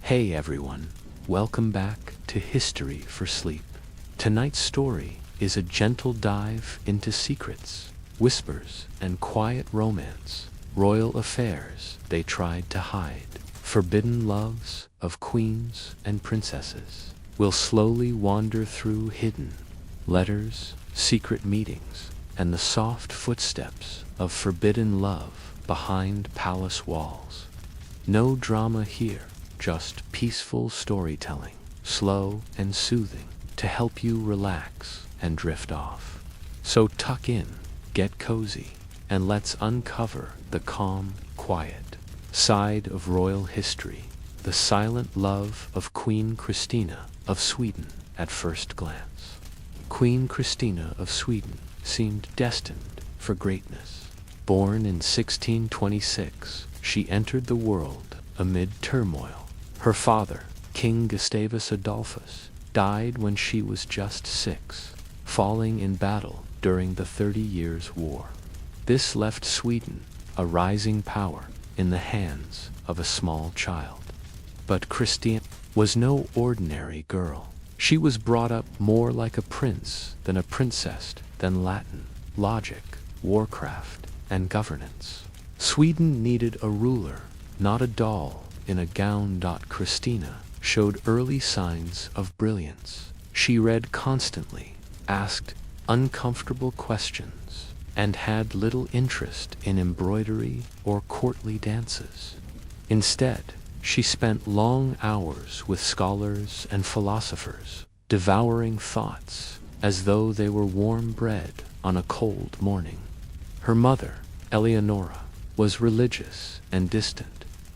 Hey everyone, welcome back to History for Sleep. Tonight's story is a gentle dive into secrets, whispers, and quiet romance, royal affairs they tried to hide, forbidden loves of queens and princesses. We'll slowly wander through hidden letters, secret meetings, and the soft footsteps of forbidden love behind palace walls. No drama here, just peaceful storytelling, slow and soothing, to help you relax and drift off. So tuck in, get cozy, and let's uncover the calm, quiet side of royal history, the silent love of Queen Christina of Sweden at first glance. Queen Christina of Sweden seemed destined for greatness. Born in 1626, she entered the world amid turmoil. Her father, King Gustavus Adolphus, died when she was just 6, falling in battle during the 30 Years' War. This left Sweden, a rising power, in the hands of a small child. But Christina was no ordinary girl. She was brought up more like a prince than a princess, than Latin, logic, warcraft, and governance. Sweden needed a ruler, not a doll in a gown. Christina showed early signs of brilliance. She read constantly, asked uncomfortable questions, and had little interest in embroidery or courtly dances. Instead, she spent long hours with scholars and philosophers, devouring thoughts as though they were warm bread on a cold morning. Her mother, Eleonora, was religious and distant.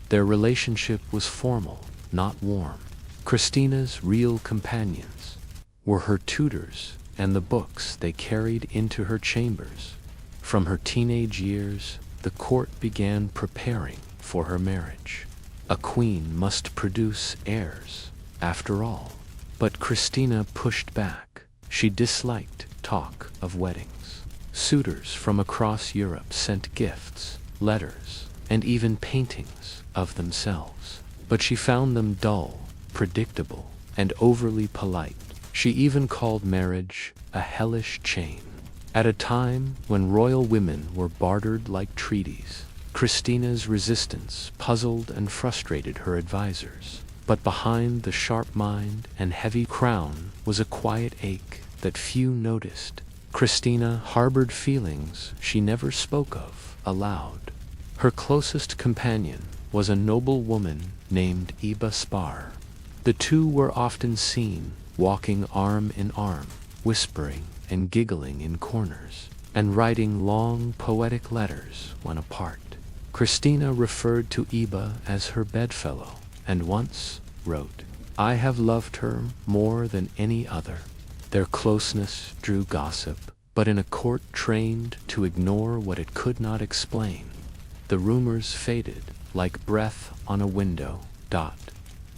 Their relationship was formal, not warm. Christina's real companions were her tutors and the books they carried into her chambers. From her teenage years, the court began preparing for her marriage. A queen must produce heirs, after all. But Christina pushed back. She disliked talk of weddings. Suitors from across Europe sent gifts, letters, and even paintings of themselves. But she found them dull, predictable, and overly polite. She even called marriage a hellish chain. At a time when royal women were bartered like treaties, Christina's resistance puzzled and frustrated her advisors. But behind the sharp mind and heavy crown was a quiet ache that few noticed. Christina harbored feelings she never spoke of aloud. Her closest companion was a noble woman named Eba Spar. The two were often seen walking arm in arm, whispering and giggling in corners, and writing long poetic letters when apart. Christina referred to Eba as her bedfellow, and once wrote, "I have loved her more than any other." Their closeness drew gossip, but in a court trained to ignore what it could not explain, the rumors faded like breath on a window.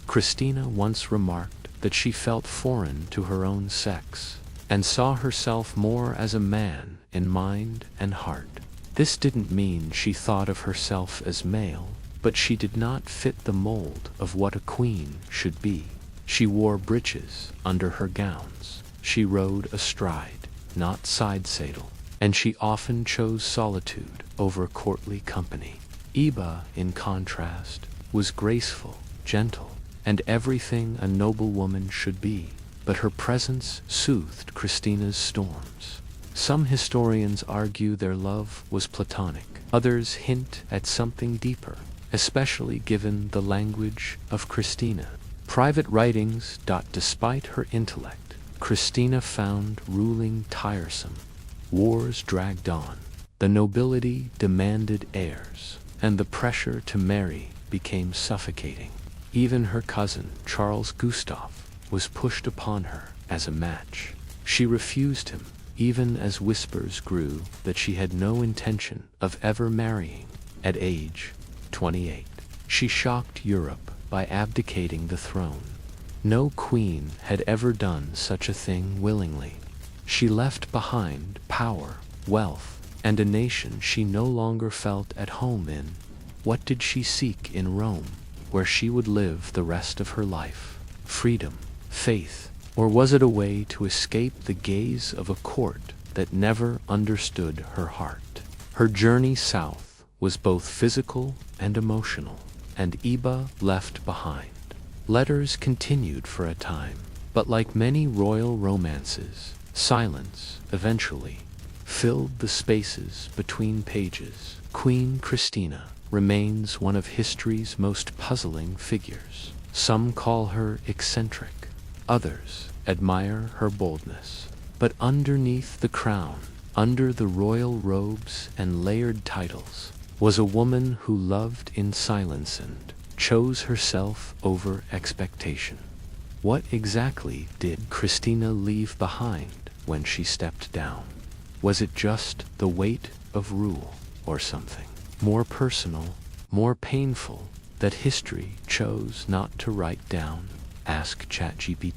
Christina once remarked that she felt foreign to her own sex, and saw herself more as a man in mind and heart. This didn't mean she thought of herself as male, but she did not fit the mold of what a queen should be. She wore breeches under her gowns. She rode astride, not side saddle, and she often chose solitude over courtly company. Eba, in contrast, was graceful, gentle, and everything a noble woman should be, but her presence soothed Christina's storms. Some historians argue their love was platonic. Others hint at something deeper, especially given the language of Christina. Private writings. Despite her intellect, Christina found ruling tiresome. Wars dragged on. The nobility demanded heirs, and the pressure to marry became suffocating. Even her cousin, Charles Gustav, was pushed upon her as a match. She refused him, even as whispers grew that she had no intention of ever marrying. At age 28, she shocked Europe by abdicating the throne. No queen had ever done such a thing willingly. She left behind power, wealth, and a nation she no longer felt at home in. What did she seek in Rome, where she would live the rest of her life? Freedom, faith, or was it a way to escape the gaze of a court that never understood her heart? Her journey south was both physical and emotional, and Iba left behind. Letters continued for a time, but like many royal romances, silence eventually filled the spaces between pages. Queen Christina remains one of history's most puzzling figures. Some call her eccentric, others admire her boldness. But underneath the crown, under the royal robes and layered titles, was a woman who loved in silence and chose herself over expectation. What exactly did Christina leave behind when she stepped down? Was it just the weight of rule, or something more personal, more painful, that history chose not to write down? Ask ChatGPT.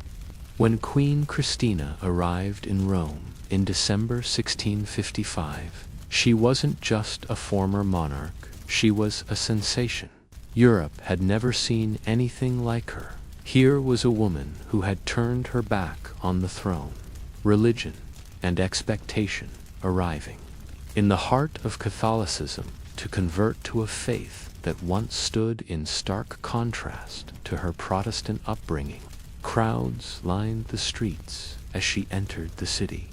When Queen Christina arrived in Rome in December 1655, she wasn't just a former monarch, she was a sensation. Europe had never seen anything like her. Here was a woman who had turned her back on the throne, religion and expectation arriving. In the heart of Catholicism, to convert to a faith that once stood in stark contrast to her Protestant upbringing. Crowds lined the streets as she entered the city.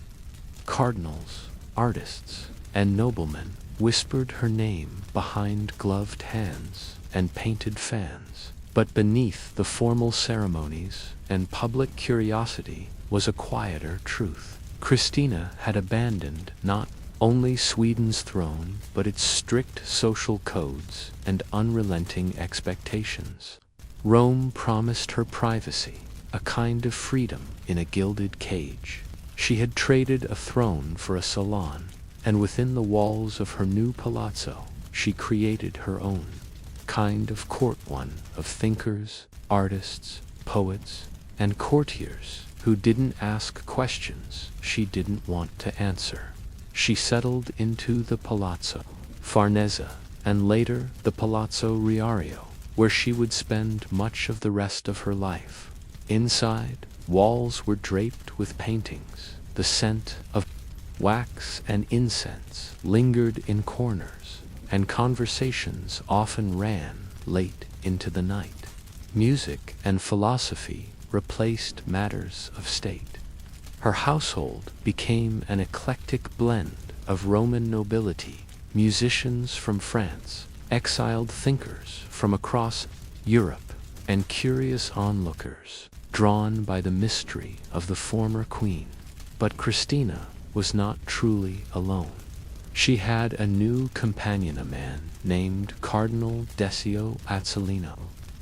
Cardinals, artists, and noblemen whispered her name behind gloved hands and painted fans. But beneath the formal ceremonies and public curiosity was a quieter truth. Christina had abandoned not only Sweden's throne, but its strict social codes and unrelenting expectations. Rome promised her privacy, a kind of freedom in a gilded cage. She had traded a throne for a salon, and within the walls of her new palazzo, she created her own kind of court, one of thinkers, artists, poets, and courtiers who didn't ask questions she didn't want to answer. She settled into the Palazzo Farnese and later the Palazzo Riario, where she would spend much of the rest of her life. Inside, walls were draped with paintings. The scent of wax and incense lingered in corners, and conversations often ran late into the night. Music and philosophy replaced matters of state. Her household became an eclectic blend of Roman nobility, musicians from France, exiled thinkers from across Europe, and curious onlookers drawn by the mystery of the former queen. But Christina was not truly alone. She had a new companion, a man named Cardinal Decio Azzolino,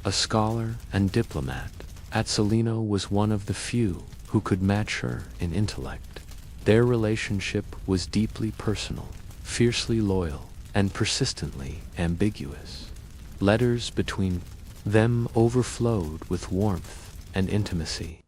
a scholar and diplomat. Azzolino was one of the few who could match her in intellect. Their relationship was deeply personal, fiercely loyal, and persistently ambiguous. Letters between them overflowed with warmth and intimacy.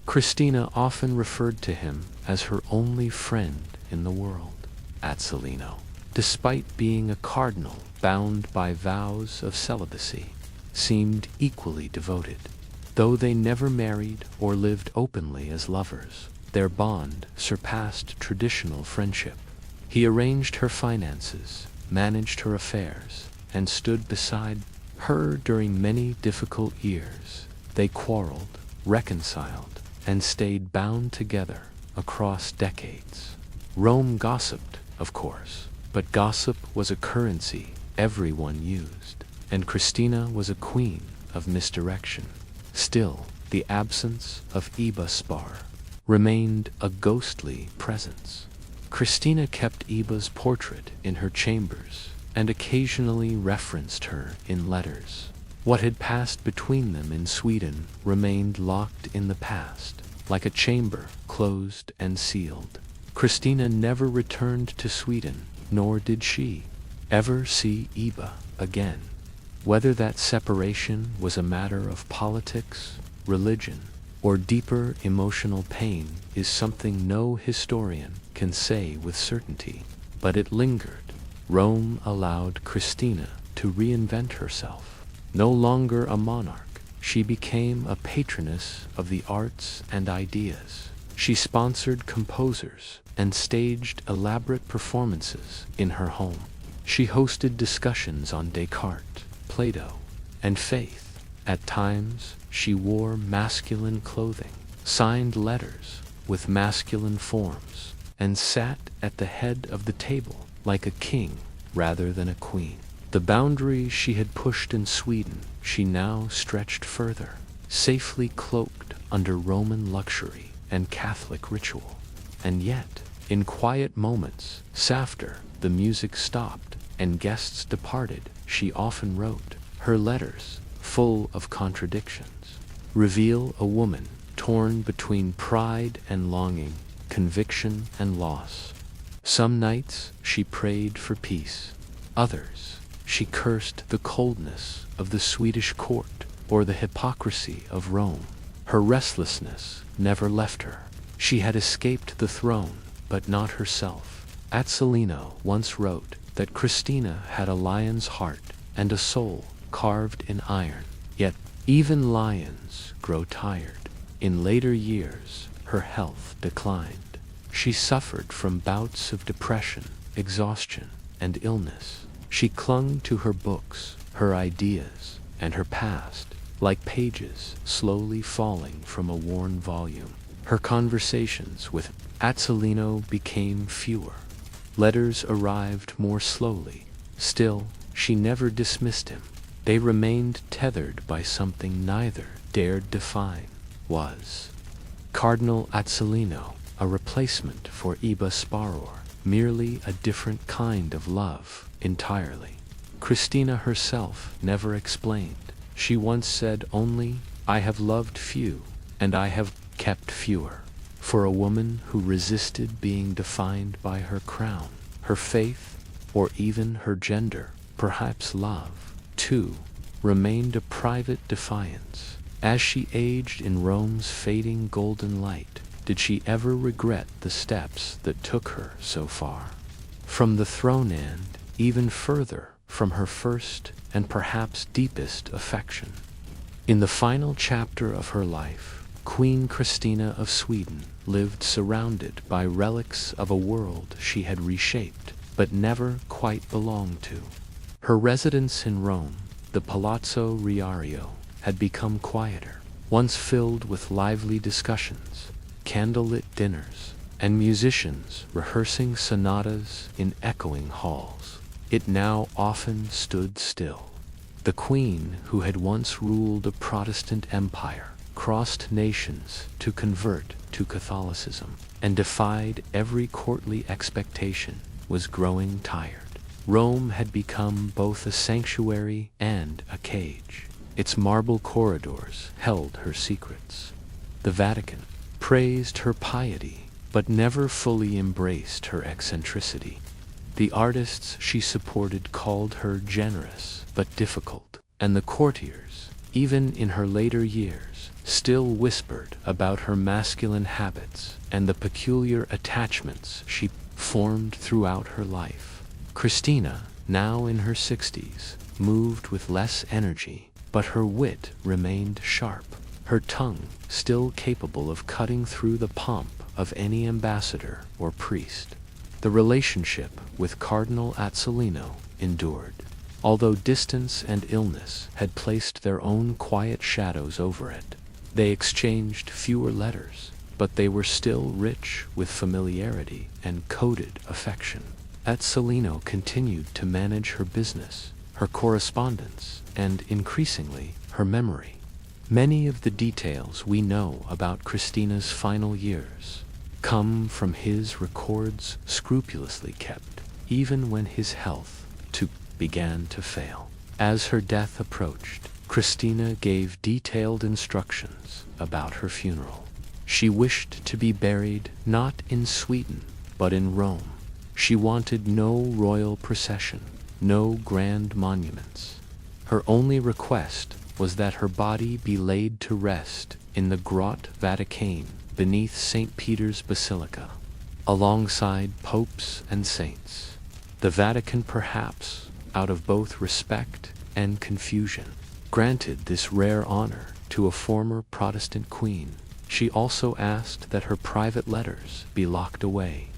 Christina often referred to him as her only friend in the world. Azzolino, despite being a cardinal bound by vows of celibacy, seemed equally devoted. Though they never married or lived openly as lovers, their bond surpassed traditional friendship. He arranged her finances, managed her affairs, and stood beside her during many difficult years. They quarreled, reconciled, and stayed bound together across decades. Rome gossiped, of course, but gossip was a currency everyone used, and Christina was a queen of misdirection. Still, the absence of Iba Spar remained a ghostly presence. Christina kept Iba's portrait in her chambers and occasionally referenced her in letters. What had passed between them in Sweden remained locked in the past, like a chamber closed and sealed. Christina never returned to Sweden, nor did she ever see Iba again. Whether that separation was a matter of politics, religion, or deeper emotional pain is something no historian can say with certainty. But it lingered. Rome allowed Christina to reinvent herself. No longer a monarch, she became a patroness of the arts and ideas. She sponsored composers and staged elaborate performances in her home. She hosted discussions on Descartes, Plato, and faith. At times, she wore masculine clothing, signed letters with masculine forms, and sat at the head of the table like a king rather than a queen. The boundaries she had pushed in Sweden she now stretched further, safely cloaked under Roman luxury and Catholic ritual. And yet, in quiet moments, after the music stopped and guests departed, she often wrote. Her letters, full of contradictions, reveal a woman torn between pride and longing, conviction and loss. Some nights she prayed for peace. Others, she cursed the coldness of the Swedish court or the hypocrisy of Rome. Her restlessness never left her. She had escaped the throne, but not herself. Azzolino once wrote that Christina had a lion's heart and a soul carved in iron. Yet, even lions grow tired. In later years, her health declined. She suffered from bouts of depression, exhaustion, and illness. She clung to her books, her ideas, and her past, like pages slowly falling from a worn volume. Her conversations with Azzolino became fewer. Letters arrived more slowly. Still, she never dismissed him. They remained tethered by something neither dared define. Was Cardinal Azzolino a replacement for Iba Sparor, merely a different kind of love entirely? Christina herself never explained. She once said only, "I have loved few, and I have kept fewer." For a woman who resisted being defined by her crown, her faith, or even her gender, perhaps love, too, remained a private defiance. As she aged in Rome's fading golden light, did she ever regret the steps that took her so far? From the throne and, even further, from her first and perhaps deepest affection. In the final chapter of her life, Queen Christina of Sweden lived surrounded by relics of a world she had reshaped, but never quite belonged to. Her residence in Rome, the Palazzo Riario, had become quieter. Once filled with lively discussions, candlelit dinners, and musicians rehearsing sonatas in echoing halls, it now often stood still. The queen, who had once ruled a Protestant empire, crossed nations to convert to Catholicism, and defied every courtly expectation, was growing tired. Rome had become both a sanctuary and a cage. Its marble corridors held her secrets. The Vatican praised her piety, but never fully embraced her eccentricity. The artists she supported called her generous but difficult, and the courtiers, even in her later years, still whispered about her masculine habits and the peculiar attachments she formed throughout her life. Christina, now in her 60s, moved with less energy, but her wit remained sharp, her tongue still capable of cutting through the pomp of any ambassador or priest. The relationship with Cardinal Azzolino endured, although distance and illness had placed their own quiet shadows over it. They exchanged fewer letters, but they were still rich with familiarity and coded affection. Azzolino continued to manage her business, her correspondence, and, increasingly, her memory. Many of the details we know about Christina's final years come from his records scrupulously kept, even when his health, too, began to fail. As her death approached, Christina gave detailed instructions about her funeral. She wished to be buried not in Sweden, but in Rome. She wanted no royal procession, no grand monuments. Her only request was that her body be laid to rest in the Grotte Vaticane beneath St. Peter's Basilica, alongside popes and saints. The Vatican, perhaps, out of both respect and confusion, granted this rare honor to a former Protestant queen, she also asked that her private letters be locked away.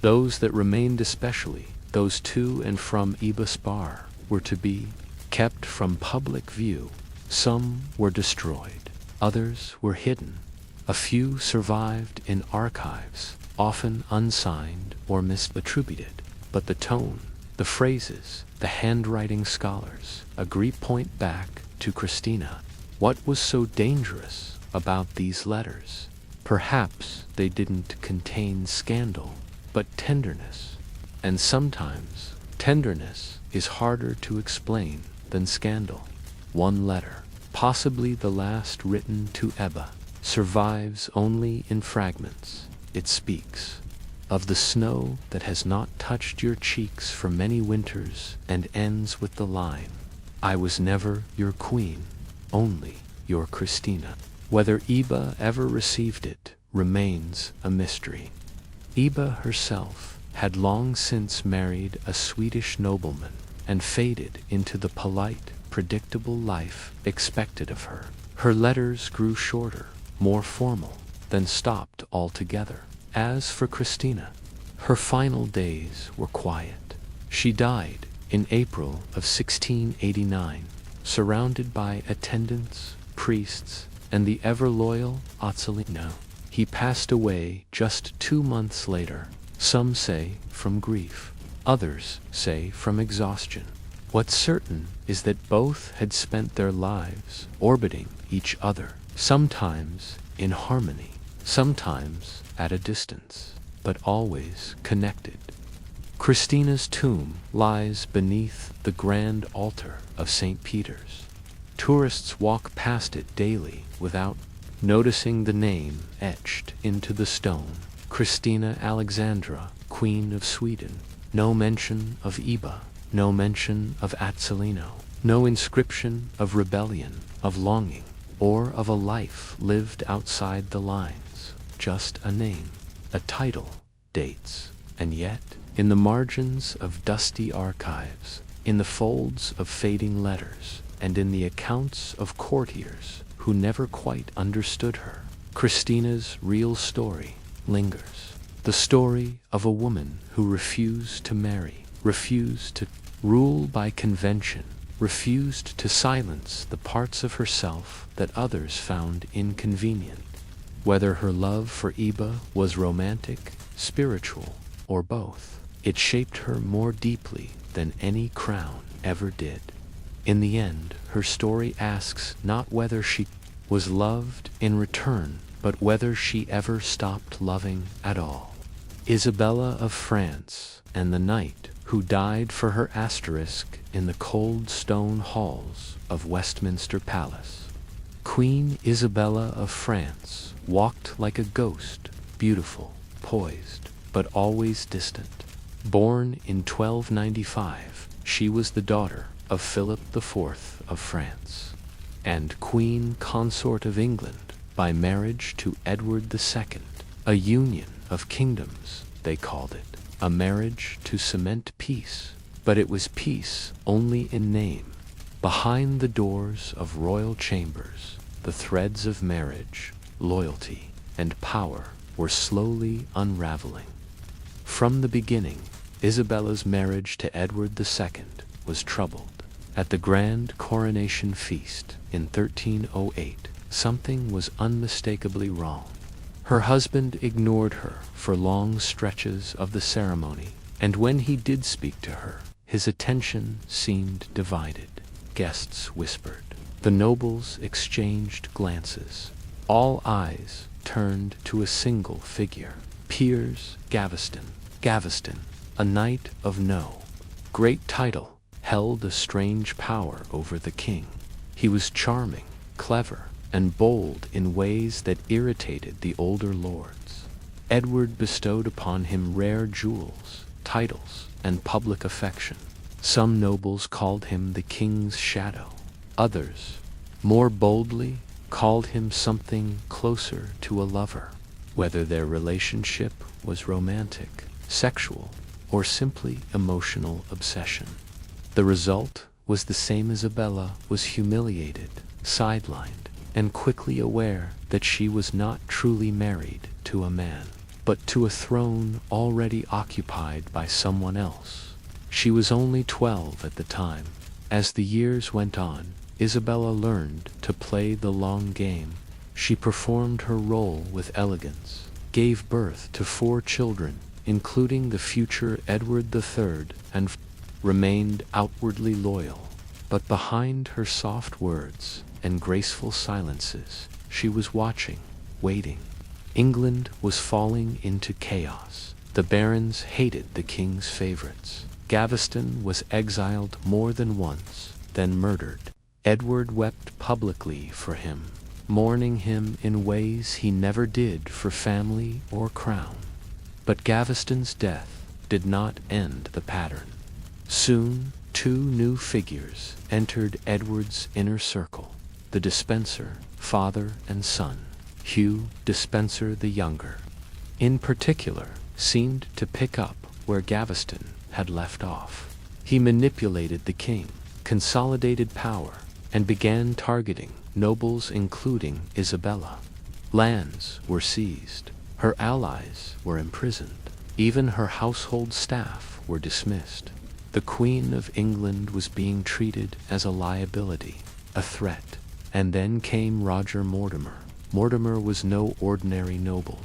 Those that remained, especially those to and from Iba Spar, were to be kept from public view. Some were destroyed, others were hidden. A few survived in archives, often unsigned or misattributed, but the tone, the phrases, the handwriting scholars agree point back to Christina. What was so dangerous about these letters? Perhaps they didn't contain scandal, but tenderness. And sometimes tenderness is harder to explain than scandal. One letter, possibly the last written to Ebba, survives only in fragments. It speaks of the snow that has not touched your cheeks for many winters, and ends with the line, "I was never your queen, only your Christina." Whether Iba ever received it remains a mystery. Iba herself had long since married a Swedish nobleman and faded into the polite, predictable life expected of her. Her letters grew shorter, more formal, then stopped altogether. As for Christina, her final days were quiet. She died in April of 1689, surrounded by attendants, priests, and the ever-loyal Azzolino. He passed away just 2 months later, some say from grief, others say from exhaustion. What's certain is that both had spent their lives orbiting each other, sometimes in harmony, sometimes at a distance, but always connected. Christina's tomb lies beneath the grand altar of St. Peter's. Tourists walk past it daily without noticing the name etched into the stone, Christina Alexandra, Queen of Sweden. No mention of Iba, no mention of Azzolino, no inscription of rebellion, of longing, or of a life lived outside the lines. Just a name, a title, dates, and yet, in the margins of dusty archives, in the folds of fading letters, and in the accounts of courtiers who never quite understood her, Christina's real story lingers. The story of a woman who refused to marry, refused to rule by convention, refused to silence the parts of herself that others found inconvenient. Whether her love for Iba was romantic, spiritual, or both, it shaped her more deeply than any crown ever did. In the end, her story asks not whether she was loved in return, but whether she ever stopped loving at all. Isabella of France, and the knight who died for her asterisk in the cold stone halls of Westminster Palace. Queen Isabella of France walked like a ghost, beautiful, poised, but always distant. Born in 1295, she was the daughter of Philip IV of France, and Queen Consort of England by marriage to Edward II, a union of kingdoms, they called it, a marriage to cement peace, but it was peace only in name. Behind the doors of royal chambers, the threads of marriage, loyalty, and power were slowly unraveling. From the beginning, Isabella's marriage to Edward II was troubled. At the grand coronation feast in 1308, something was unmistakably wrong. Her husband ignored her for long stretches of the ceremony, and when he did speak to her, his attention seemed divided. Guests whispered. The nobles exchanged glances. All eyes turned to a single figure. Piers Gaveston. Gaveston, a knight of no great title, held a strange power over the king. He was charming, clever, and bold in ways that irritated the older lords. Edward bestowed upon him rare jewels, titles, and public affection. Some nobles called him the king's shadow. Others, more boldly, called him something closer to a lover. Whether their relationship was romantic, sexual, or simply emotional obsession, the result was the same. Isabella was humiliated, sidelined, and quickly aware that she was not truly married to a man, but to a throne already occupied by someone else. She was only 12 at the time. As the years went on, Isabella learned to play the long game. She performed her role with elegance, gave birth to 4 children, including the future Edward III, and remained outwardly loyal. But behind her soft words and graceful silences, she was watching, waiting. England was falling into chaos. The barons hated the king's favorites. Gaveston was exiled more than once, then murdered. Edward wept publicly for him, mourning him in ways he never did for family or crown. But Gaveston's death did not end the pattern. Soon, 2 new figures entered Edward's inner circle: the Despencer, father and son. Hugh Despencer the younger, in particular, seemed to pick up where Gaveston had left off. He manipulated the king, consolidated power, and began targeting nobles, including Isabella. Lands were seized, her allies were imprisoned, even her household staff were dismissed. The Queen of England was being treated as a liability, a threat. And then came Roger Mortimer. Mortimer was no ordinary noble,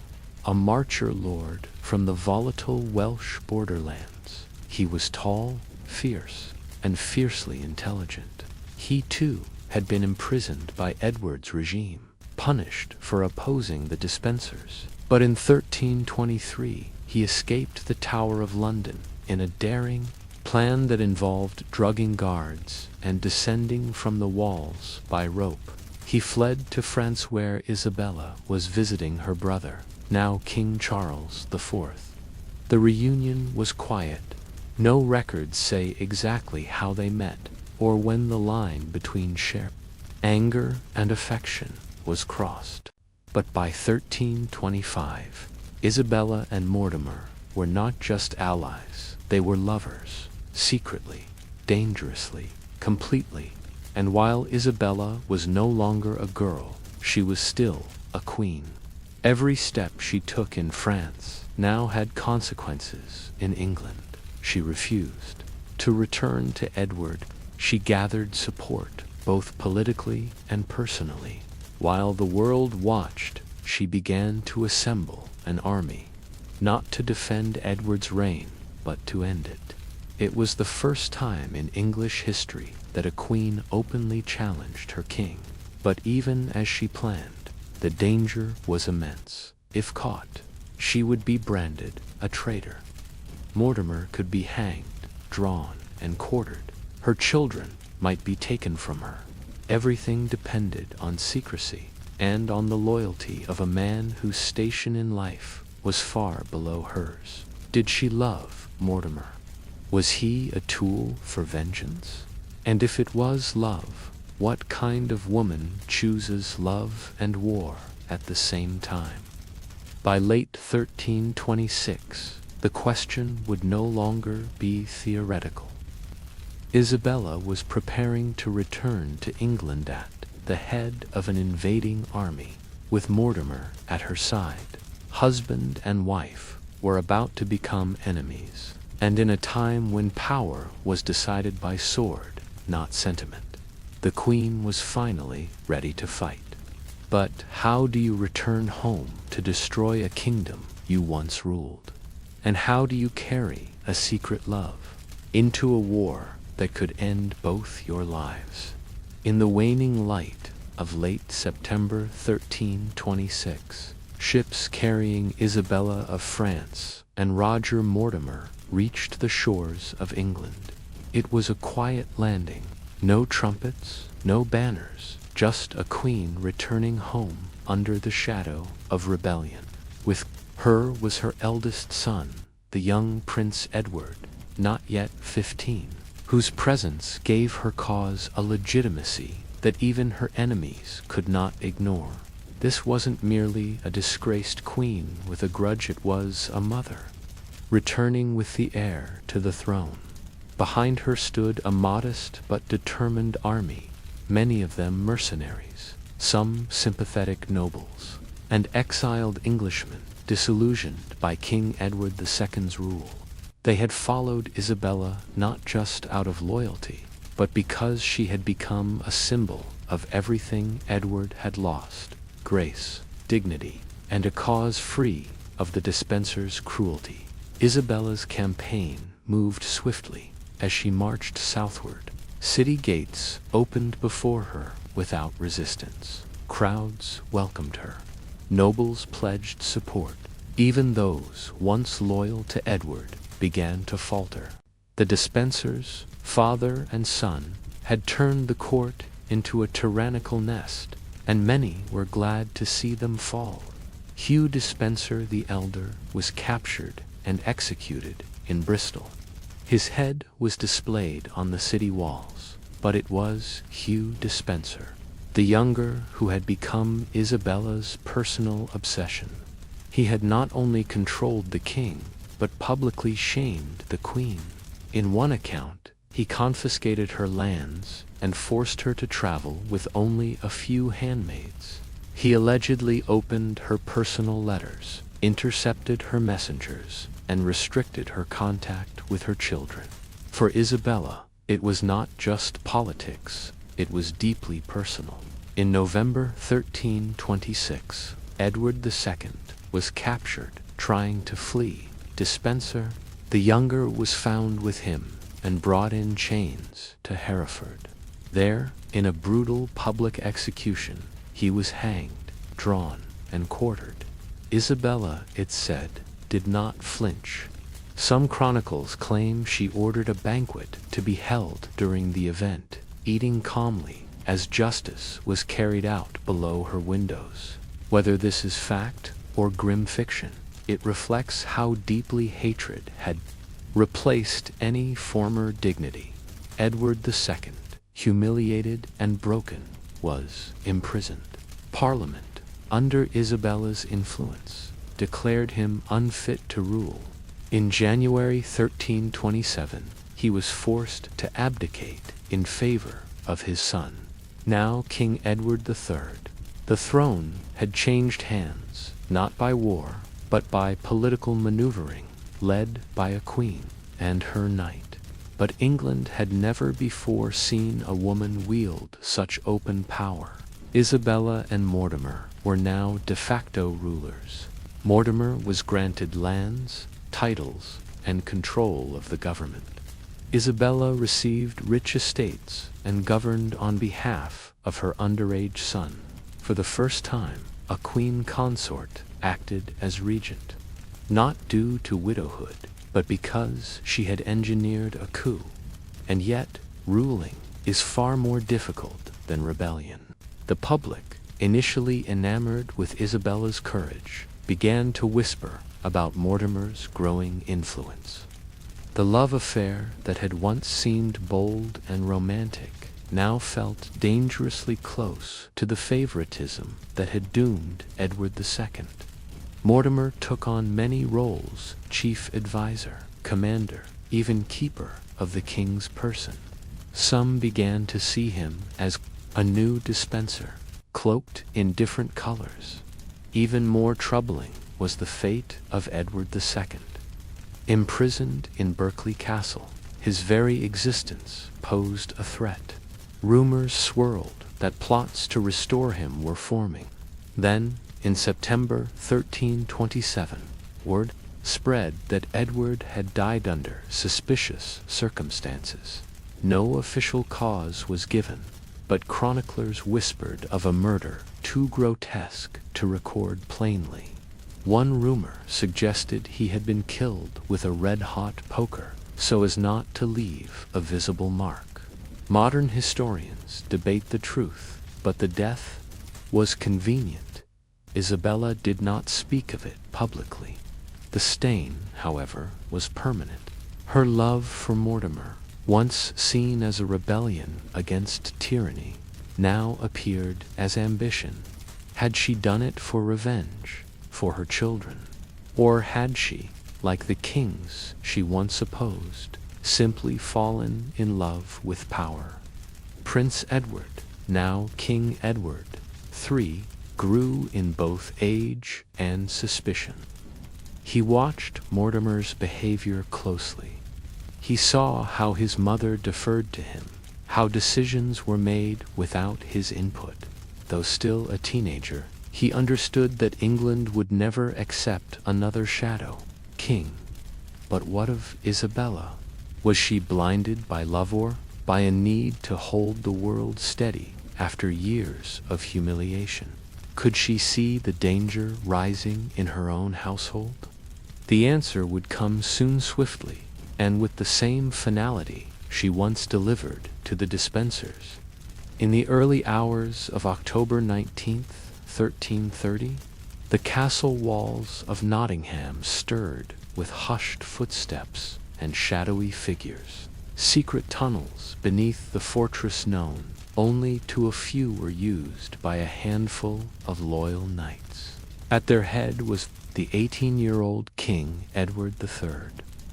a marcher lord from the volatile Welsh borderlands. He was tall, fierce, and fiercely intelligent. He too had been imprisoned by Edward's regime, punished for opposing the Despensers. But in 1323 he escaped the Tower of London in a daring plan that involved drugging guards and descending from the walls by rope. He fled to France, where Isabella was visiting her brother, now King Charles IV. The reunion was quiet. No records say exactly how they met, or when the line between anger and affection was crossed. But by 1325, Isabella and Mortimer were not just allies, they were lovers, secretly, dangerously, completely. And while Isabella was no longer a girl, she was still a queen. Every step she took in France now had consequences in England. She refused to return to Edward. She gathered support, both politically and personally. While the world watched, she began to assemble an army, not to defend Edward's reign, but to end it. It was the first time in English history that a queen openly challenged her king. But even as she planned, the danger was immense. If caught, she would be branded a traitor. Mortimer could be hanged, drawn, and quartered. Her children might be taken from her. Everything depended on secrecy and on the loyalty of a man whose station in life was far below hers. Did she love Mortimer? Was he a tool for vengeance? And if it was love, what kind of woman chooses love and war at the same time? By late 1326, the question would no longer be theoretical. Isabella was preparing to return to England at the head of an invading army, with Mortimer at her side. Husband and wife were about to become enemies, and in a time when power was decided by sword, not sentiment. The queen was finally ready to fight. But how do you return home to destroy a kingdom you once ruled? And how do you carry a secret love into a war that could end both your lives? In the waning light of late September 1326, ships carrying Isabella of France and Roger Mortimer reached the shores of England. It was a quiet landing. No trumpets, no banners, just a queen returning home under the shadow of rebellion. With her was her eldest son, the young Prince Edward, not yet 15, whose presence gave her cause a legitimacy that even her enemies could not ignore. This wasn't merely a disgraced queen with a grudge, it was a mother, returning with the heir to the throne. Behind her stood a modest but determined army, many of them mercenaries, some sympathetic nobles, and exiled Englishmen disillusioned by King Edward II's rule. They had followed Isabella not just out of loyalty, but because she had become a symbol of everything Edward had lost: grace, dignity, and a cause free of the dispenser's cruelty. Isabella's campaign moved swiftly as she marched southward. City gates opened before her without resistance. Crowds welcomed her. Nobles pledged support. Even those once loyal to Edward began to falter. The dispensers, father and son, had turned the court into a tyrannical nest, and many were glad to see them fall. Hugh Despenser the Elder was captured and executed in Bristol. His head was displayed on the city walls, but it was Hugh Despenser, the younger, who had become Isabella's personal obsession. He had not only controlled the king, but publicly shamed the queen. In one account, he confiscated her lands and forced her to travel with only a few handmaids. He allegedly opened her personal letters, intercepted her messengers, and restricted her contact with her children. For Isabella, it was not just politics, it was deeply personal. In November 1326, Edward II was captured trying to flee. Despenser, the younger, was found with him and brought in chains to Hereford. There, in a brutal public execution, he was hanged, drawn, and quartered. Isabella, it said, did not flinch. Some chronicles claim she ordered a banquet to be held during the event, eating calmly as justice was carried out below her windows. Whether this is fact or grim fiction, it reflects how deeply hatred had replaced any former dignity. Edward II, humiliated and broken, was imprisoned. Parliament, under Isabella's influence, declared him unfit to rule. In January 1327, he was forced to abdicate in favor of his son, now King Edward III. The throne had changed hands, not by war, but by political maneuvering, led by a queen and her knight. But England had never before seen a woman wield such open power. Isabella and Mortimer were now de facto rulers. Mortimer was granted lands, titles, and control of the government. Isabella received rich estates and governed on behalf of her underage son. For the first time, a queen consort acted as regent, not due to widowhood, but because she had engineered a coup. And yet, ruling is far more difficult than rebellion. The public, initially enamored with Isabella's courage, began to whisper about Mortimer's growing influence. The love affair that had once seemed bold and romantic now felt dangerously close to the favoritism that had doomed Edward II. Mortimer took on many roles: chief advisor, commander, even keeper of the king's person. Some began to see him as a new dispenser, cloaked in different colors. Even more troubling was the fate of Edward II. Imprisoned in Berkeley Castle, his very existence posed a threat. Rumors swirled that plots to restore him were forming. Then, in September 1327, word spread that Edward had died under suspicious circumstances. No official cause was given, but chroniclers whispered of a murder too grotesque to record plainly. One rumor suggested he had been killed with a red-hot poker so as not to leave a visible mark. Modern historians debate the truth, but the death was convenient. Isabella did not speak of it publicly. The stain, however, was permanent. Her love for Mortimer, once seen as a rebellion against tyranny, now appeared as ambition. Had she done it for revenge, for her children? Or had she, like the kings she once opposed, simply fallen in love with power. Prince Edward, now King Edward III, grew in both age and suspicion. He watched Mortimer's behavior closely. He saw how his mother deferred to him, how decisions were made without his input. Though still a teenager, he understood that England would never accept another shadow king. But what of Isabella? Was she blinded by love or by a need to hold the world steady after years of humiliation? Could she see the danger rising in her own household? The answer would come soon, swiftly, and with the same finality she once delivered to the Despensers. In the early hours of October 19th, 1330, the castle walls of Nottingham stirred with hushed footsteps and shadowy figures. Secret tunnels beneath the fortress known only to a few were used by a handful of loyal knights. At their head was the 18-year-old King Edward III.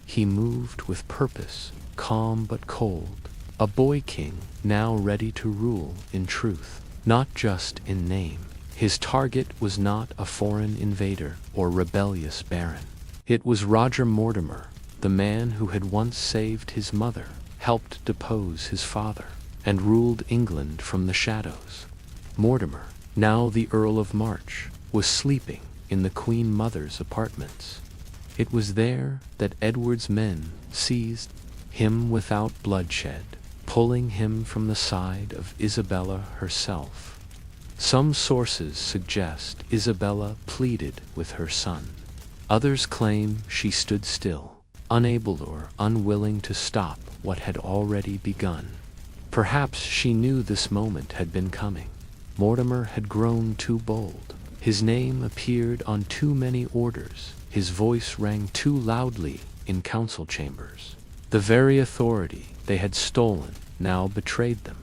He moved with purpose, calm but cold, a boy king now ready to rule in truth, not just in name. His target was not a foreign invader or rebellious baron. It was Roger Mortimer, the man who had once saved his mother, helped depose his father, and ruled England from the shadows. Mortimer, now the Earl of March, was sleeping in the Queen Mother's apartments. It was there that Edward's men seized him without bloodshed, pulling him from the side of Isabella herself. Some sources suggest Isabella pleaded with her son. Others claim she stood still, unable or unwilling to stop what had already begun. Perhaps she knew this moment had been coming. Mortimer had grown too bold. His name appeared on too many orders. His voice rang too loudly in council chambers. The very authority they had stolen now betrayed them.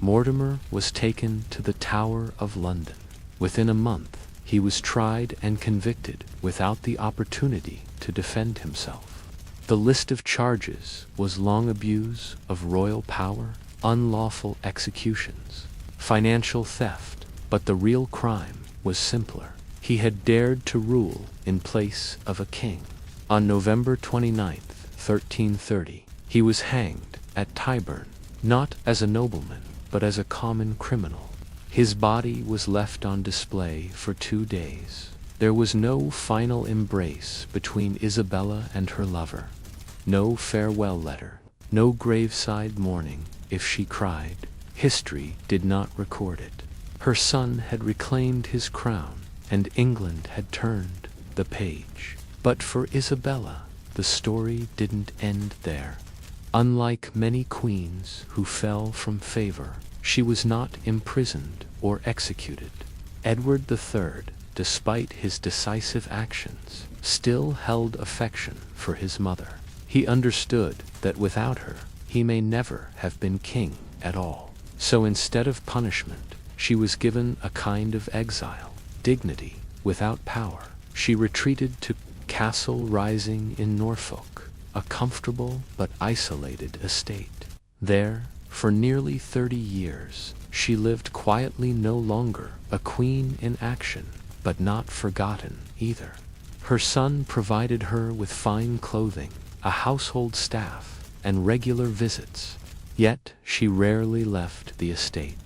Mortimer was taken to the Tower of London. Within a month, he was tried and convicted without the opportunity to defend himself. The list of charges was long: abuse of royal power, unlawful executions, financial theft, but the real crime was simpler. He had dared to rule in place of a king. On November 29th, 1330, he was hanged at Tyburn, not as a nobleman, but as a common criminal. His body was left on display for 2 days. There was no final embrace between Isabella and her lover, no farewell letter, no graveside mourning. If she cried, history did not record it. Her son had reclaimed his crown, and England had turned the page. But for Isabella, the story didn't end there. Unlike many queens who fell from favor, she was not imprisoned or executed. Edward III, despite his decisive actions, still held affection for his mother. He understood that without her, he may never have been king at all. So instead of punishment, she was given a kind of exile, dignity without power. She retreated to Castle Rising in Norfolk, a comfortable but isolated estate. There, for nearly 30 years, she lived quietly, no longer a queen in action, but not forgotten either. Her son provided her with fine clothing, a household staff, and regular visits. Yet she rarely left the estate.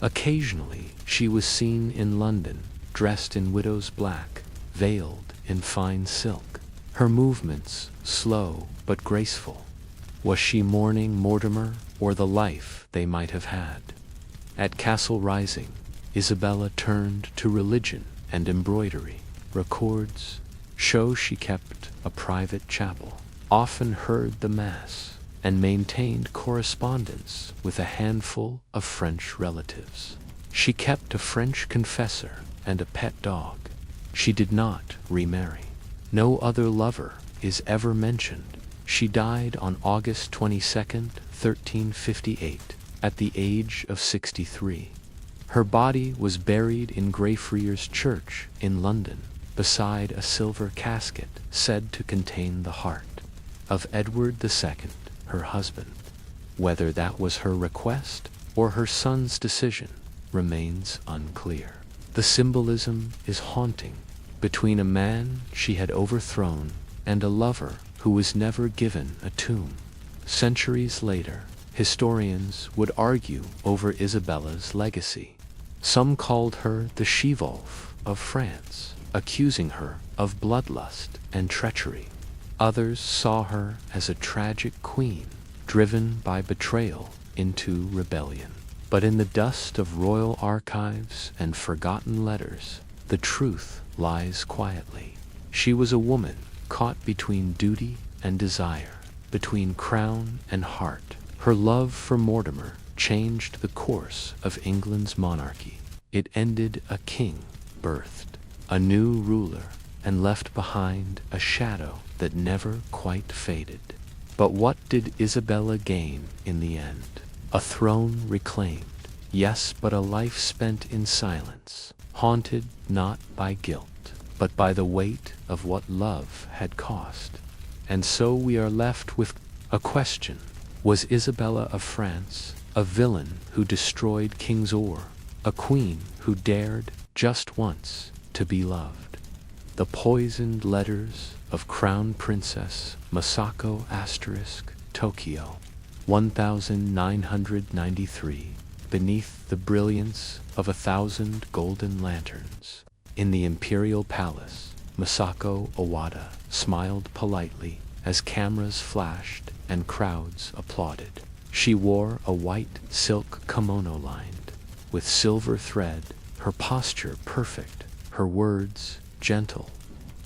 Occasionally she was seen in London, dressed in widow's black, veiled in fine silk. Her movements slow but graceful. Was she mourning Mortimer or the life they might have had? At Castle Rising, Isabella turned to religion and embroidery. Records show she kept a private chapel, often heard the Mass, and maintained correspondence with a handful of French relatives. She kept a French confessor and a pet dog. She did not remarry. No other lover is ever mentioned. She died on August 22nd, 1358, at the age of 63. Her body was buried in Greyfriars Church in London, beside a silver casket said to contain the heart of Edward II, her husband. Whether that was her request or her son's decision remains unclear. The symbolism is haunting, between a man she had overthrown and a lover who was never given a tomb. Centuries later, historians would argue over Isabella's legacy. Some called her the she-wolf of France, accusing her of bloodlust and treachery. Others saw her as a tragic queen, driven by betrayal into rebellion. But in the dust of royal archives and forgotten letters, the truth lies quietly. She was a woman caught between duty and desire, between crown and heart. Her love for Mortimer changed the course of England's monarchy. It ended a king, birthed a new ruler, and left behind a shadow that never quite faded. But what did Isabella gain in the end? A throne reclaimed, yes, but a life spent in silence, haunted not by guilt, but by the weight of what love had cost. And so we are left with a question. Was Isabella of France a villain who destroyed King's Or, a queen who dared, just once, to be loved? The poisoned letters of Crown Princess Masako Tokyo, 1993, beneath the brilliance of 1,000 golden lanterns. In the imperial palace, Masako Owada smiled politely as cameras flashed and crowds applauded. She wore a white silk kimono lined with silver thread, her posture perfect, her words gentle.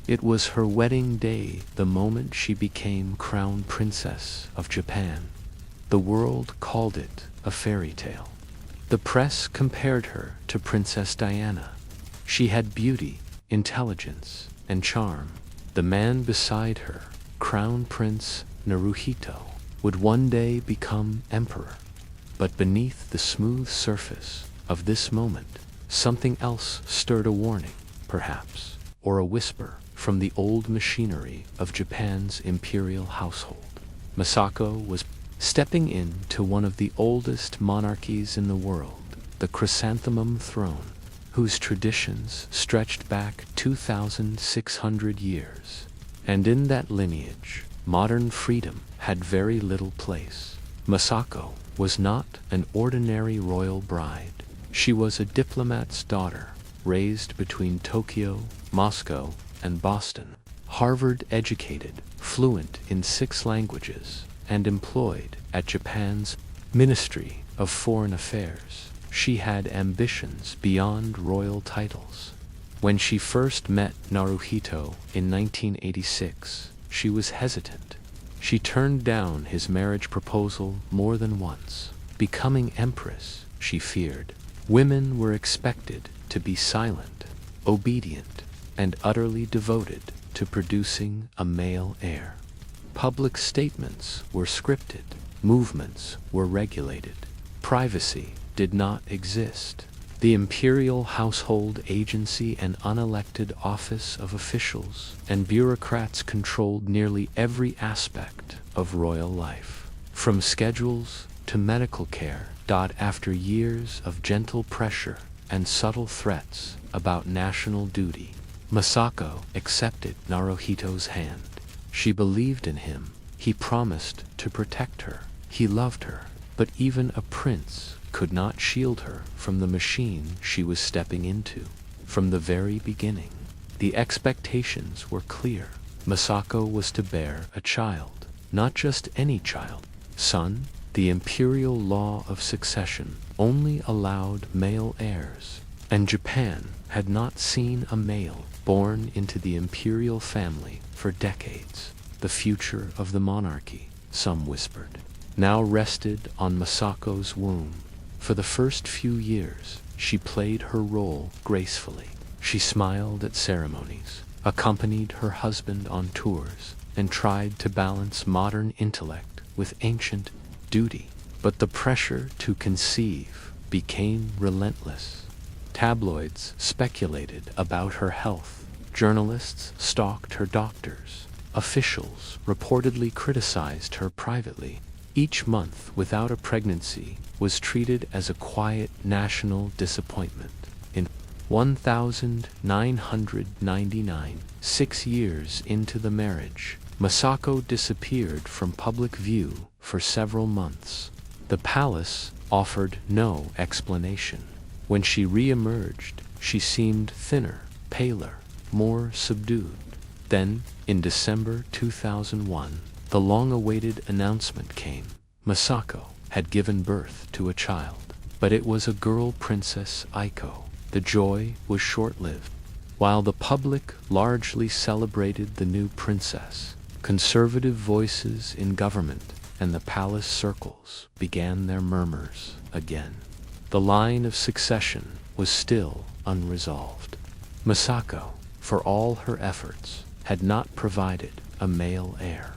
It was her wedding day, the moment she became Crown Princess of Japan. The world called it a fairy tale. The press compared her to Princess Diana. She had beauty, intelligence, and charm. The man beside her, Crown Prince Naruhito, would one day become emperor. But beneath the smooth surface of this moment, something else stirred, a warning, perhaps, or a whisper from the old machinery of Japan's imperial household. Masako was stepping into one of the oldest monarchies in the world, the chrysanthemum throne, whose traditions stretched back 2,600 years. And in that lineage, modern freedom had very little place. Masako was not an ordinary royal bride. She was a diplomat's daughter, raised between Tokyo, Moscow, and Boston, Harvard-educated, fluent in 6 languages, and employed at Japan's Ministry of Foreign Affairs. She had ambitions beyond royal titles. When she first met Naruhito in 1986, she was hesitant. She turned down his marriage proposal more than once. Becoming empress, she feared. Women were expected to be silent, obedient, and utterly devoted to producing a male heir. Public statements were scripted, movements were regulated, privacy did not exist. The imperial household agency and unelected office of officials and bureaucrats controlled nearly every aspect of royal life, from schedules to medical care. After years of gentle pressure and subtle threats about national duty, Masako accepted Naruhito's hand. She believed in him. He promised to protect her. He loved her. But even a prince could not shield her from the machine she was stepping into. From the very beginning, the expectations were clear. Masako was to bear a child, not just any child. Son, the imperial law of succession only allowed male heirs, and Japan had not seen a male born into the imperial family for decades. The future of the monarchy, some whispered, now rested on Masako's womb. For the first few years, she played her role gracefully. She smiled at ceremonies, accompanied her husband on tours, and tried to balance modern intellect with ancient duty. But the pressure to conceive became relentless. Tabloids speculated about her health. Journalists stalked her doctors. Officials reportedly criticized her privately. Each month without a pregnancy was treated as a quiet national disappointment. In 1999, 6 years into the marriage, Masako disappeared from public view for several months. The palace offered no explanation. When she re-emerged, she seemed thinner, paler, more subdued. Then, in December 2001, the long-awaited announcement came. Masako had given birth to a child, but it was a girl princess Aiko. The joy was short-lived. While the public largely celebrated the new princess, conservative voices in government and the palace circles began their murmurs again. The line of succession was still unresolved. Masako, for all her efforts, had not provided a male heir.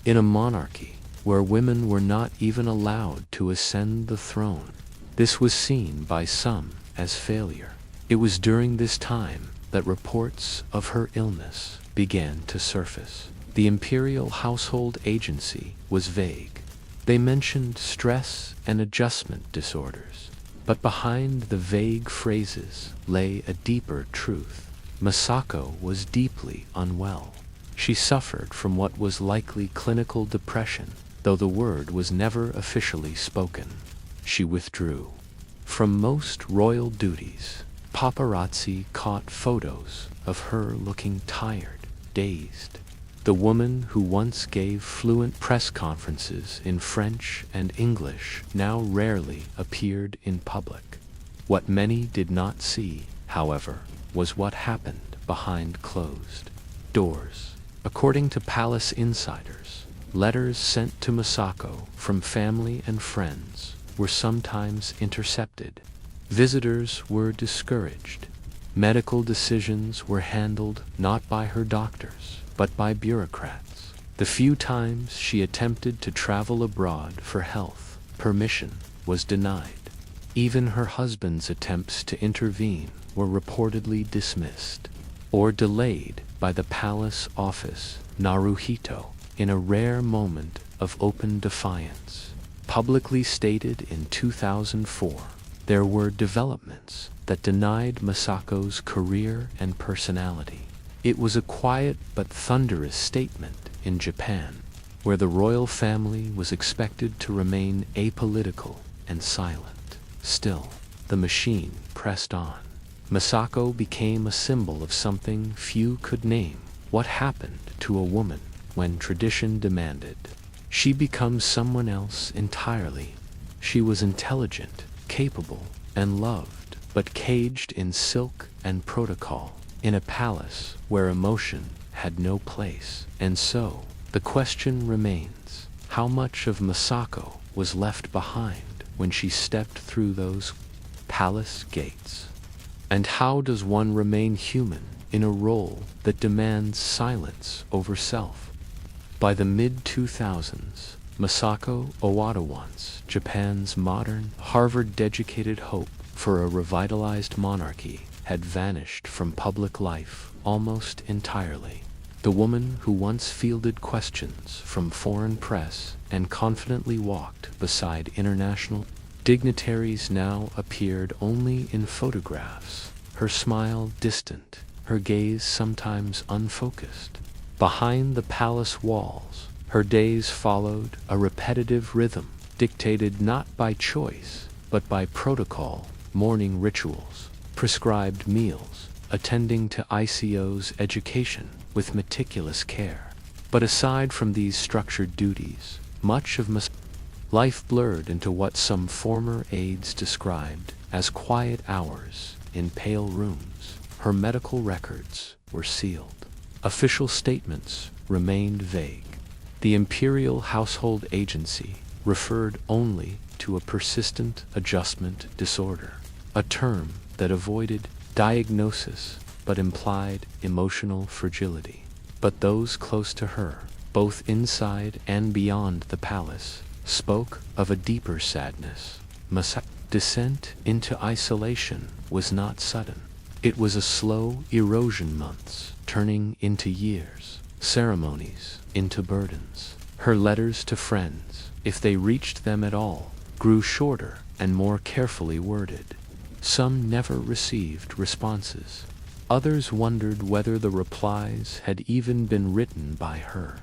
In a monarchy where women were not even allowed to ascend the throne, this was seen by some as failure. It was during this time that reports of her illness began to surface. The Imperial Household Agency was vague. They mentioned stress and adjustment disorders, but behind the vague phrases lay a deeper truth. Masako was deeply unwell. She suffered from what was likely clinical depression, though the word was never officially spoken. She withdrew from most royal duties. Paparazzi caught photos of her looking tired, dazed. The woman who once gave fluent press conferences in French and English now rarely appeared in public. What many did not see, however, was what happened behind closed doors. According to palace insiders, letters sent to Masako from family and friends were sometimes intercepted. Visitors were discouraged. Medical decisions were handled not by her doctors, but by bureaucrats. The few times she attempted to travel abroad for health, permission was denied. Even her husband's attempts to intervene were reportedly dismissed or delayed by the palace office, Naruhito, in a rare moment of open defiance. Publicly stated in 2004, there were developments that denied Masako's career and personality. It was a quiet but thunderous statement in Japan, where the royal family was expected to remain apolitical and silent. Still, the machine pressed on. Masako became a symbol of something few could name. What happened to a woman when tradition demanded? She becomes someone else entirely. She was intelligent, capable, and loved, but caged in silk and protocol, in a palace where emotion had no place. And so, the question remains, how much of Masako was left behind when she stepped through those palace gates? And how does one remain human in a role that demands silence over self? By the mid-2000s, Masako Owada, once Japan's modern, Harvard-educated hope for a revitalized monarchy, had vanished from public life almost entirely. The woman who once fielded questions from foreign press and confidently walked beside international dignitaries now appeared only in photographs, her smile distant, her gaze sometimes unfocused. Behind the palace walls, her days followed a repetitive rhythm, dictated not by choice, but by protocol, morning rituals, prescribed meals, attending to ICO's education with meticulous care. But aside from these structured duties, much of life blurred into what some former aides described as quiet hours in pale rooms. Her medical records were sealed. Official statements remained vague. The Imperial Household Agency referred only to a persistent adjustment disorder, a term that avoided diagnosis but implied emotional fragility. But those close to her, both inside and beyond the palace, spoke of a deeper sadness. Masako's descent into isolation was not sudden. It was a slow erosion, months turning into years, ceremonies into burdens. Her letters to friends, if they reached them at all, grew shorter and more carefully worded. Some never received responses. Others wondered whether the replies had even been written by her.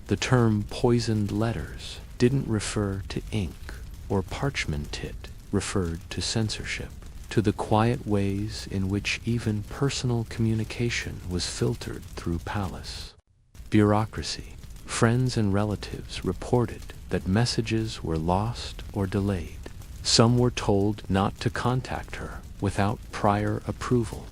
The term poisoned letters didn't refer to ink, or parchment it referred to censorship, to the quiet ways in which even personal communication was filtered through palace bureaucracy. Friends and relatives reported that messages were lost or delayed. Some were told not to contact her without prior approval.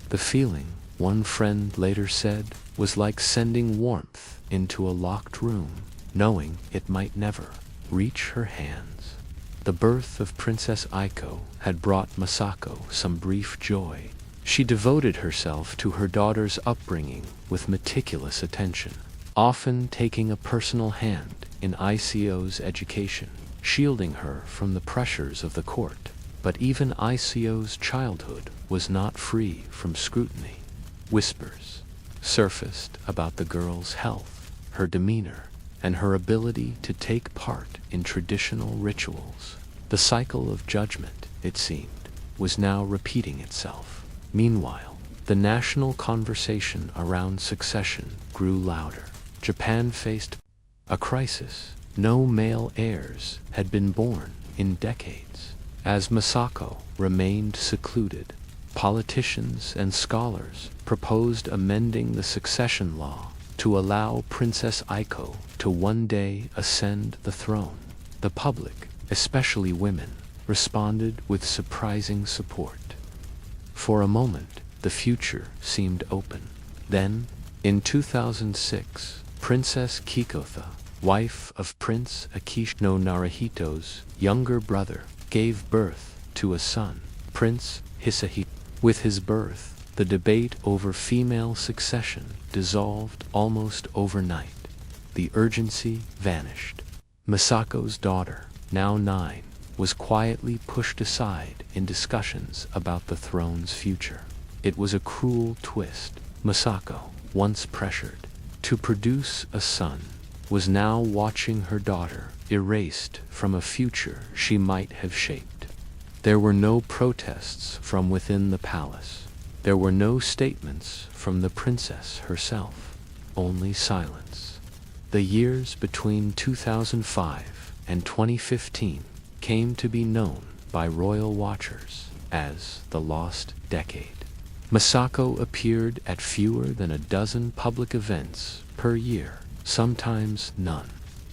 The feeling, one friend later said, was like sending warmth into a locked room, knowing it might never reach her hands. The birth of Princess Aiko had brought Masako some brief joy. She devoted herself to her daughter's upbringing with meticulous attention, often taking a personal hand in Aiko's education, shielding her from the pressures of the court. But even Aiko's childhood was not free from scrutiny. Whispers surfaced about the girl's health, her demeanor, and her ability to take part in traditional rituals. The cycle of judgment, it seemed, was now repeating itself. Meanwhile, the national conversation around succession grew louder. Japan faced a crisis. No male heirs had been born in decades. As Masako remained secluded, politicians and scholars proposed amending the succession law to allow Princess Aiko to one day ascend the throne. The public, especially women, responded with surprising support. For a moment, the future seemed open. Then, in 2006, Princess Kikotha, wife of Prince Akisho no Narahito's younger brother, gave birth to a son, Prince Hisahito. With his birth, the debate over female succession dissolved almost overnight. The urgency vanished. Masako's daughter, now 9, was quietly pushed aside in discussions about the throne's future. It was a cruel twist. Masako, once pressured to produce a son, was now watching her daughter erased from a future she might have shaped. There were no protests from within the palace. There were no statements from the princess herself, only silence. The years between 2005 and 2015 came to be known by royal watchers as the lost decade. Masako appeared at fewer than a dozen public events per year, sometimes none.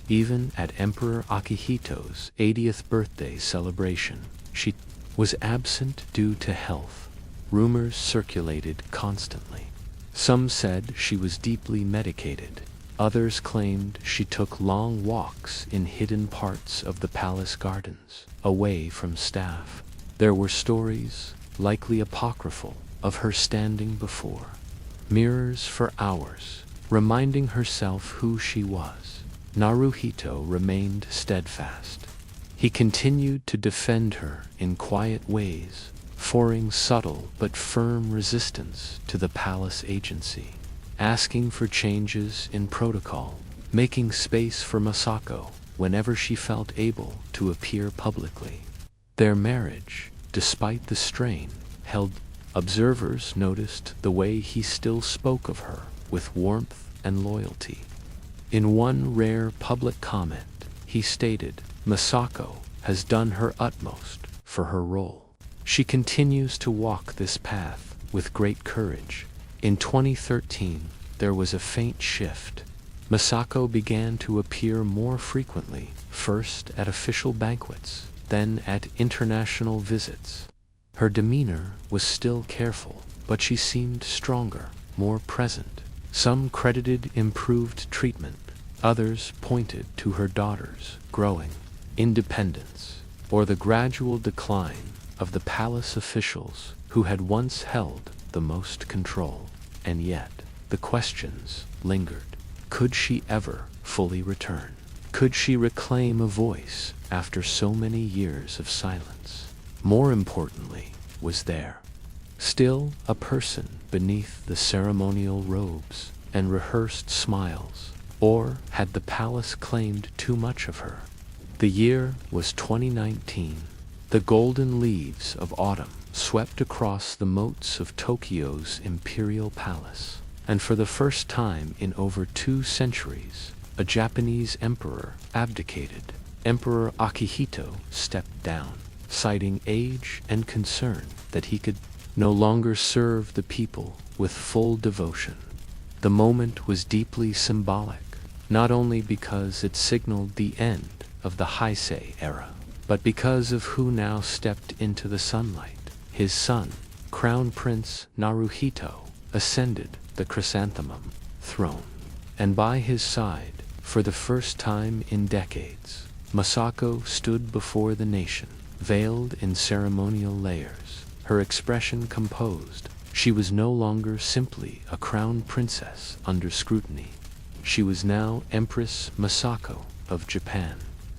Even at Emperor Akihito's 80th birthday celebration, she was absent due to health. Rumors circulated constantly. Some said she was deeply medicated. Others claimed she took long walks in hidden parts of the palace gardens, away from staff. There were stories, likely apocryphal, of her standing before mirrors for hours, reminding herself who she was. Naruhito remained steadfast. He continued to defend her in quiet ways, offering subtle but firm resistance to the palace agency, asking for changes in protocol, making space for Masako whenever she felt able to appear publicly. Their marriage, despite the strain, held. Observers noticed the way he still spoke of her with warmth and loyalty. In one rare public comment, he stated, "Masako has done her utmost for her role. She continues to walk this path with great courage." In 2013, there was a faint shift. Masako began to appear more frequently, first at official banquets, then at international visits. Her demeanor was still careful, but she seemed stronger, more present. Some credited improved treatment. Others pointed to her daughter's growing independence, or the gradual decline of the palace officials who had once held the most control. And yet, the questions lingered. Could she ever fully return? Could she reclaim a voice after so many years of silence? More importantly, was there still a person beneath the ceremonial robes and rehearsed smiles? Or had the palace claimed too much of her? The year was 2019. The golden leaves of autumn swept across the moats of Tokyo's imperial palace, and for the first time in over 2 centuries, a Japanese emperor abdicated. Emperor Akihito stepped down, citing age and concern that he could no longer serve the people with full devotion. The moment was deeply symbolic, not only because it signaled the end of the Heisei era, but because of who now stepped into the sunlight. His son, Crown Prince Naruhito, ascended the chrysanthemum throne, and by his side, for the first time in decades, Masako stood before the nation, veiled in ceremonial layers, her expression composed. She was no longer simply a crown princess under scrutiny. She was now Empress Masako of Japan.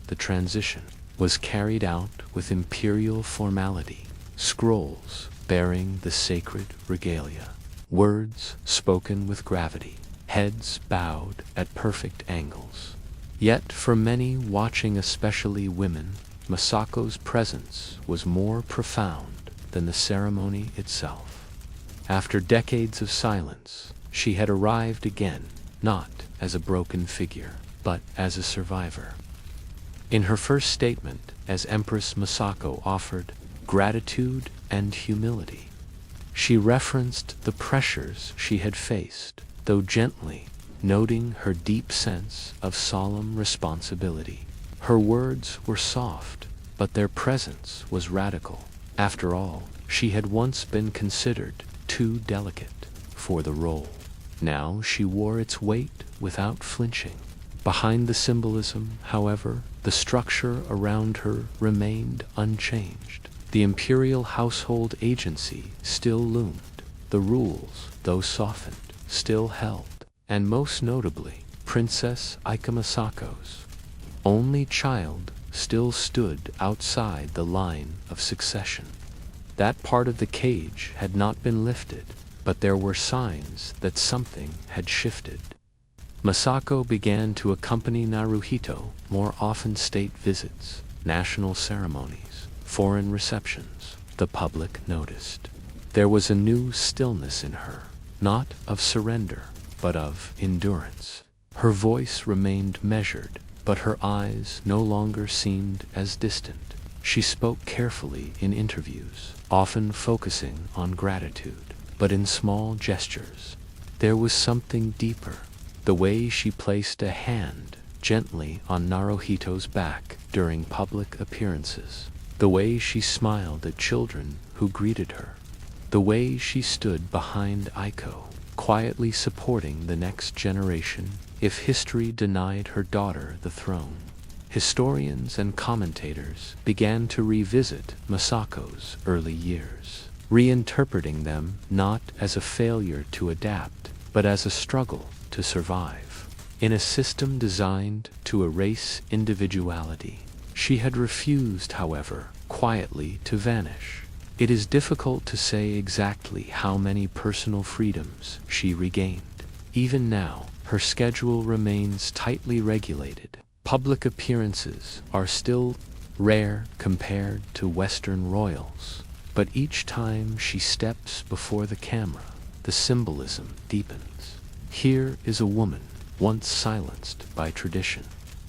The transition was carried out with imperial formality, scrolls bearing the sacred regalia, words spoken with gravity, heads bowed at perfect angles. Yet for many watching, especially women, Masako's presence was more profound than the ceremony itself. After decades of silence, she had arrived again, not as a broken figure, but as a survivor. In her first statement, as Empress Masako offered gratitude and humility. She referenced the pressures she had faced, though gently, noting her deep sense of solemn responsibility. Her words were soft, but their presence was radical. After all, she had once been considered too delicate for the role. Now she wore its weight without flinching. Behind the symbolism, however, the structure around her remained unchanged. The imperial household agency still loomed. The rules, though softened, still held. And most notably, Princess Aika Masako's only child still stood outside the line of succession. That part of the cage had not been lifted, but there were signs that something had shifted. Masako began to accompany Naruhito more often: state visits, national ceremonies, foreign receptions. The public noticed. There was a new stillness in her, not of surrender, but of endurance. Her voice remained measured, but her eyes no longer seemed as distant. She spoke carefully in interviews, often focusing on gratitude, but in small gestures. There was something deeper. The way she placed a hand gently on Naruhito's back during public appearances. The way she smiled at children who greeted her. The way she stood behind Aiko, quietly supporting the next generation if history denied her daughter the throne. Historians and commentators began to revisit Masako's early years, reinterpreting them not as a failure to adapt, but as a struggle to survive. In a system designed to erase individuality, she had refused, however, quietly to vanish. It is difficult to say exactly how many personal freedoms she regained. Even now, her schedule remains tightly regulated. Public appearances are still rare compared to Western royals, but each time she steps before the camera, the symbolism deepens. Here is a woman, once silenced by tradition,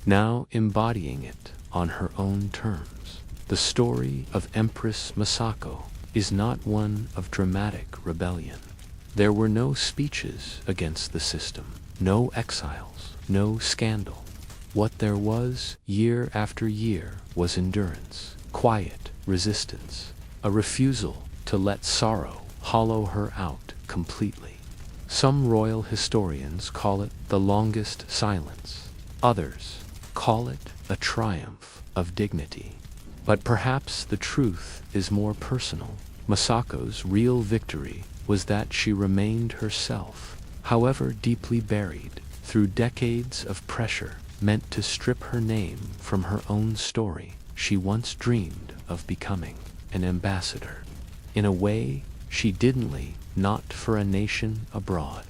now embodying it on her own terms. The story of Empress Masako is not one of dramatic rebellion. There were no speeches against the system, no exiles, no scandal. What there was, year after year, was endurance, quiet resistance, a refusal to let sorrow hollow her out completely. Some royal historians call it the longest silence. Others call it a triumph of dignity. But perhaps the truth is more personal. Masako's real victory was that she remained herself, however deeply buried, through decades of pressure meant to strip her name from her own story. She once dreamed of becoming an ambassador. In a way, she didn't leave, not for a nation abroad,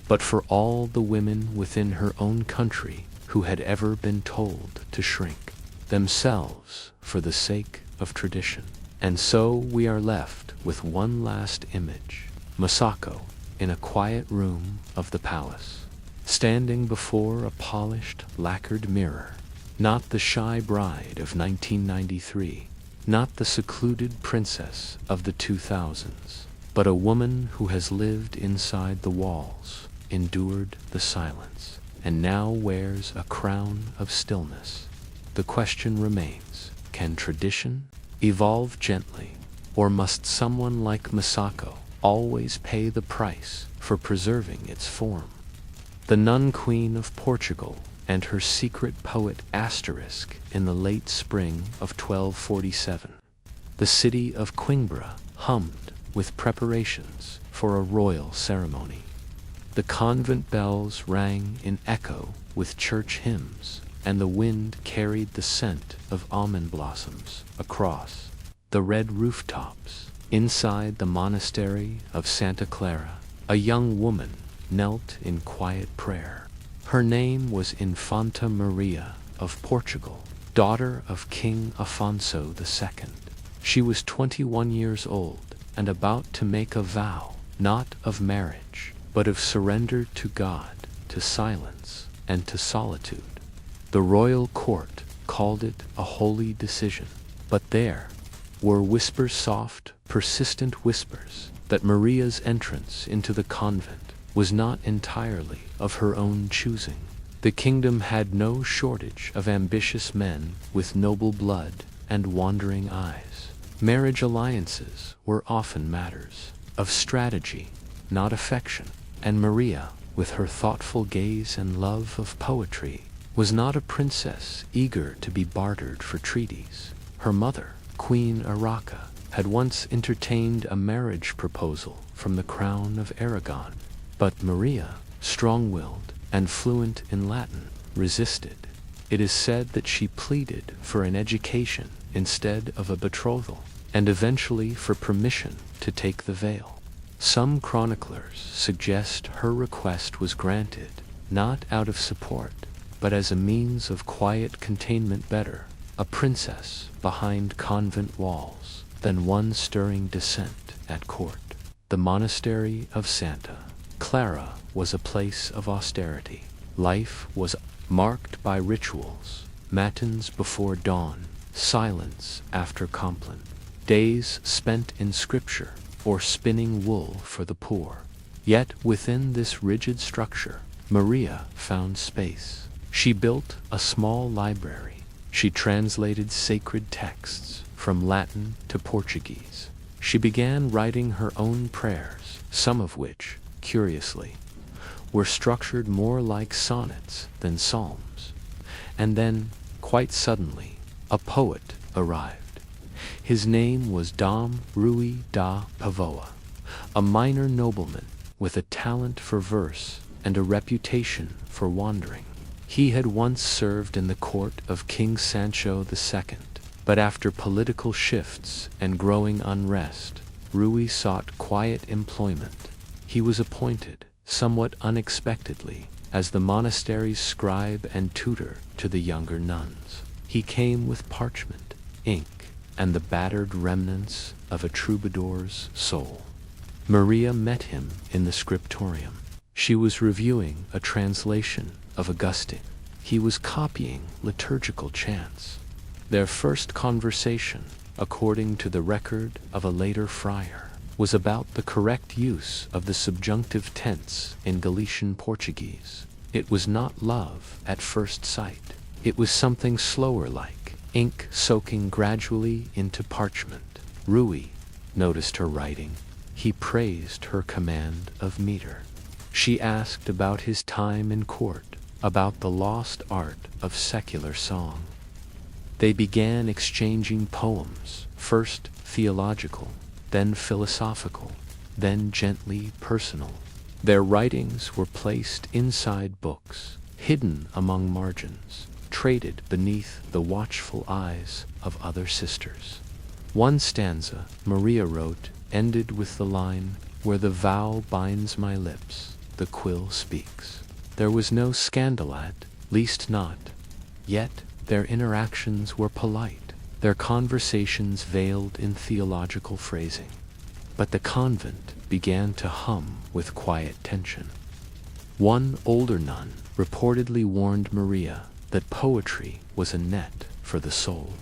but for all the women within her own country who had ever been told to shrink. themselves for the sake of tradition. And so we are left with one last image: Masako in a quiet room of the palace, standing before a polished, lacquered mirror. Not the shy bride of 1993, not the secluded princess of the 2000s, but a woman who has lived inside the walls, endured the silence, and now wears a crown of stillness. The question remains: can tradition evolve gently, or must someone like Masako always pay the price for preserving its form? The Nun Queen of Portugal and her secret poet Asterisk in the late spring of 1247. The city of Coimbra hummed with preparations for a royal ceremony. The convent bells rang in echo with church hymns, and the wind carried the scent of almond blossoms across the red rooftops. Inside the monastery of Santa Clara, a young woman knelt in quiet prayer. Her name was Infanta Maria of Portugal, daughter of King Afonso II. She was 21 years old and about to make a vow, not of marriage, but of surrender to God, to silence, and to solitude. The royal court called it a holy decision, but there were whispers, soft, persistent whispers, that Maria's entrance into the convent was not entirely of her own choosing. The kingdom had no shortage of ambitious men with noble blood and wandering eyes. Marriage alliances were often matters of strategy, not affection, and Maria, with her thoughtful gaze and love of poetry, was not a princess eager to be bartered for treaties. Her mother, Queen Araka, had once entertained a marriage proposal from the crown of Aragon, but Maria, strong-willed and fluent in Latin, resisted. It is said that she pleaded for an education instead of a betrothal, and eventually for permission to take the veil. Some chroniclers suggest her request was granted, not out of support, but as a means of quiet containment. Better a princess behind convent walls than one stirring dissent at court. The monastery of Santa Clara was a place of austerity. Life was marked by rituals: matins before dawn, silence after compline, days spent in scripture or spinning wool for the poor. Yet within this rigid structure, Maria found space. She built a small library. She translated sacred texts from Latin to Portuguese. She began writing her own prayers, some of which, curiously, were structured more like sonnets than psalms. And then, quite suddenly, a poet arrived. His name was Dom Rui da Pavoa, a minor nobleman with a talent for verse and a reputation for wandering. He had once served in the court of King Sancho II, but after political shifts and growing unrest, Rui sought quiet employment. He was appointed, somewhat unexpectedly, as the monastery's scribe and tutor to the younger nuns. He came with parchment, ink, and the battered remnants of a troubadour's soul. Maria met him in the scriptorium. She was reviewing a translation of Augustine. He was copying liturgical chants. Their first conversation, according to the record of a later friar, was about the correct use of the subjunctive tense in Galician Portuguese. It was not love at first sight. It was something slower, like ink soaking gradually into parchment. Rui noticed her writing. He praised her command of meter. She asked about his time in court, about the lost art of secular song. They began exchanging poems, first theological, then philosophical, then gently personal. Their writings were placed inside books, hidden among margins, traded beneath the watchful eyes of other sisters. One stanza, Maria wrote, ended with the line, "Where the vow binds my lips, the quill speaks." There was no candlelit, least not. Yet, Their interactions were polite, their conversations veiled in theological phrasing. But the convent began to hum with quiet tension. One older nun reportedly warned Maria that poetry was a net for the soul.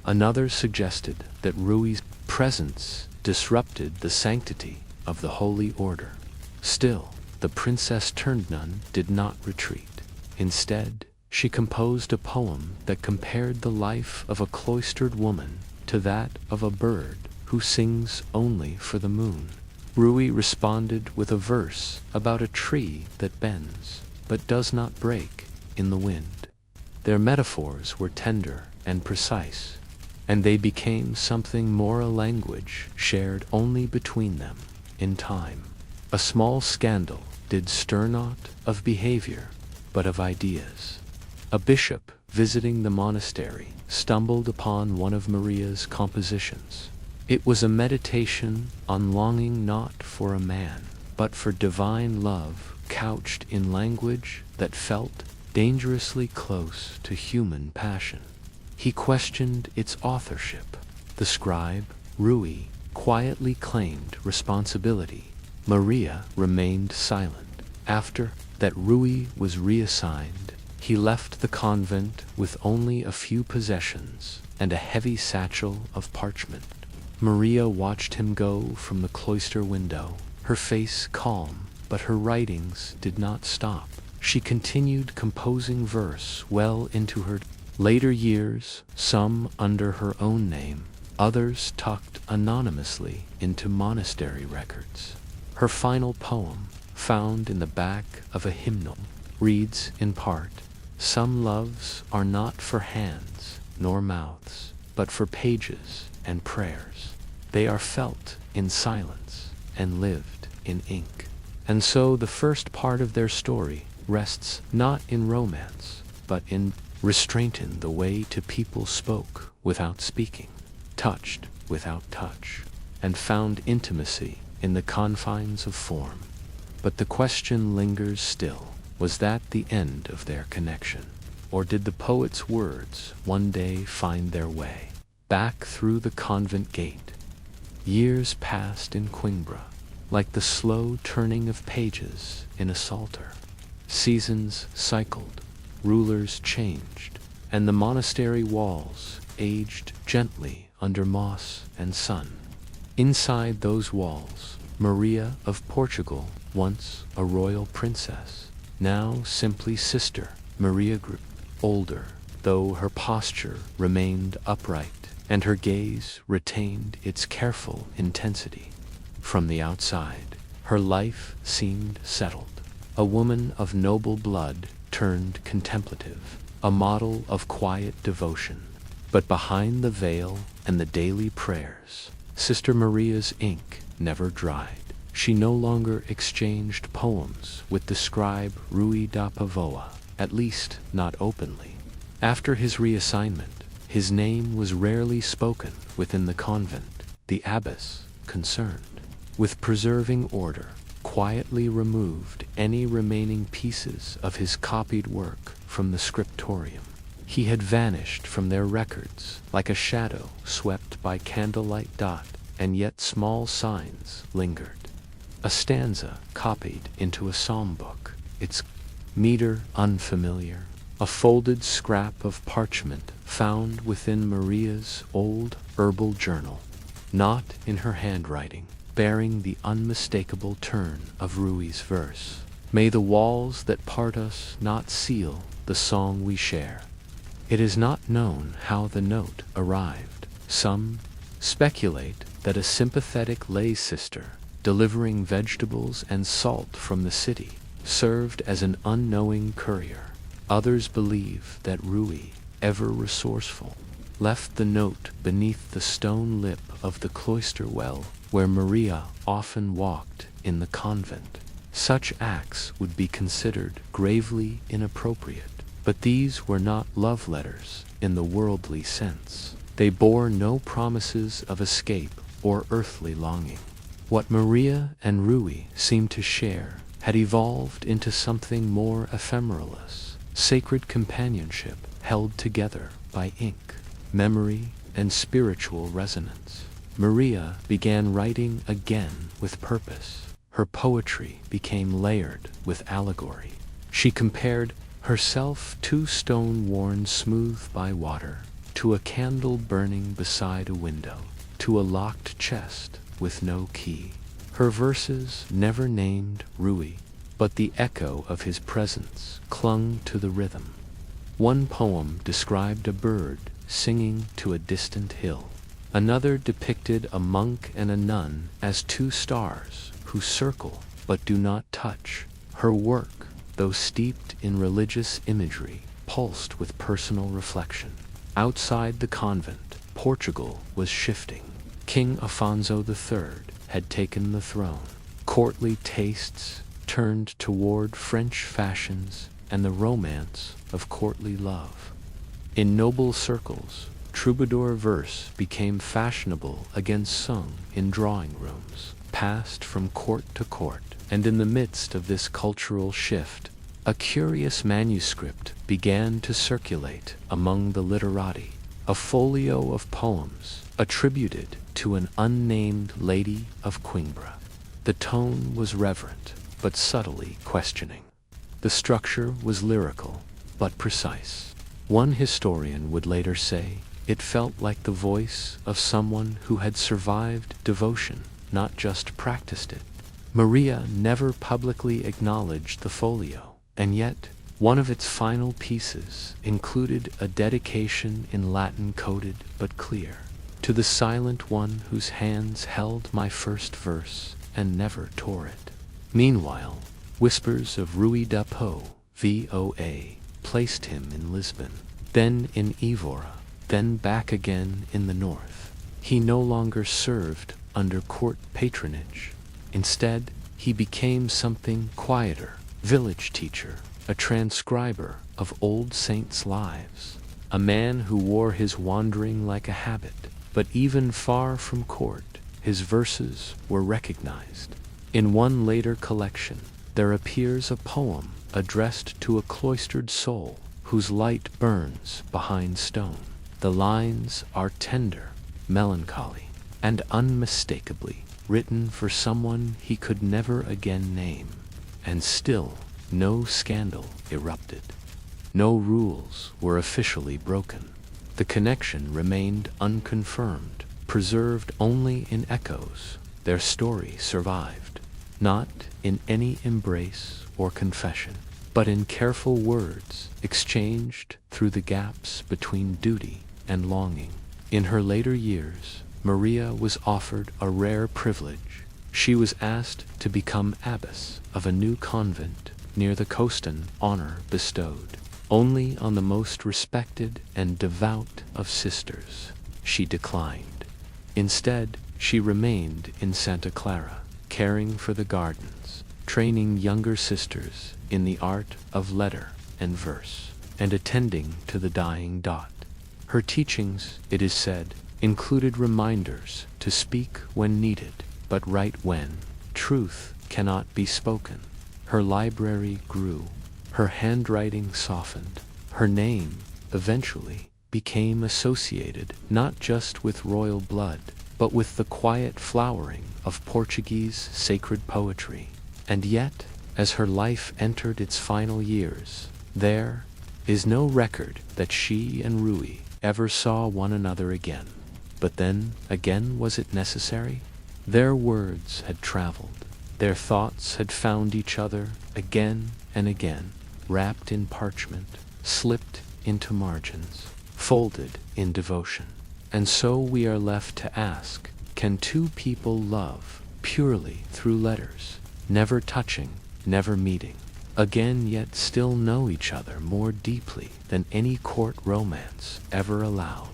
Another suggested that Rui's presence disrupted the sanctity of the holy order. Still, the princess-turned-nun did not retreat. Instead, she composed a poem that compared the life of a cloistered woman to that of a bird who sings only for the moon. Rui responded with a verse about a tree that bends, but does not break in the wind. Their metaphors were tender and precise, and they became something more a language shared only between them in time. A small scandal did stir not of behavior, but of ideas. A bishop visiting the monastery stumbled upon one of Maria's compositions. It was a meditation on longing not for a man, but for divine love couched in language that felt dangerously close to human passion. He questioned its authorship. The scribe, Rui, quietly claimed responsibility. Maria remained silent. After that Rui was reassigned, he left the convent with only a few possessions and a heavy satchel of parchment. Maria watched him go from the cloister window, her face calm, but her writings did not stop. She continued composing verse well into her later years, some under her own name, others tucked anonymously into monastery records. Her final poem, found in the back of a hymnal, reads in part, "Some loves are not for hands nor mouths, but for pages and prayers. They are felt in silence and lived in ink." And so the first part of their story rests not in romance, but in restraint, in the way to people spoke without speaking, touched without touch, and found intimacy in the confines of form. But the question lingers still. Was that the end of their connection? Or did the poet's words one day find their way back through the convent gate? Years passed in Coimbra, like the slow turning of pages in a psalter. Seasons cycled, rulers changed, and the monastery walls aged gently under moss and sun. Inside those walls, Maria of Portugal, once a royal princess, now simply Sister Maria grew older, though her posture remained upright and her gaze retained its careful intensity. From the outside, her life seemed settled, a woman of noble blood turned contemplative, a model of quiet devotion. But behind the veil and the daily prayers, Sister Maria's ink never dried. She no longer exchanged poems with the scribe Rui da Pavoa, at least not openly. After his reassignment, his name was rarely spoken within the convent. The abbess, concerned with preserving order, quietly removed any remaining pieces of his copied work from the scriptorium. He had vanished from their records like a shadow swept by candlelight dot, and yet small signs lingered. A stanza copied into a psalm book, its meter unfamiliar, a folded scrap of parchment found within Maria's old herbal journal, not in her handwriting, bearing the unmistakable turn of Rui's verse. May the walls that part us not seal the song we share. It is not known how the note arrived. Some speculate that a sympathetic lay sister, delivering vegetables and salt from the city, served as an unknowing courier. Others believe that Rui, ever resourceful, left the note beneath the stone lip of the cloister well where Maria often walked in the convent. Such acts would be considered gravely inappropriate, but these were not love letters in the worldly sense. They bore no promises of escape or earthly longing. What Maria and Rui seemed to share had evolved into something more ephemeralous, sacred companionship held together by ink, memory, and spiritual resonance. Maria began writing again with purpose. Her poetry became layered with allegory. She compared herself to stone worn smooth by water, to a candle burning beside a window, to a locked chest with no key. Her verses never named Rui, but the echo of his presence clung to the rhythm. One poem described a bird singing to a distant hill. Another depicted a monk and a nun as two stars who circle but do not touch. Her work, though steeped in religious imagery, pulsed with personal reflection. Outside the convent, Portugal was shifting. King Afonso III had taken the throne. Courtly tastes turned toward French fashions and the romance of courtly love. In noble circles, troubadour verse became fashionable again, sung in drawing rooms, passed from court to court, and in the midst of this cultural shift, a curious manuscript began to circulate among the literati, a folio of poems attributed to an unnamed lady of Coimbra. The tone was reverent, but subtly questioning. The structure was lyrical, but precise. One historian would later say, it felt like the voice of someone who had survived devotion, not just practiced it. Maria never publicly acknowledged the folio, and yet one of its final pieces included a dedication in Latin coded but clear. To the silent one whose hands held my first verse and never tore it. Meanwhile, whispers of Rui da VOA placed him in Lisbon, then in Evora, then back again in the north. He no longer served under court patronage. Instead, he became something quieter, village teacher, a transcriber of old saints' lives, a man who wore his wandering like a habit. But even far from court, his verses were recognized. In one later collection, there appears a poem addressed to a cloistered soul whose light burns behind stone. The lines are tender, melancholy, and unmistakably written for someone he could never again name. And still, no scandal erupted. No rules were officially broken. The connection remained unconfirmed, preserved only in echoes. Their story survived, not in any embrace or confession, but in careful words exchanged through the gaps between duty and longing. In her later years, Maria was offered a rare privilege. She was asked to become abbess of a new convent near the coast, an honor bestowed only on the most respected and devout of sisters. She declined. Instead, she remained in Santa Clara, caring for the gardens, training younger sisters in the art of letter and verse, and attending to the dying dot. Her teachings, it is said, included reminders to speak when needed, but write when truth cannot be spoken. Her library grew. Her handwriting softened. Her name, eventually, became associated not just with royal blood, but with the quiet flowering of Portuguese sacred poetry. And yet, as her life entered its final years, there is no record that she and Rui ever saw one another again. But then, again, was it necessary? Their words had traveled. Their thoughts had found each other again and again, wrapped in parchment, slipped into margins, folded in devotion. And so we are left to ask, can two people love purely through letters, never touching, never meeting, again yet still know each other more deeply than any court romance ever allowed?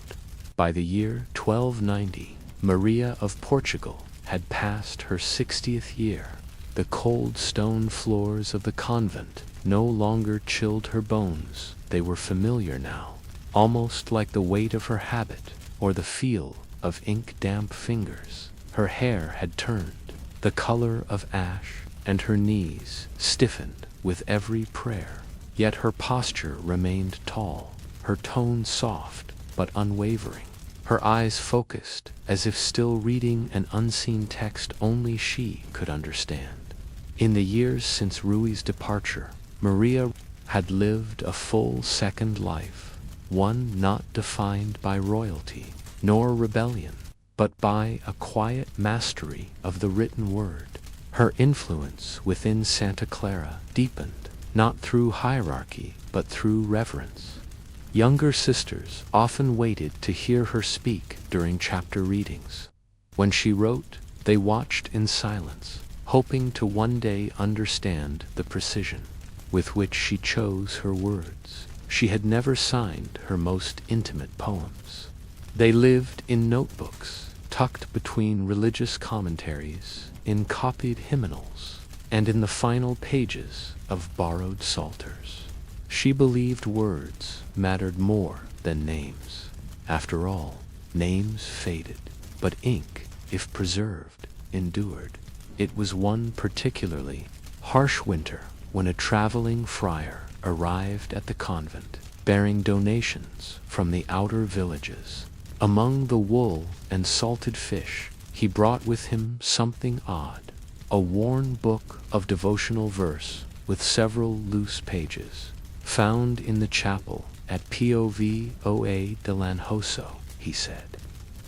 By the year 1290, Maria of Portugal had passed her 60th year. The cold stone floors of the convent no longer chilled her bones. They were familiar now, almost like the weight of her habit or the feel of ink-damp fingers. Her hair had turned the color of ash, and her knees stiffened with every prayer. Yet her posture remained tall. her tone soft but unwavering, her eyes focused as if still reading an unseen text only she could understand. In the years since Rui's departure, Maria had lived a full second life, one not defined by royalty nor rebellion, but by a quiet mastery of the written word. Her influence within Santa Clara deepened, not through hierarchy, but through reverence. Younger sisters often waited to hear her speak during chapter readings. When she wrote, they watched in silence, hoping to one day understand the precision with which she chose her words. She had never signed her most intimate poems. They lived in notebooks, tucked between religious commentaries, in copied hymnals, and in the final pages of borrowed psalters. She believed words mattered more than names. After all, names faded, but ink, if preserved, endured. It was one particularly harsh winter when a traveling friar arrived at the convent, bearing donations from the outer villages. Among the wool and salted fish, he brought with him something odd, a worn book of devotional verse with several loose pages, found in the chapel at Povoa de Lanhoso, he said.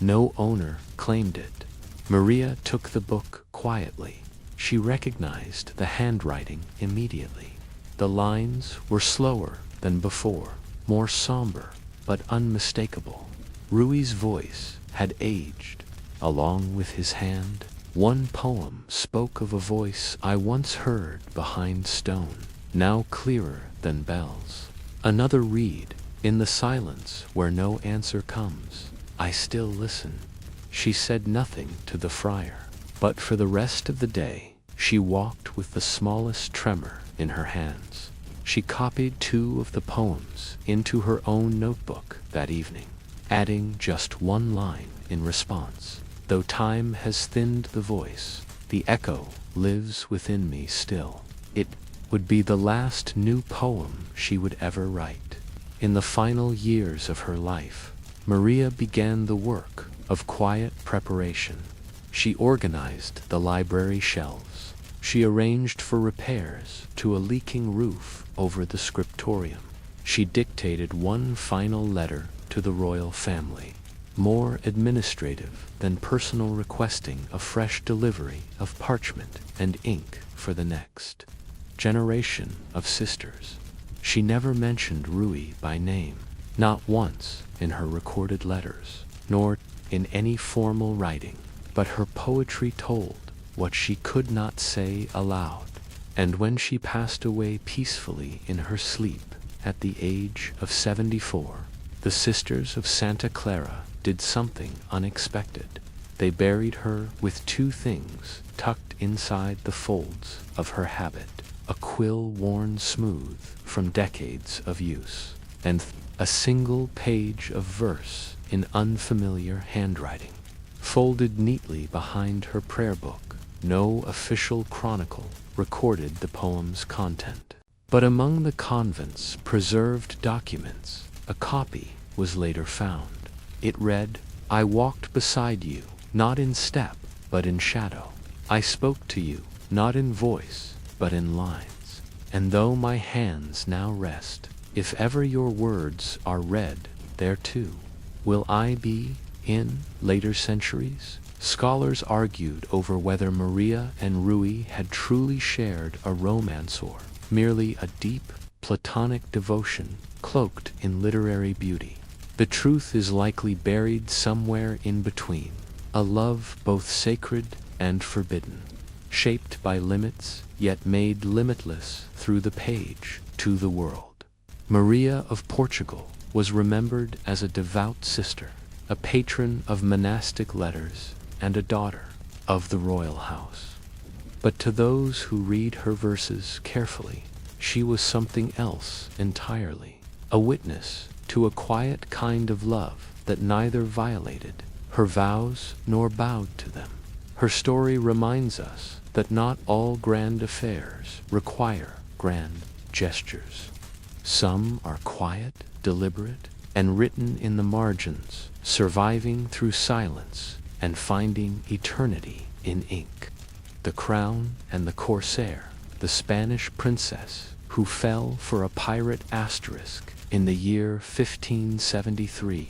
No owner claimed it. Maria took the book quietly. She recognized the handwriting immediately. The lines were slower than before, more somber, but unmistakable. Rui's voice had aged, along with his hand. One poem spoke of a voice I once heard behind stone, now clearer than bells. Another read, in the silence where no answer comes, I still listen. She said nothing to the friar, but for the rest of the day she walked with the smallest tremor in her hands. She copied 2 of the poems into her own notebook that evening, adding just one line in response. Though time has thinned the voice, the echo lives within me still. It would be the last new poem she would ever write. In the final years of her life, Maria began the work of quiet preparation. She organized the library shelves. She arranged for repairs to a leaking roof over the scriptorium. She dictated one final letter to the royal family, more administrative than personal, requesting a fresh delivery of parchment and ink for the next generation of sisters. She never mentioned Rui by name, not once in her recorded letters, nor in any formal writing, but her poetry told what she could not say aloud. And when she passed away peacefully in her sleep at the age of 74, the Sisters of Santa Clara did something unexpected. They buried her with 2 things tucked inside the folds of her habit: a quill worn smooth from decades of use, and a single page of verse in unfamiliar handwriting, folded neatly behind her prayer book. No official chronicle recorded the poem's content, but among the convent's preserved documents, a copy was later found. It read, I walked beside you, not in step, but in shadow. I spoke to you, not in voice, but in lines. And though my hands now rest, if ever your words are read there too, will I be in later centuries? Scholars argued over whether Maria and Rui had truly shared a romance or merely a deep, platonic devotion cloaked in literary beauty. The truth is likely buried somewhere in between, a love both sacred and forbidden, shaped by limits, yet made limitless through the page to the world. Maria of Portugal was remembered as a devout sister, a patron of monastic letters, and a daughter of the royal house. But to those who read her verses carefully, she was something else entirely, a witness to a quiet kind of love that neither violated her vows nor bowed to them. Her story reminds us that not all grand affairs require grand gestures. Some are quiet, deliberate, and written in the margins, surviving through silence and finding eternity in ink. The Crown and the Corsair, the Spanish princess who fell for a pirate asterisk in the year 1573.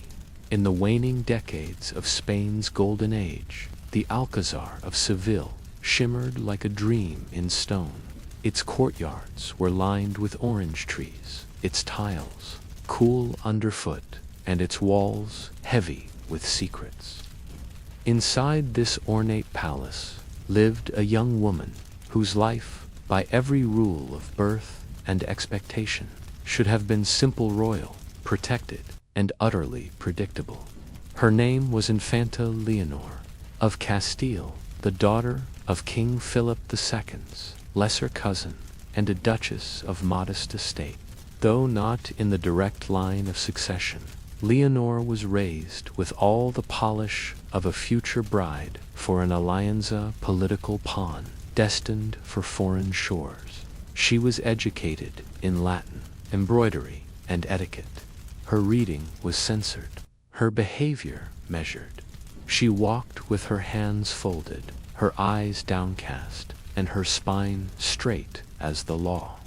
In the waning decades of Spain's golden age, the Alcazar of Seville shimmered like a dream in stone. Its courtyards were lined with orange trees, its tiles cool underfoot, and its walls heavy with secrets. Inside this ornate palace lived a young woman whose life, by every rule of birth and expectation, should have been simple, royal, protected, and utterly predictable. Her name was Infanta Leonor of Castile, the daughter of King Philip II's lesser cousin and a duchess of modest estate. Though not in the direct line of succession, Leonor was raised with all the polish of a future bride for an Alianza political pawn destined for foreign shores. She was educated in Latin, embroidery, and etiquette. Her reading was censored, her behavior measured. She walked with her hands folded, her eyes downcast, and her spine straight as the law.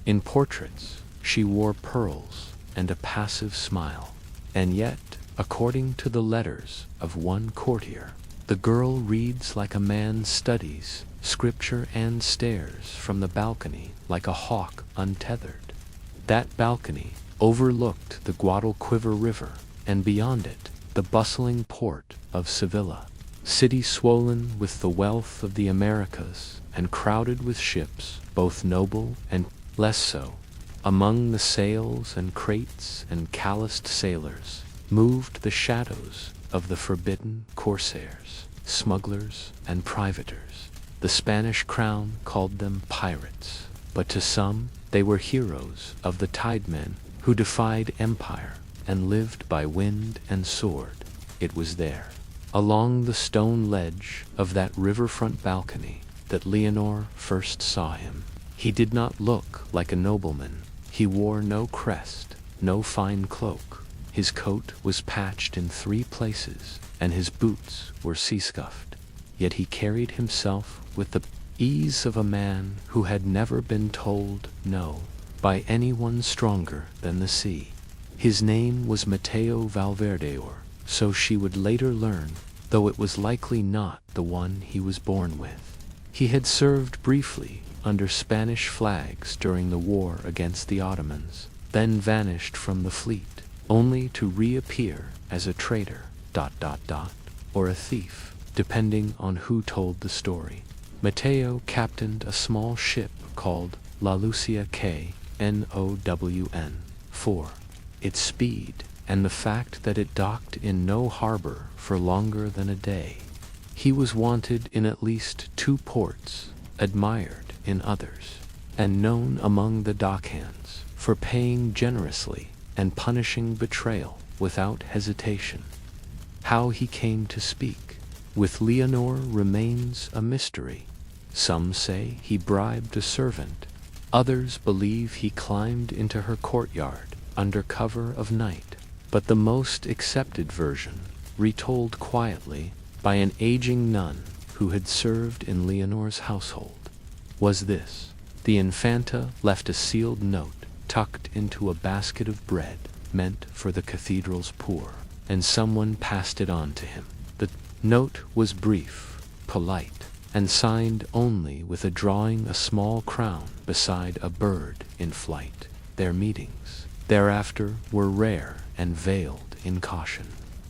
In portraits, she wore pearls and a passive smile, and yet, according to the letters of one courtier, the girl reads like a man studies scripture and stares from the balcony like a hawk untethered. That balcony overlooked the Guadalquivir River, and beyond it, the bustling port of Sevilla, city swollen with the wealth of the Americas and crowded with ships, both noble and less so. Among the sails and crates and calloused sailors moved the shadows of the forbidden corsairs, smugglers, and privateers. The Spanish crown called them pirates, but to some they were heroes of the tidemen who defied empire and lived by wind and sword. It was there, along the stone ledge of that riverfront balcony, that Leonor first saw him. He did not look like a nobleman. He wore no crest, no fine cloak. His coat was patched in 3 places, and his boots were sea-scuffed. Yet he carried himself with the ease of a man who had never been told no by anyone stronger than the sea. His name was Mateo Valverdeor, so she would later learn, though it was likely not the one he was born with. He had served briefly under Spanish flags during the war against the Ottomans, then vanished from the fleet, only to reappear as a traitor, or a thief, depending on who told the story. Mateo captained a small ship called La Lucia Known for its speed and the fact that it docked in no harbor for longer than a day. He was wanted in at least 2 ports, admired in others, and known among the dockhands for paying generously and punishing betrayal without hesitation. How he came to speak with Leonor remains a mystery. Some say he bribed a servant. Others believe he climbed into her courtyard under cover of night. But the most accepted version, retold quietly by an aging nun who had served in Leonor's household, was this: the Infanta left a sealed note tucked into a basket of bread meant for the cathedral's poor, and someone passed it on to him. The note was brief, polite, and signed only with a drawing a small crown beside a bird in flight. Their meetings thereafter were rare and veiled in caution.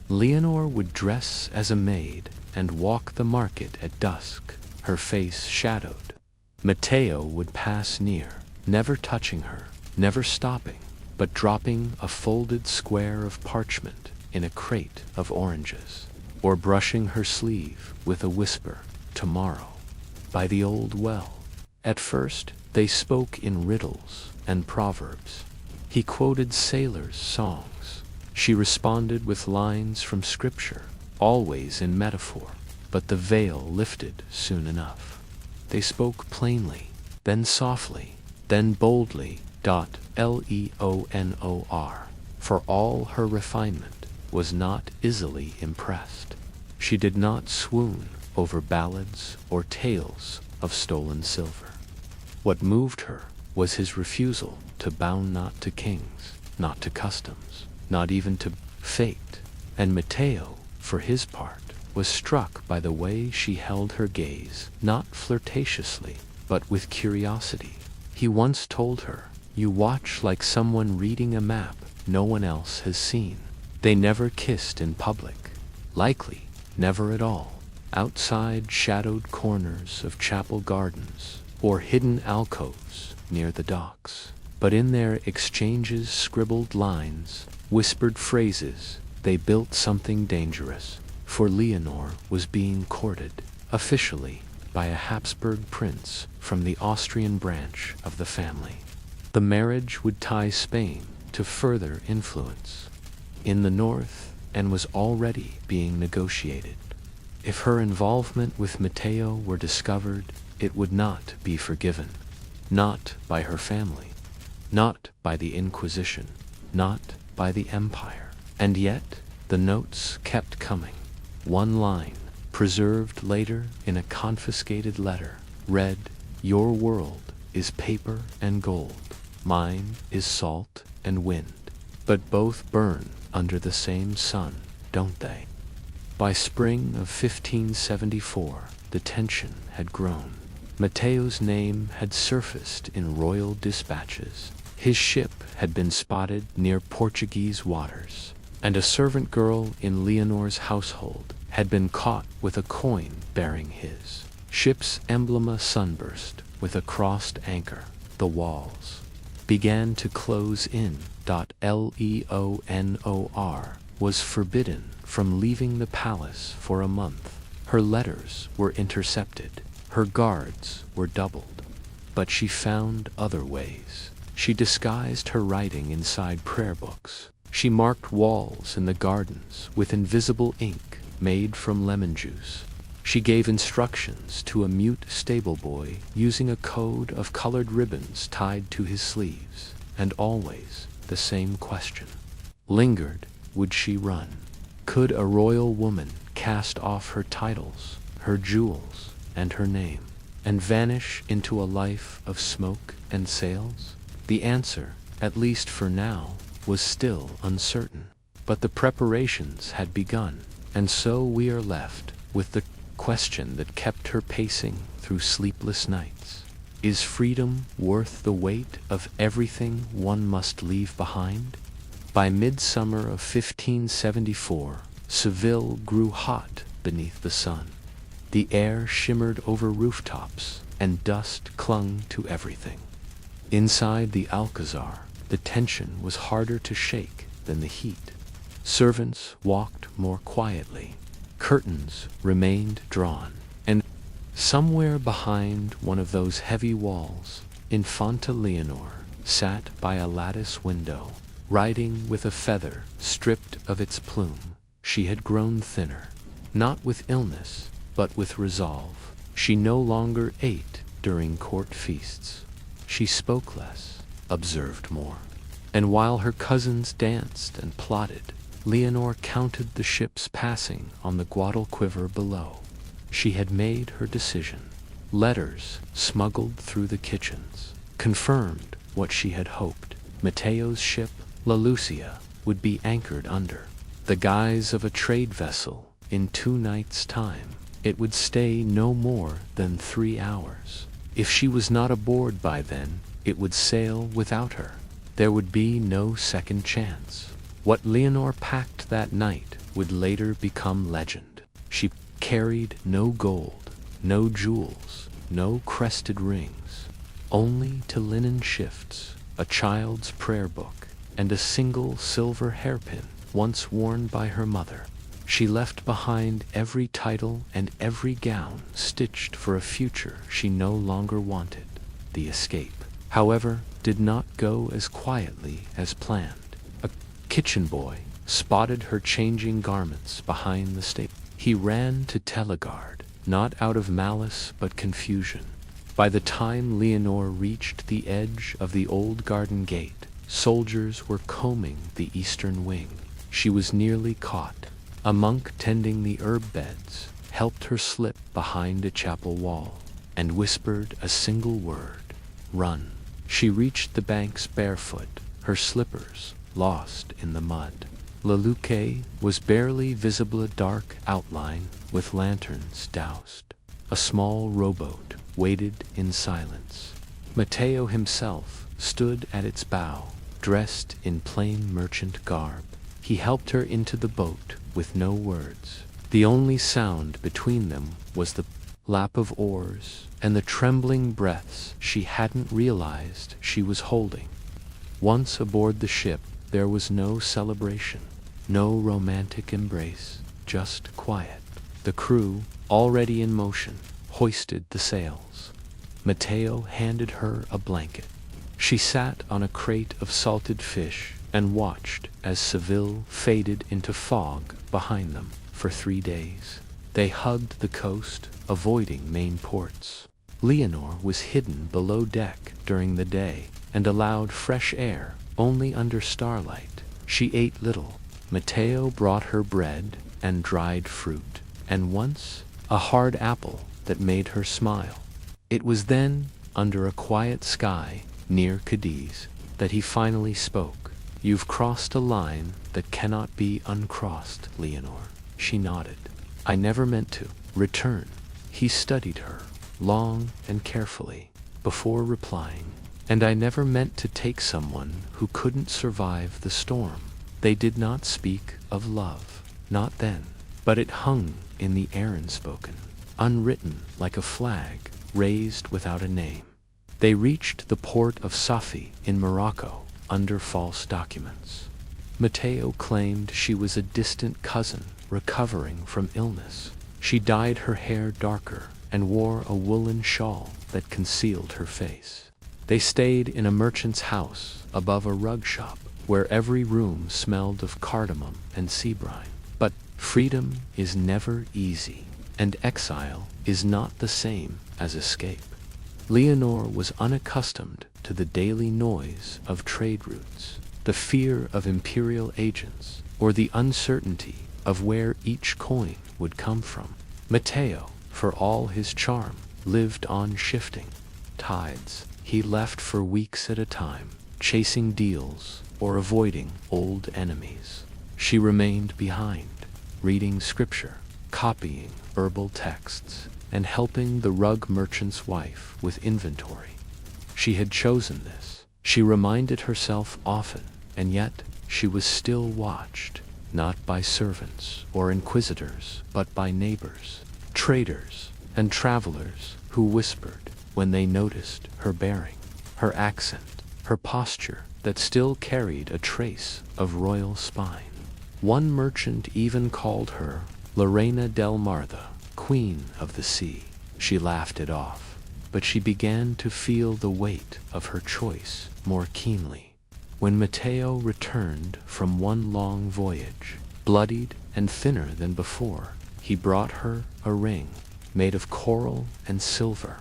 Leonor would dress as a maid and walk the market at dusk, her face shadowed. Mateo would pass near, never touching her, never stopping, but dropping a folded square of parchment in a crate of oranges, or brushing her sleeve with a whisper, "Tomorrow, by the old well." At first, they spoke in riddles and proverbs. He quoted sailors' songs. She responded with lines from scripture, always in metaphor, but the veil lifted soon enough. They spoke plainly, then softly, then boldly. Leonor, for all her refinement, was not easily impressed. She did not swoon over ballads or tales of stolen silver. What moved her was his refusal to bow not to kings, not to customs, not even to fate. And Matteo, for his part, was struck by the way she held her gaze, not flirtatiously, but with curiosity. He once told her, "You watch like someone reading a map no one else has seen." They never kissed in public. Likely, never at all. Outside shadowed corners of chapel gardens, or hidden alcoves near the docks. But in their exchanges scribbled lines, whispered phrases, they built something dangerous. For Leonore was being courted, officially, by a Habsburg prince from the Austrian branch of the family. The marriage would tie Spain to further influence in the north and was already being negotiated. If her involvement with Matteo were discovered, it would not be forgiven. Not by her family, not by the Inquisition, not by the Empire. And yet, the notes kept coming. One line, preserved later in a confiscated letter, read, "Your world is paper and gold. Mine is salt and wind. But both burn under the same sun, don't they?" By spring of 1574, the tension had grown. Matteo's name had surfaced in royal dispatches. His ship had been spotted near Portuguese waters, and a servant girl in Leonore's household had been caught with a coin bearing his ship's emblem sunburst with a crossed anchor. The walls began to close in. Leonor was forbidden from leaving the palace for a month. Her letters were intercepted. Her guards were doubled. But she found other ways. She disguised her writing inside prayer books. She marked walls in the gardens with invisible ink made from lemon juice. She gave instructions to a mute stable boy using a code of colored ribbons tied to his sleeves. And always the same question lingered: would she run? Could a royal woman cast off her titles, her jewels, and her name, and vanish into a life of smoke and sails? The answer, at least for now, was still uncertain. But the preparations had begun, and so we are left with the question that kept her pacing through sleepless nights. Is freedom worth the weight of everything one must leave behind? By midsummer of 1574, Seville grew hot beneath the sun. The air shimmered over rooftops, and dust clung to everything. Inside the Alcazar, the tension was harder to shake than the heat. Servants walked more quietly. Curtains remained drawn, and somewhere behind one of those heavy walls, Infanta Leonor sat by a lattice window, riding with a feather stripped of its plume. She had grown thinner, not with illness, but with resolve. She no longer ate during court feasts. She spoke less, observed more. And while her cousins danced and plotted, Leonor counted the ships passing on the Guadalquivir below. She had made her decision. Letters smuggled through the kitchens confirmed what she had hoped. Matteo's ship, La Lucia, would be anchored under the guise of a trade vessel in 2 nights' time. It would stay no more than 3 hours. If she was not aboard by then, it would sail without her. There would be no second chance. What Leonor packed that night would later become legend. She carried no gold, no jewels, no crested rings, only 2 linen shifts, a child's prayer book, and a single silver hairpin once worn by her mother. She left behind every title and every gown stitched for a future she no longer wanted. The escape, however, did not go as quietly as planned. A kitchen boy spotted her changing garments behind the stable. He ran to Teleguard, not out of malice but confusion. By the time Leonor reached the edge of the old garden gate, soldiers were combing the eastern wing. She was nearly caught. A monk tending the herb beds helped her slip behind a chapel wall and whispered a single word: run. She reached the banks barefoot, her slippers lost in the mud. Leluque was barely visible, a dark outline with lanterns doused. A small rowboat waited in silence. Matteo himself stood at its bow, dressed in plain merchant garb. He helped her into the boat with no words. The only sound between them was the lap of oars and the trembling breaths she hadn't realized she was holding. Once aboard the ship, there was no celebration, no romantic embrace, just quiet. The crew, already in motion, hoisted the sails. Matteo handed her a blanket. She sat on a crate of salted fish and watched as Seville faded into fog behind them. For 3 days, they hugged the coast, avoiding main ports. Leonor was hidden below deck during the day and allowed fresh air only under starlight. She ate little. Matteo brought her bread and dried fruit, and once a hard apple that made her smile. It was then, under a quiet sky near Cadiz, that he finally spoke. "You've crossed a line that cannot be uncrossed, Leonor." She nodded. "I never meant to return." He studied her, long and carefully, before replying. "And I never meant to take someone who couldn't survive the storm." They did not speak of love, not then, but it hung in the air unspoken, unwritten like a flag, raised without a name. They reached the port of Safi in Morocco under false documents. Matteo claimed she was a distant cousin recovering from illness. She dyed her hair darker and wore a woolen shawl that concealed her face. They stayed in a merchant's house above a rug shop where every room smelled of cardamom and sea brine. But freedom is never easy, and exile is not the same as escape. Leonor was unaccustomed to the daily noise of trade routes, the fear of imperial agents, or the uncertainty of where each coin would come from. Matteo, for all his charm, lived on shifting tides. He left for weeks at a time, chasing deals or avoiding old enemies. She remained behind, reading scripture, copying herbal texts, and helping the rug merchant's wife with inventory. She had chosen this, she reminded herself often, and yet she was still watched, not by servants or inquisitors, but by neighbors, traders, and travelers who whispered when they noticed her bearing, her accent, her posture that still carried a trace of royal spine. One merchant even called her La Reina del Mar, the Queen of the Sea. She laughed it off, but she began to feel the weight of her choice more keenly. When Matteo returned from one long voyage, bloodied and thinner than before, he brought her a ring made of coral and silver.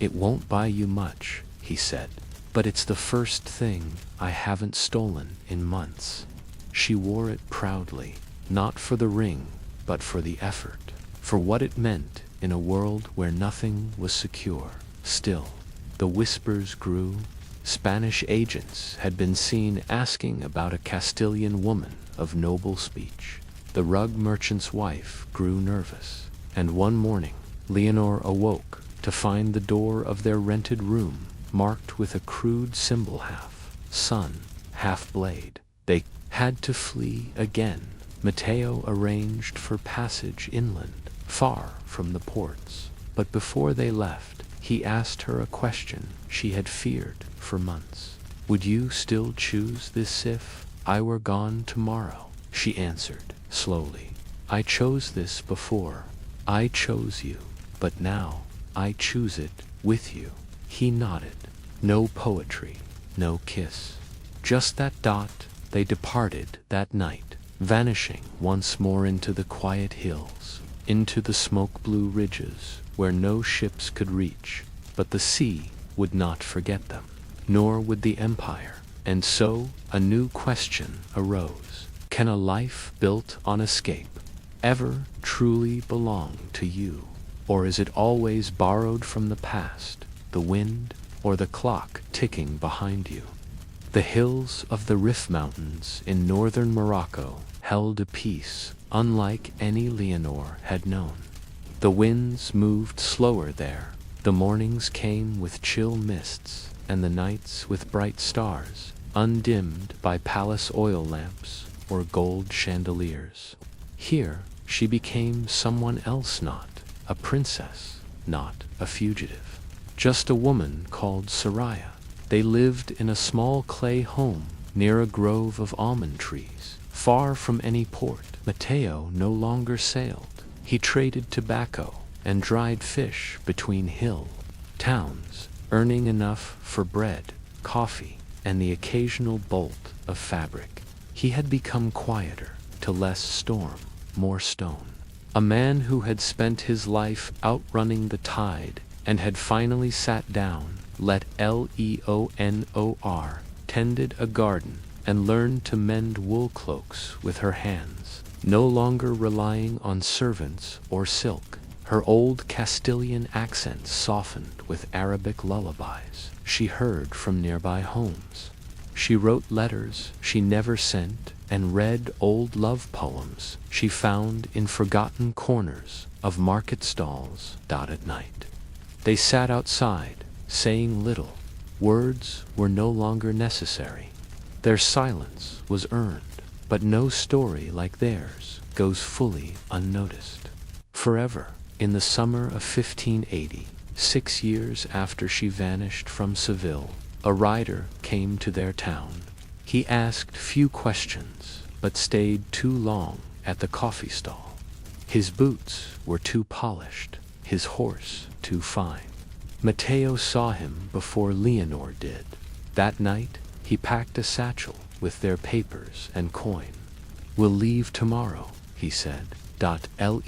"It won't buy you much," he said, "but it's the first thing I haven't stolen in months." She wore it proudly, not for the ring, but for the effort, for what it meant in a world where nothing was secure. Still, the whispers grew. Spanish agents had been seen asking about a Castilian woman of noble speech. The rug merchant's wife grew nervous, and one morning Leonor awoke to find the door of their rented room marked with a crude symbol, half sun, half blade. They had to flee again. Matteo arranged for passage inland, far from the ports. But before they left, he asked her a question she had feared for months. "Would you still choose this if I were gone tomorrow?" She answered slowly. "I chose this before. I chose you, but now I choose it with you." He nodded. No poetry, no kiss. Just that dot. They departed that night, vanishing once more into the quiet hills, into the smoke-blue ridges where no ships could reach, but the sea would not forget them, nor would the empire. And so a new question arose. Can a life built on escape ever truly belong to you? Or is it always borrowed from the past, the wind, or the clock ticking behind you? The hills of the Rif Mountains in northern Morocco held a peace unlike any Leonore had known. The winds moved slower there, the mornings came with chill mists, and the nights with bright stars, undimmed by palace oil lamps or gold chandeliers. Here she became someone else, not a princess, not a fugitive, just a woman called Soraya. They lived in a small clay home near a grove of almond trees, far from any port. Matteo no longer sailed. He traded tobacco and dried fish between hill towns, earning enough for bread, coffee, and the occasional bolt of fabric. He had become quieter, to less storm, more stone. A man who had spent his life outrunning the tide and had finally sat down, let Leonor, tended a garden, and learned to mend wool cloaks with her hands, no longer relying on servants or silk. Her old Castilian accent softened with Arabic lullabies she heard from nearby homes. She wrote letters she never sent and read old love poems she found in forgotten corners of market stalls. At night, they sat outside, saying little. Words were no longer necessary. Their silence was earned, but no story like theirs goes fully unnoticed. Forever, in the summer of 1580, 6 years after she vanished from Seville, a rider came to their town. He asked few questions, but stayed too long at the coffee stall. His boots were too polished, his horse too fine. Matteo saw him before Leonore did. That night, he packed a satchel with their papers and coin. "We'll leave tomorrow," he said. Leonor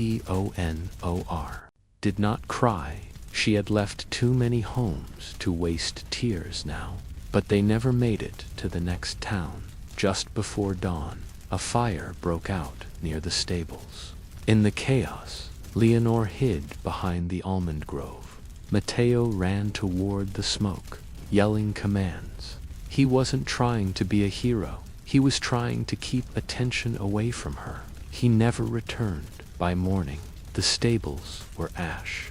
did not cry. She had left too many homes to waste tears now. But they never made it to the next town. Just before dawn, a fire broke out near the stables. In the chaos, Leonore hid behind the almond grove. Matteo ran toward the smoke, yelling commands. He wasn't trying to be a hero. He was trying to keep attention away from her. He never returned. By morning, the stables were ash.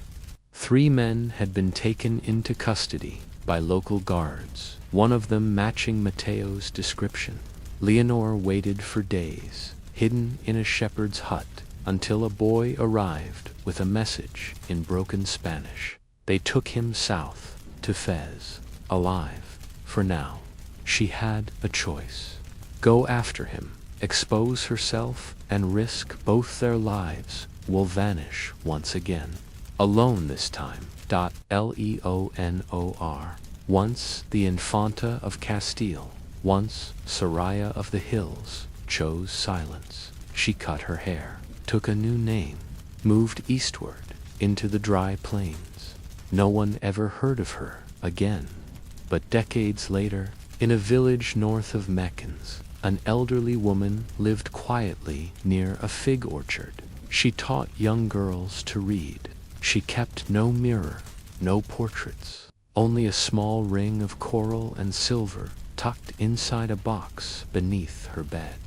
3 men had been taken into custody by local guards, one of them matching Matteo's description. Leonore waited for days, hidden in a shepherd's hut, until a boy arrived with a message in broken Spanish. They took him south to Fez, alive, for now. She had a choice. Go after him, expose herself, and risk both their lives, will vanish once again. Alone this time. Leonor. Once the Infanta of Castile, once Soraya of the Hills, chose silence. She cut her hair, took a new name, moved eastward into the dry plains. No one ever heard of her again. But decades later, in a village north of Meknes, an elderly woman lived quietly near a fig orchard. She taught young girls to read. She kept no mirror, no portraits, only a small ring of coral and silver tucked inside a box beneath her bed.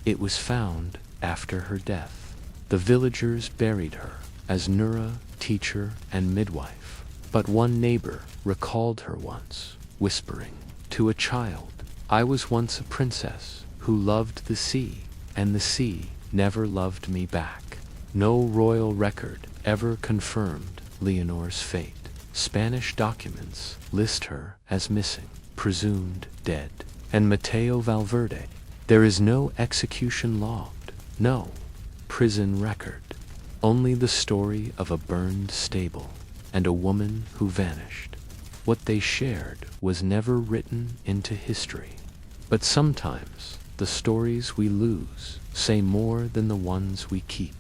It was found after her death. The villagers buried her as Nura, teacher and midwife. But one neighbor recalled her once, whispering to a child, "I was once a princess who loved the sea, and the sea never loved me back." No royal record ever confirmed Leonore's fate. Spanish documents list her as missing, presumed dead. And Matteo Valverde, there is no execution logged, no prison record, only the story of a burned stable and a woman who vanished. What they shared was never written into history. But sometimes the stories we lose say more than the ones we keep.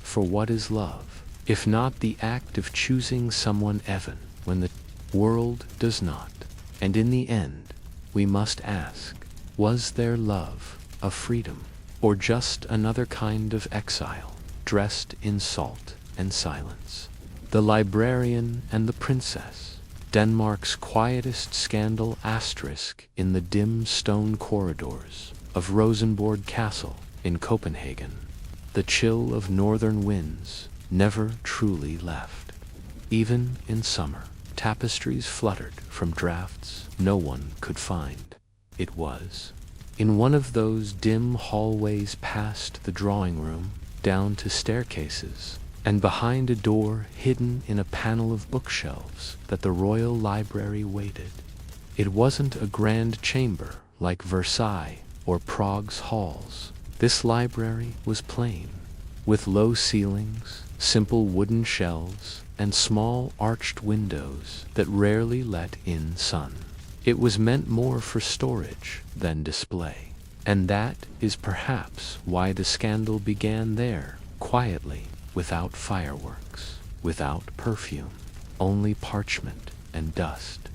For what is love, if not the act of choosing someone even when the world does not? And in the end, we must ask, was their love of freedom, or just another kind of exile, dressed in salt and silence? The Librarian and the Princess, Denmark's quietest scandal asterisk in the dim stone corridors of Rosenborg Castle in Copenhagen. The chill of northern winds never truly left. Even in summer, tapestries fluttered from drafts no one could find. It was in one of those dim hallways past the drawing room, down to staircases, and behind a door hidden in a panel of bookshelves that the royal library waited. It wasn't a grand chamber like Versailles or Prague's halls. This library was plain, with low ceilings, simple wooden shelves, and small arched windows that rarely let in sun. It was meant more for storage than display, and that is perhaps why the scandal began there, quietly, without fireworks, without perfume, only parchment and dust.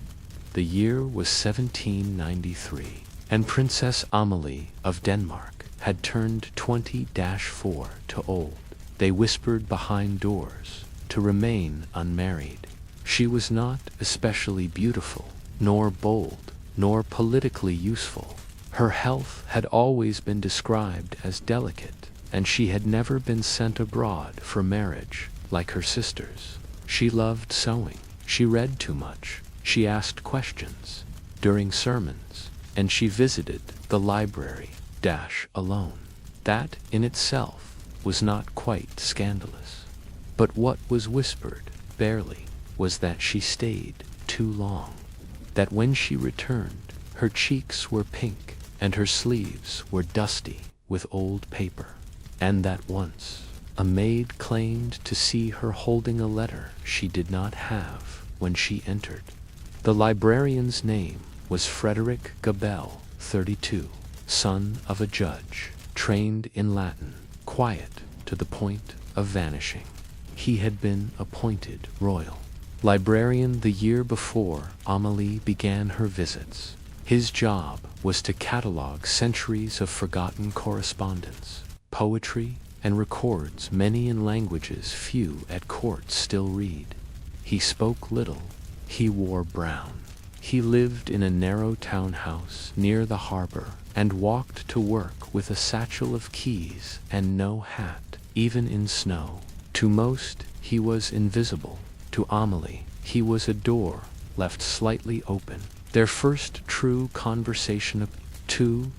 The year was 1793, and Princess Amalie of Denmark had turned 20-4 to old. They whispered behind doors to remain unmarried. She was not especially beautiful, nor bold, nor politically useful. Her health had always been described as delicate, and she had never been sent abroad for marriage like her sisters. She loved sewing. She read too much. She asked questions during sermons, and she visited the library alone. That in itself was not quite scandalous. But what was whispered, barely, was that she stayed too long. That when she returned, her cheeks were pink and her sleeves were dusty with old paper. And that once a maid claimed to see her holding a letter she did not have when she entered. The librarian's name was Frederick Gabel, 32, son of a judge, trained in Latin, quiet to the point of vanishing. He had been appointed royal librarian the year before Amalie began her visits. His job was to catalog centuries of forgotten correspondence, poetry, and records many in languages few at court still read. He spoke little. He wore brown. He lived in a narrow townhouse near the harbor and walked to work with a satchel of keys and no hat, even in snow. To most, he was invisible. To Amalie, he was a door left slightly open. Their first true conversation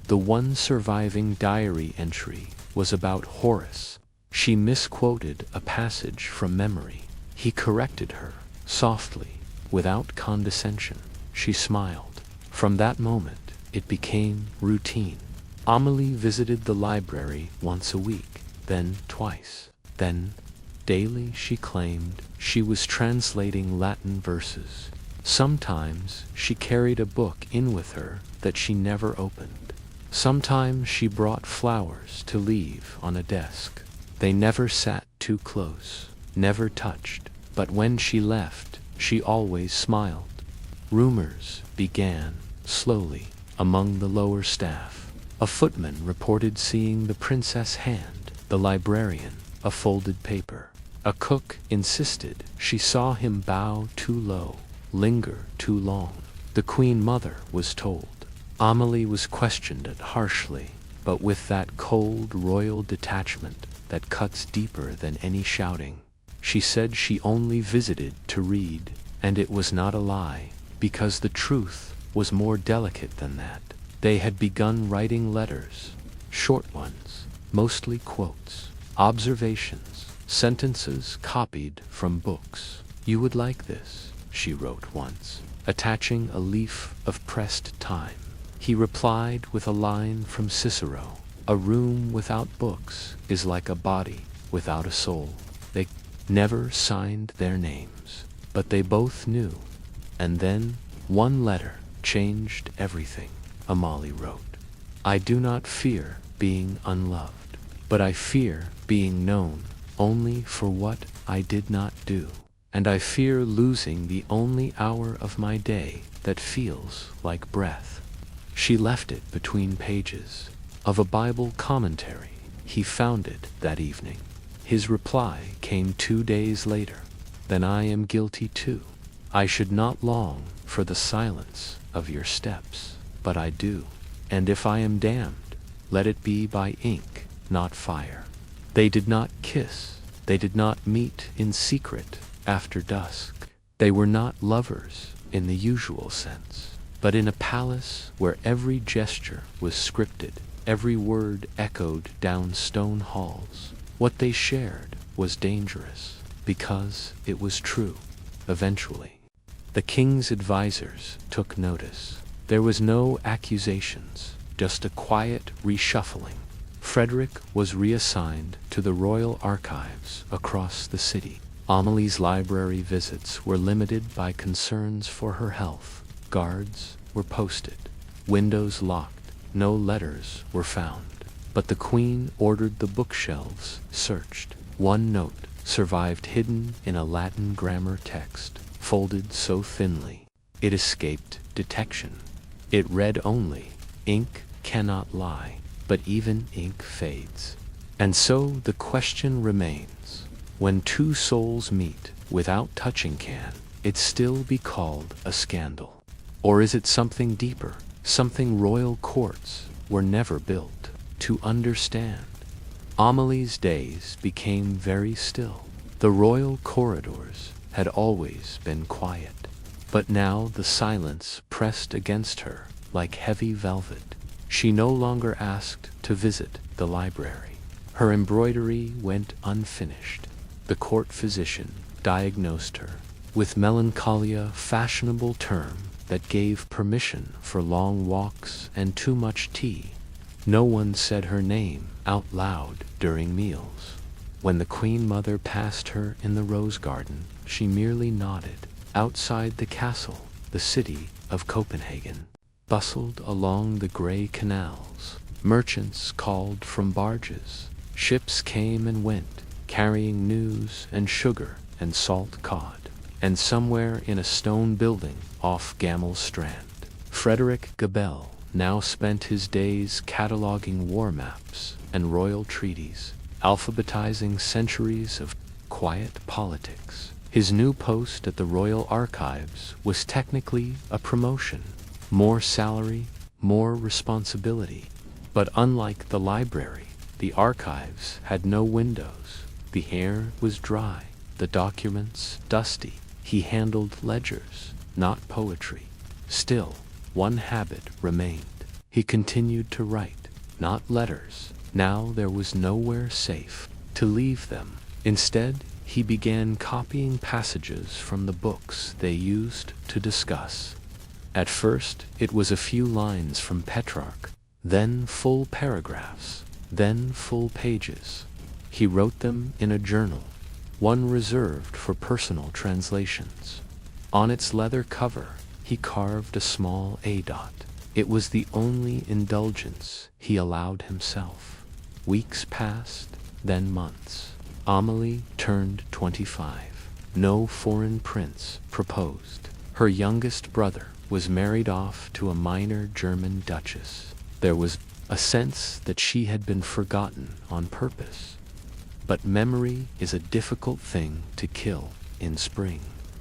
the one surviving diary entry was about Horace. She misquoted a passage from memory. He corrected her, softly, without condescension. She smiled. From that moment, it became routine. Amalie visited the library once a week, then twice, then daily. She claimed she was translating Latin verses. Sometimes she carried a book in with her that she never opened. Sometimes she brought flowers to leave on a desk. They never sat too close, never touched, but when she left, she always smiled. Rumors began, slowly, among the lower staff. A footman reported seeing the princess hand the librarian a folded paper. A cook insisted she saw him bow too low, linger too long. The Queen Mother was told. Amalie was questioned harshly, but with that cold royal detachment that cuts deeper than any shouting. She said she only visited to read, and it was not a lie, because the truth was more delicate than that. They had begun writing letters, short ones, mostly quotes, observations, sentences copied from books. "You would like this," she wrote once, attaching a leaf of pressed time. He replied with a line from Cicero, "A room without books is like a body without a soul." They never signed their names, but they both knew. And then, one letter changed everything. Amalie wrote, "I do not fear being unloved, but I fear being known only for what I did not do. And I fear losing the only hour of my day that feels like breath." She left it between pages of a Bible commentary he found it that evening. His reply came 2 days later. Then I am guilty too. I should not long for the silence of your steps, but I do. And if I am damned, let it be by ink, not fire. They did not kiss. They did not meet in secret after dusk. They were not lovers in the usual sense, but in a palace where every gesture was scripted, every word echoed down stone halls. What they shared was dangerous, because it was true. Eventually, the king's advisors took notice. There was no accusations, just a quiet reshuffling. Frederick was reassigned to the royal archives across the city. Amelie's library visits were limited by concerns for her health. Guards were posted, windows locked, no letters were found. But the queen ordered the bookshelves searched. One note survived hidden in a Latin grammar text, folded so thinly it escaped detection. It read only, "Ink cannot lie, but even ink fades." And so the question remains, when two souls meet without touching, can it still be called a scandal? Or is it something deeper, something royal courts were never built to understand? Amelie's days became very still. The royal corridors had always been quiet, but now the silence pressed against her like heavy velvet. She no longer asked to visit the library. Her embroidery went unfinished. The court physician diagnosed her with melancholia, fashionable term that gave permission for long walks and too much tea. No one said her name out loud during meals. When the Queen Mother passed her in the rose garden, she merely nodded. Outside the castle, the city of Copenhagen bustled along the grey canals. Merchants called from barges. Ships came and went, carrying news and sugar and salt cod. And somewhere in a stone building off Gamel Strand, Frederick Gabelle now spent his days cataloguing war maps and royal treaties, alphabetizing centuries of quiet politics. His new post at the Royal Archives was technically a promotion. More salary, more responsibility. But unlike the library, the archives had no windows. The air was dry, the documents dusty. He handled ledgers, not poetry. Still, one habit remained. He continued to write, not letters. Now there was nowhere safe to leave them. Instead, he began copying passages from the books they used to discuss. At first, it was a few lines from Petrarch, then full paragraphs, then full pages. He wrote them in a journal, one reserved for personal translations. On its leather cover, he carved a small A dot. It was the only indulgence he allowed himself. Weeks passed, then months. Amelie turned 25. No foreign prince proposed. Her youngest brother was married off to a minor German duchess. There was a sense that she had been forgotten on purpose. But memory is a difficult thing to kill in spring.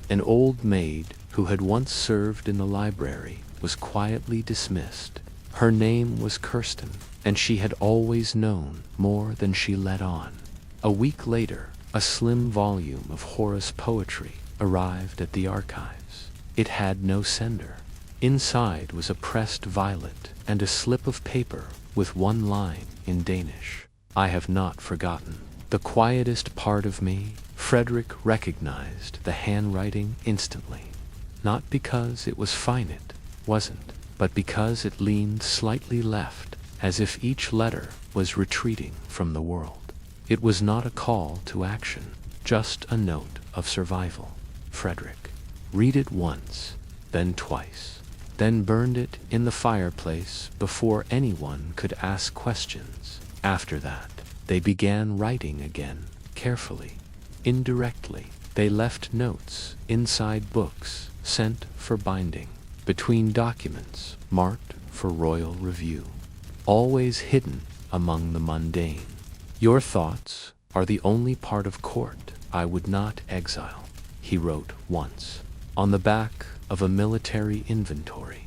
An old maid who had once served in the library was quietly dismissed. Her name was Kirsten, and she had always known more than she let on. A week later, a slim volume of Horace poetry arrived at the archives. It had no sender. Inside was a pressed violet and a slip of paper with one line in Danish. "I have not forgotten." The quietest part of me, Frederick recognized the handwriting instantly. Not because it was fine, it wasn't, but because it leaned slightly left, as if each letter was retreating from the world. It was not a call to action, just a note of survival. Frederick. Read it once, then twice, then burned it in the fireplace before anyone could ask questions. After that, they began writing again, carefully, indirectly. They left notes inside books, sent for binding, between documents marked for royal review, always hidden among the mundane. Your thoughts are the only part of court I would not exile, he wrote once, on the back of a military inventory.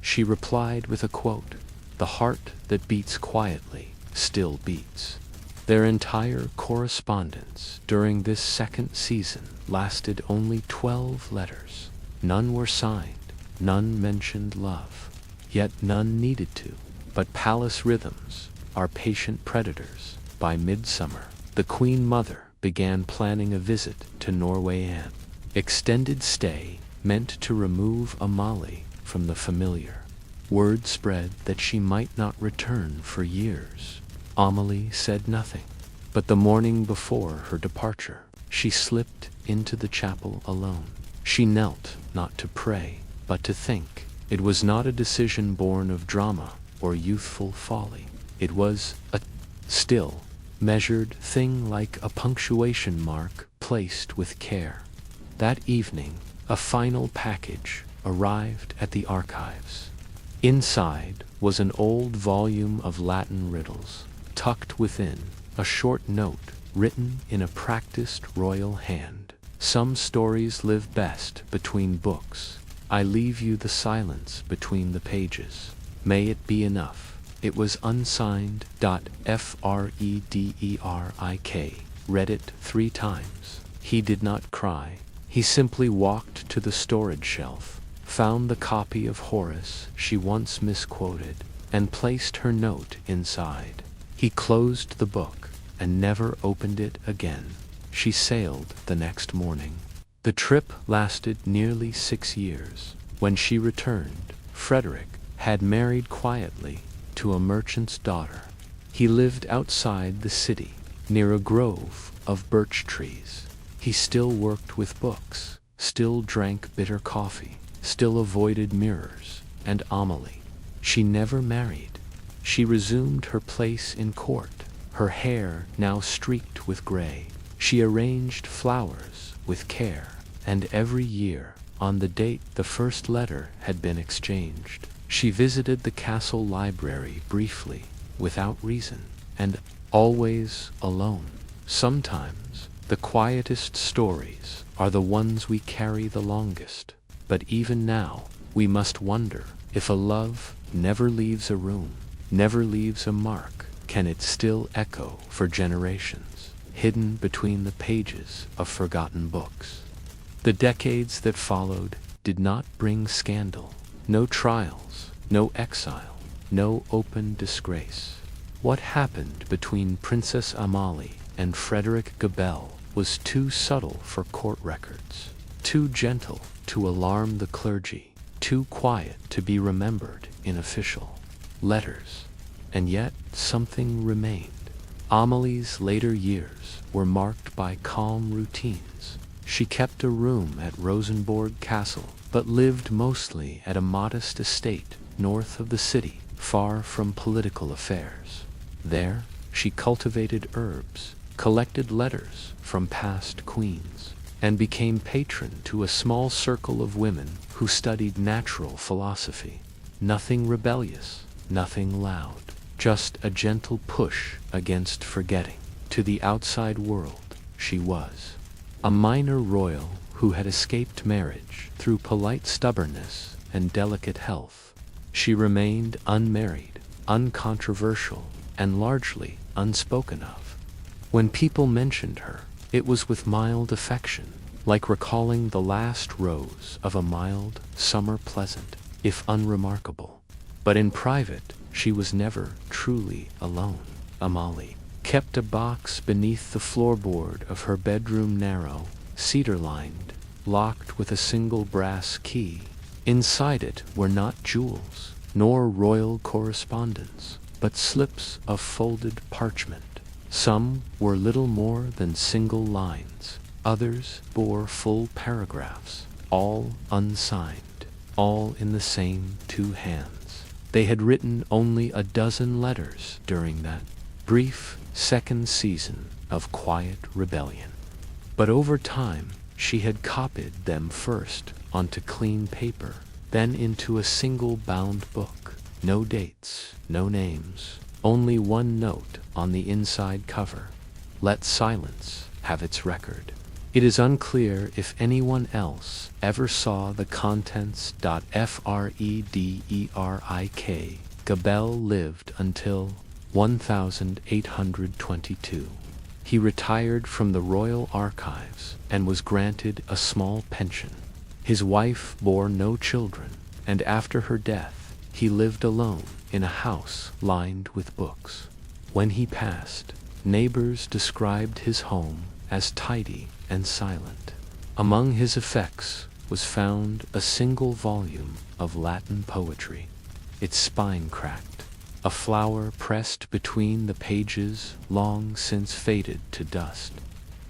She replied with a quote, "The heart that beats quietly still beats." Their entire correspondence during this second season lasted only 12 letters. None were signed, none mentioned love, yet none needed to. But palace rhythms are patient predators. By midsummer, the Queen Mother began planning a visit to Norway. An extended stay meant to remove Amalie from the familiar. Word spread that she might not return for years. Amalie said nothing, but the morning before her departure, she slipped into the chapel alone. She knelt not to pray, but to think. It was not a decision born of drama or youthful folly. It was a still, measured thing, like a punctuation mark placed with care. That evening, a final package arrived at the archives. Inside was an old volume of Latin riddles. Tucked within, a short note written in a practiced royal hand. Some stories live best between books. I leave you the silence between the pages. May it be enough. It was unsigned. Frederick read it 3 times. He did not cry. He simply walked to the storage shelf, found the copy of Horace she once misquoted, and placed her note inside. He closed the book and never opened it again. She sailed the next morning. The trip lasted nearly 6 years. When she returned, Frederick had married quietly to a merchant's daughter. He lived outside the city, near a grove of birch trees. He still worked with books, still drank bitter coffee, still avoided mirrors and Amalie. She never married. She resumed her place in court, her hair now streaked with gray. She arranged flowers with care, and every year, on the date the first letter had been exchanged, she visited the castle library briefly, without reason, and always alone. Sometimes, the quietest stories are the ones we carry the longest. But even now, we must wonder, if a love never leaves a room, never leaves a mark, can it still echo for generations, hidden between the pages of forgotten books? The decades that followed did not bring scandal, no trials, no exile, no open disgrace. What happened between Princess Amalie and Frederick Gabelle was too subtle for court records, too gentle to alarm the clergy, too quiet to be remembered in official letters. And yet something remained. Amalie's later years were marked by calm routines. She kept a room at Rosenborg Castle, but lived mostly at a modest estate north of the city, far from political affairs. There, she cultivated herbs, collected letters from past queens, and became patron to a small circle of women who studied natural philosophy. Nothing rebellious, nothing loud, just a gentle push against forgetting. To the outside world, she was a minor royal who had escaped marriage through polite stubbornness and delicate health. She remained unmarried, uncontroversial, and largely unspoken of. When people mentioned her, it was with mild affection, like recalling the last rose of a mild summer, pleasant, if unremarkable. But in private, she was never truly alone. Amalie kept a box beneath the floorboard of her bedroom, narrow, cedar-lined, locked with a single brass key. Inside it were not jewels, nor royal correspondence, but slips of folded parchment. Some were little more than single lines, others bore full paragraphs, all unsigned, all in the same 2 hands. They had written only a dozen letters during that brief second season of quiet rebellion. But over time, she had copied them first onto clean paper, then into a single bound book. No dates, no names, only one note on the inside cover. Let silence have its record. It is unclear if anyone else ever saw the contents. Frederick Gabel lived until 1822. He retired from the Royal Archives and was granted a small pension. His wife bore no children, and after her death, he lived alone in a house lined with books. When he passed, neighbors described his home as tidy and silent. Among his effects was found a single volume of Latin poetry, its spine cracked, a flower pressed between the pages long since faded to dust.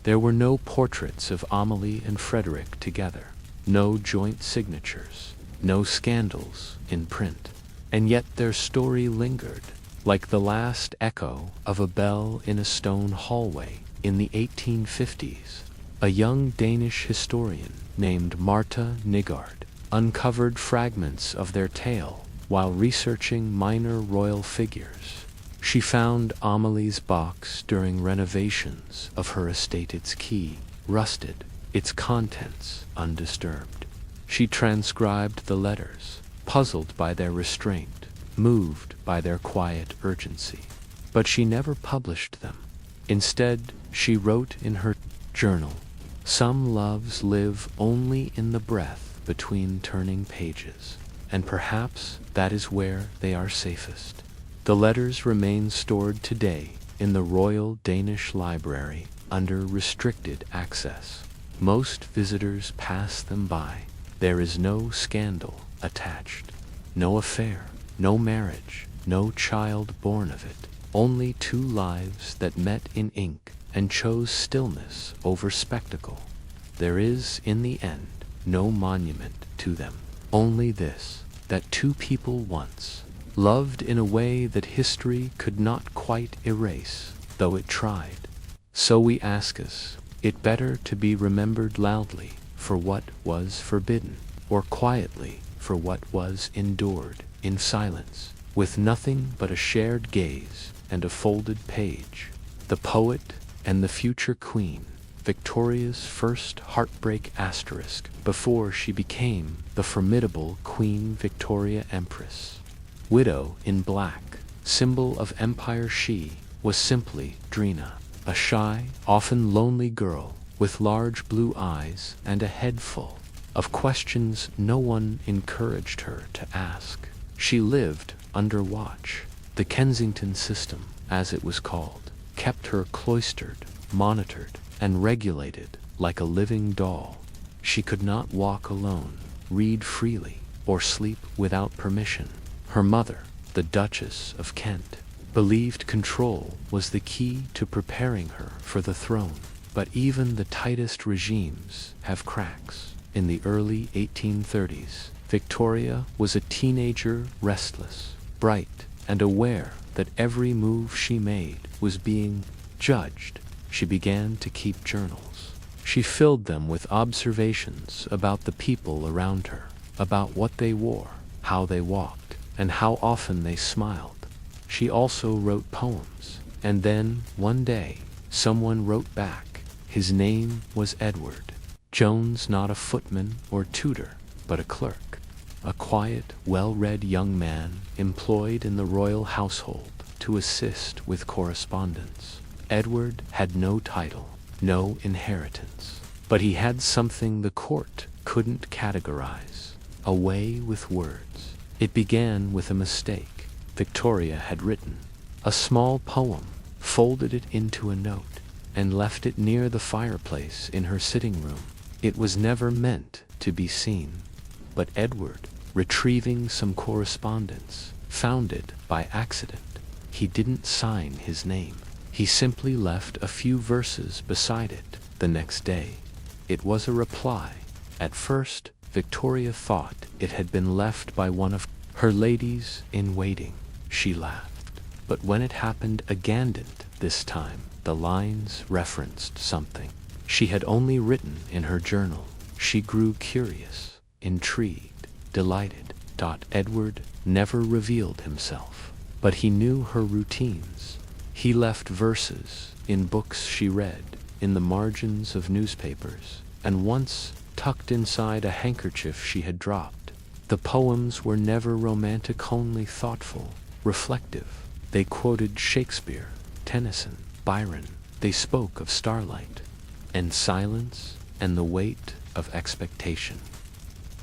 There were no portraits of Amelie and Frederick together, no joint signatures, no scandals in print. And yet their story lingered, like the last echo of a bell in a stone hallway in the 1850s. A young Danish historian named Martha Nygaard uncovered fragments of their tale while researching minor royal figures. She found Amelie's box during renovations of her estate's key, rusted, its contents undisturbed. She transcribed the letters, puzzled by their restraint, moved by their quiet urgency. But she never published them. Instead, she wrote in her journal, "Some loves live only in the breath between turning pages, and perhaps that is where they are safest." The letters remain stored today in the Royal Danish Library under restricted access. Most visitors pass them by. There is no scandal attached, no affair, no marriage, no child born of it, only two lives that met in ink and chose stillness over spectacle. There is, in the end, no monument to them, only this, that two people once loved in a way that history could not quite erase, though it tried. So we ask us, it better to be remembered loudly for what was forbidden, or quietly for what was endured in silence, with nothing but a shared gaze and a folded page. The poet and the future queen, Victoria's first heartbreak asterisk before she became the formidable Queen Victoria Empress. Widow in black, symbol of empire, she was simply Drina, a shy, often lonely girl with large blue eyes and a head full of questions no one encouraged her to ask. She lived under watch. The Kensington system, as it was called, kept her cloistered, monitored, and regulated like a living doll. She could not walk alone, read freely, or sleep without permission. Her mother, the Duchess of Kent, believed control was the key to preparing her for the throne. But even the tightest regimes have cracks. In the early 1830s, Victoria was a teenager, restless, bright, and aware that every move she made was being judged. She began to keep journals. She filled them with observations about the people around her, about what they wore, how they walked, and how often they smiled. She also wrote poems, and then, one day, someone wrote back. His name was Edward Jones, not a footman or tutor, but a clerk, a quiet, well-read young man employed in the royal household to assist with correspondence. Edward had no title, no inheritance, but he had something the court couldn't categorize: a way with words. It began with a mistake. Victoria had written a small poem, folded it into a note, and left it near the fireplace in her sitting room. It was never meant to be seen, but Edward, retrieving some correspondence, found it by accident. He didn't sign his name. He simply left a few verses beside it. The next day, it was a reply. At first, Victoria thought it had been left by one of her ladies in waiting. She laughed. But when it happened again this time, the lines referenced something she had only written in her journal. She grew curious, intrigued, delighted. Edward never revealed himself, but he knew her routines. He left verses in books she read, in the margins of newspapers, and once tucked inside a handkerchief she had dropped. The poems were never romantic, only thoughtful, reflective. They quoted Shakespeare, Tennyson, Byron. They spoke of starlight and silence and the weight of expectation.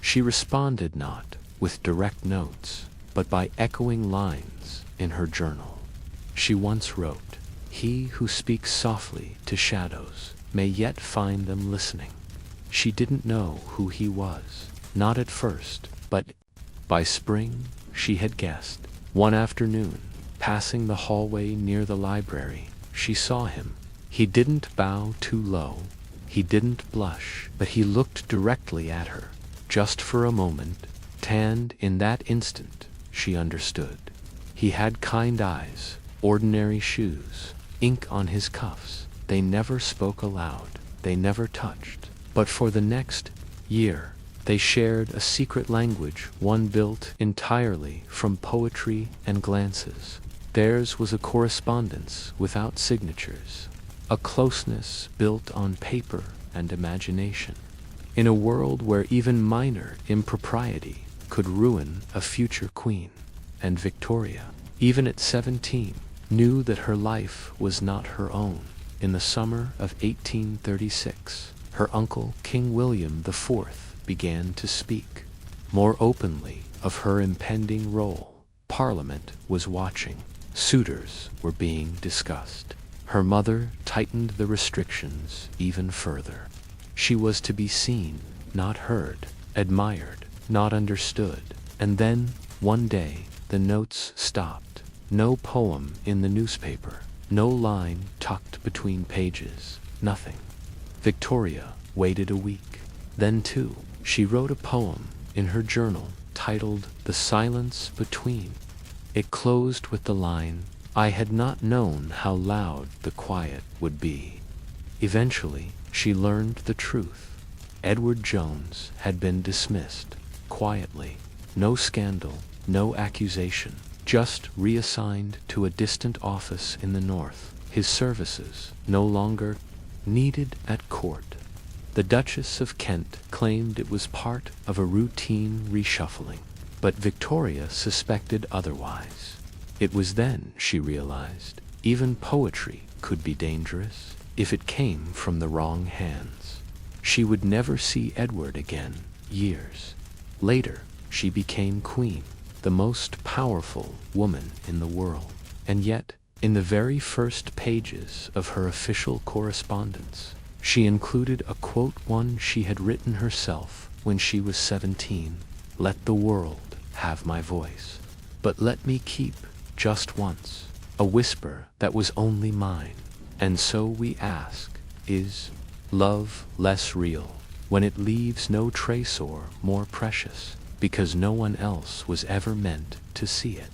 She responded not with direct notes, but by echoing lines in her journal. She once wrote, "He who speaks softly to shadows may yet find them listening." She didn't know who he was, not at first, but by spring she had guessed. One afternoon, passing the hallway near the library, she saw him. He didn't bow too low, he didn't blush, but he looked directly at her, just for a moment, and in that instant she understood. He had kind eyes, ordinary shoes, ink on his cuffs. They never spoke aloud, they never touched, but for the next year they shared a secret language, one built entirely from poetry and glances. Theirs was a correspondence without signatures, a closeness built on paper and imagination. In a world where even minor impropriety could ruin a future queen, and Victoria, even at 17, knew that her life was not her own. In the summer of 1836, her uncle, King William IV, began to speak more openly of her impending role. Parliament was watching. Suitors were being discussed. Her mother tightened the restrictions even further. She was to be seen, not heard, admired, not understood. And then, one day, the notes stopped. No poem in the newspaper, no line tucked between pages, nothing. Victoria waited a week. Then, too, she wrote a poem in her journal titled "The Silence Between." It closed with the line, "I had not known how loud the quiet would be." Eventually, she learned the truth. Edward Jones had been dismissed, quietly. No scandal, no accusation, just reassigned to a distant office in the north. His services no longer needed at court. The Duchess of Kent claimed it was part of a routine reshuffling, but Victoria suspected otherwise. It was then she realized even poetry could be dangerous if it came from the wrong hands. She would never see Edward again. Years later, she became queen, the most powerful woman in the world. And yet, in the very first pages of her official correspondence, she included a quote, one she had written herself when she was 17. "Let the world have my voice, but let me keep, just once, a whisper that was only mine." And so we ask, is love less real when it leaves no trace, or more precious because no one else was ever meant to see it?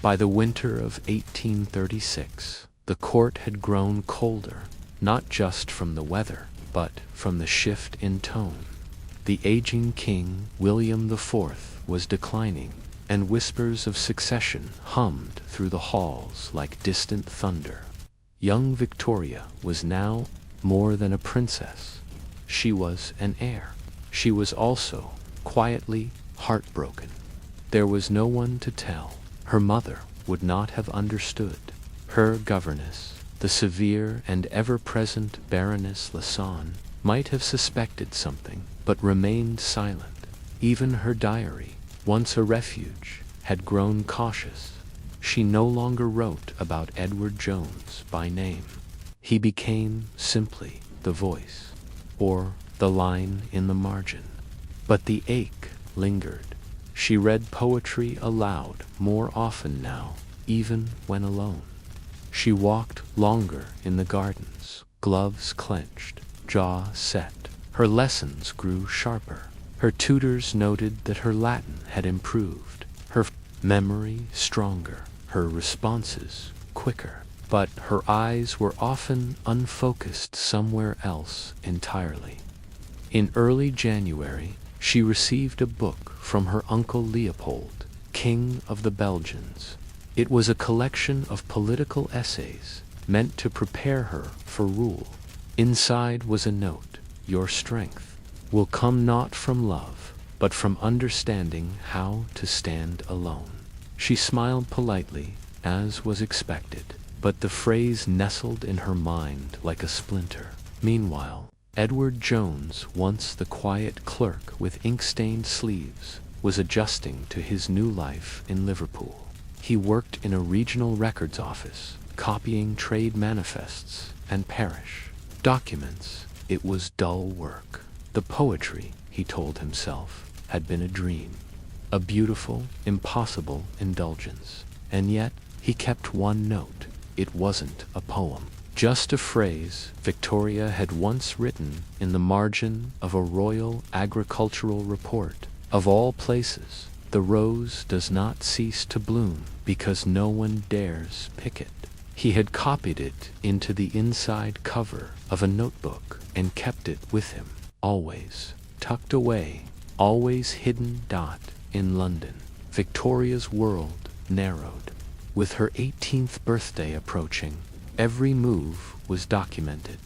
By the winter of 1836, the court had grown colder, not just from the weather, but from the shift in tone. The aging King William IV was declining, and whispers of succession hummed through the halls like distant thunder. Young Victoria was now more than a princess. She was an heir. She was also quietly heartbroken. There was no one to tell. Her mother would not have understood. Her governess, the severe and ever-present Baroness Lasson, might have suspected something, but remained silent. Even her diary, once a refuge, had grown cautious. She no longer wrote about Edward Jones by name. He became simply the voice, or the line in the margin. But the ache lingered. She read poetry aloud more often now, even when alone. She walked longer in the gardens, gloves clenched, jaw set. Her lessons grew sharper. Her tutors noted that her Latin had improved, her memory stronger, her responses quicker. But her eyes were often unfocused somewhere else entirely. In early January, she received a book from her uncle Leopold, King of the Belgians. It was a collection of political essays meant to prepare her for rule. Inside was a note: "Your strength will come not from love, but from understanding how to stand alone." She smiled politely, as was expected, but the phrase nestled in her mind like a splinter. Meanwhile, Edward Jones, once the quiet clerk with ink-stained sleeves, was adjusting to his new life in Liverpool. He worked in a regional records office, copying trade manifests and parish documents. It was dull work. The poetry, he told himself, had been a dream, a beautiful, impossible indulgence. And yet, he kept one note: it wasn't a poem, just a phrase Victoria had once written in the margin of a royal agricultural report. Of all places, the rose does not cease to bloom because no one dares pick it. He had copied it into the inside cover of a notebook and kept it with him, always tucked away, always hidden. In London, Victoria's world narrowed. With her 18th birthday approaching, every move was documented.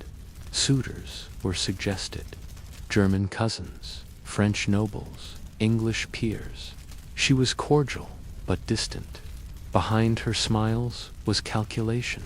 Suitors were suggested: German cousins, French nobles, English peers. She was cordial but distant. Behind her smiles was calculation.